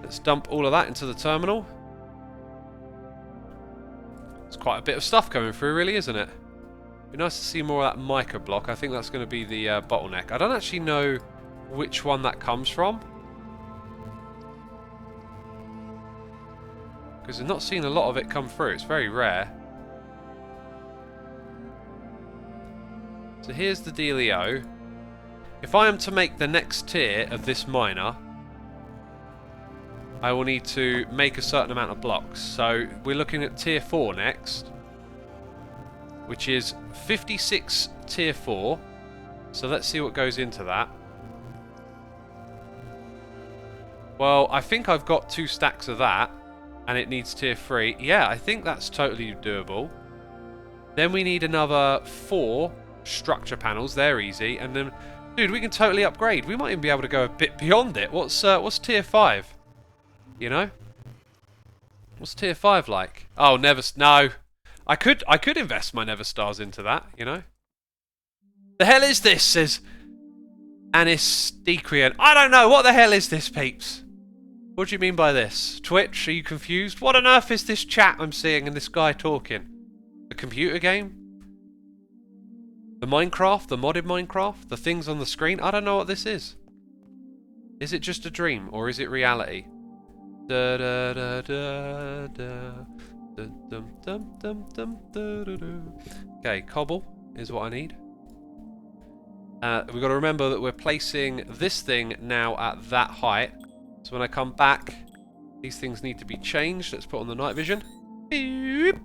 Let's dump all of that into the terminal. It's quite a bit of stuff coming through, really, isn't it? Be nice to see more of that mica block. I think that's going to be the bottleneck. I don't actually know which one that comes from, because I've not seen a lot of it come through. It's very rare. So here's the dealio. If I am to make the next tier of this miner, I will need to make a certain amount of blocks. So we're looking at tier 4 next, which is 56 tier 4. So let's see what goes into that. Well, I think I've got 2 stacks of that, and it needs tier 3. Yeah, I think that's totally doable. Then we need another 4 structure panels. They're easy. And then, dude, we can totally upgrade. We might even be able to go a bit beyond it. What's tier 5? You know? What's tier 5 like? Oh, no. I could invest my Never Stars into that, you know? The hell is this? Says Anis Decrean. I don't know. What the hell is this, peeps? What do you mean by this? Twitch, are you confused? What on earth is this chat I'm seeing and this guy talking? A computer game? The Minecraft? The modded Minecraft? The things on the screen? I don't know what this is. Is it just a dream or is it reality? Da da da da da. Dum dum dum dum da da da. Okay, cobble is what I need. We've got to remember that we're placing this thing now at that height. So when I come back, these things need to be changed. Let's put on the night vision. Beep.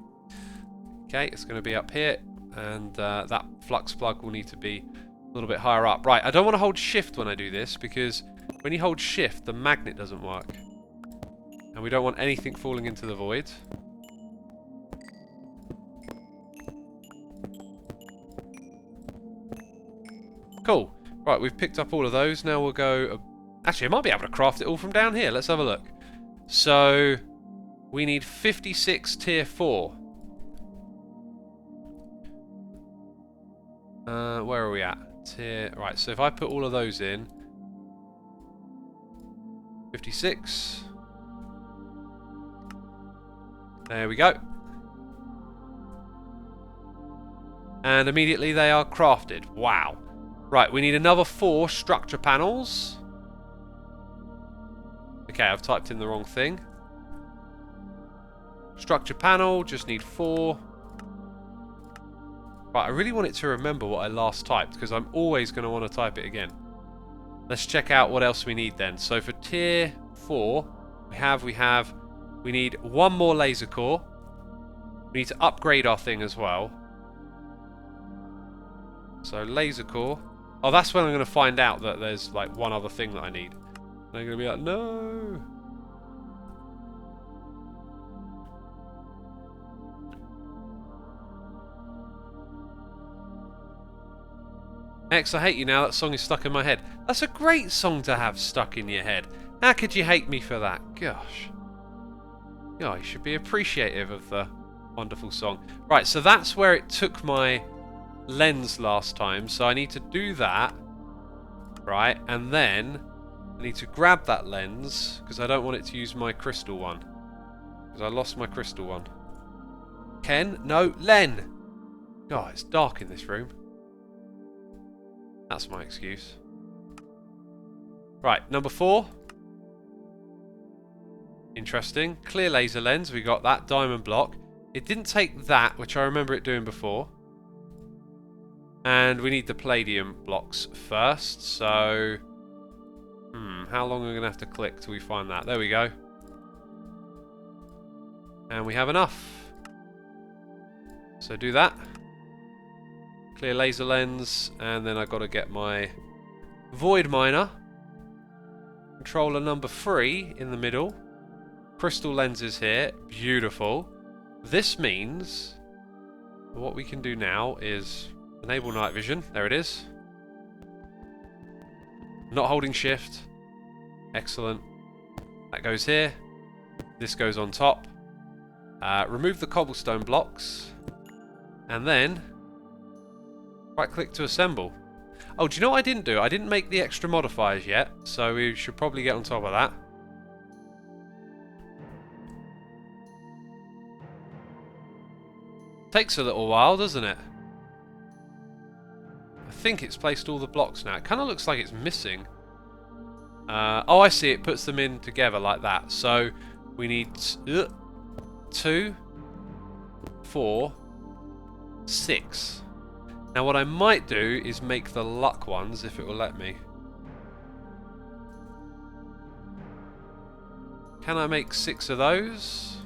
Okay, it's going to be up here, and that flux plug will need to be a little bit higher up. Right, I don't want to hold shift when I do this, because when you hold shift, the magnet doesn't work. And we don't want anything falling into the void. Cool. Right, we've picked up all of those. Now we'll go... Actually, I might be able to craft it all from down here. Let's have a look. So, we need 56 tier 4. Where are we at? Right, so if I put all of those in... 56... There we go. And immediately they are crafted. Wow. Right, we need another 4 structure panels. Okay, I've typed in the wrong thing. Structure panel, just need 4. Right, I really want it to remember what I last typed, because I'm always going to want to type it again. Let's check out what else we need then. So for tier 4, we need 1 more laser core. We need to upgrade our thing as well. So laser core. Oh, that's when I'm going to find out that there's like one other thing that I need. And I'm going to be like, no. X, I hate you now. That song is stuck in my head. That's a great song to have stuck in your head. How could you hate me for that? Gosh. Yeah, you should be appreciative of the wonderful song. Right, so that's where it took my lens last time. So I need to do that. Right, and then I need to grab that lens, because I don't want it to use my crystal one. Because I lost my crystal one. Ken? No, Len! God, it's dark in this room. That's my excuse. Right, number 4. Interesting. Clear laser lens, we got that. Diamond block. It didn't take that, which I remember it doing before. And we need the palladium blocks first, so... how long are we going to have to click till we find that? There we go. And we have enough. So do that. Clear laser lens, and then I've got to get my void miner. Controller number 3 in the middle. crystal lenses here. Beautiful. This means what we can do now is enable night vision. There it is. Not holding shift. Excellent. That goes here. This goes on top. Remove the cobblestone blocks. And then right click to assemble. Oh, do you know what I didn't do? I didn't make the extra modifiers yet, so we should probably get on top of that. Takes a little while, doesn't it? I think it's placed all the blocks now. It kind of looks like it's missing. Oh, I see. It puts them in together like that. So we need 2, 4, 6. Now what I might do is make the luck ones, if it will let me. Can I make 6 of those?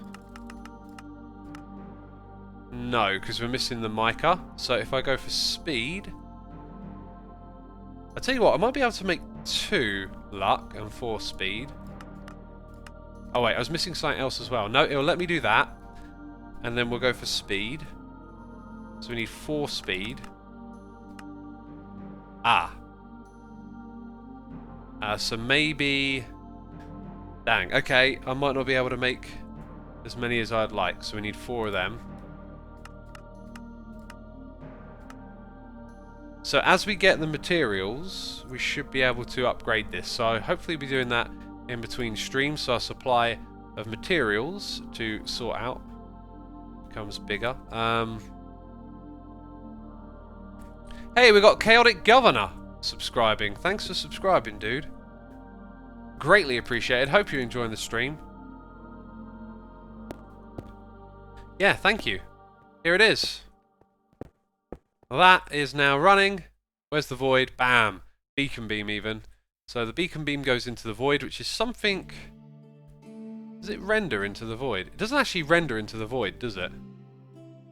No, because we're missing the mica. So if I go for speed... I'll tell you what, I might be able to make 2 luck and 4 speed. Oh wait, I was missing something else as well. No, it'll let me do that. And then we'll go for speed. So we need 4 speed. So maybe... Dang, okay, I might not be able to make as many as I'd like, so we need 4 of them. So as we get the materials, we should be able to upgrade this. So hopefully we'll be doing that in between streams, so our supply of materials to sort out becomes bigger. Hey, we got Chaotic Governor subscribing. Thanks for subscribing, dude. Greatly appreciated. Hope you're enjoying the stream. Yeah, thank you. Here it is. Well, that is now running. Where's the void? Bam. Beacon beam even. So the beacon beam goes into the void, which is something... Does it render into the void? It doesn't actually render into the void, does it?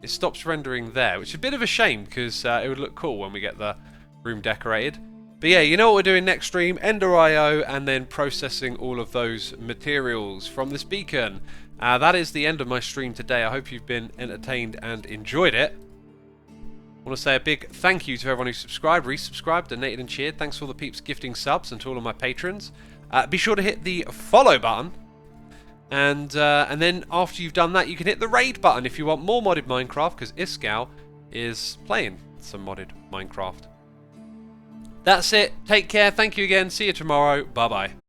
It stops rendering there, which is a bit of a shame because it would look cool when we get the room decorated. But yeah, you know what we're doing next stream? Ender IO and then processing all of those materials from this beacon. That is the end of my stream today. I hope you've been entertained and enjoyed it. I want to say a big thank you to everyone who subscribed, resubscribed, donated and cheered. Thanks to all the peeps gifting subs and to all of my patrons. Be sure to hit the follow button. And then after you've done that, you can hit the raid button if you want more modded Minecraft, because Iskall is playing some modded Minecraft. That's it. Take care. Thank you again. See you tomorrow. Bye-bye.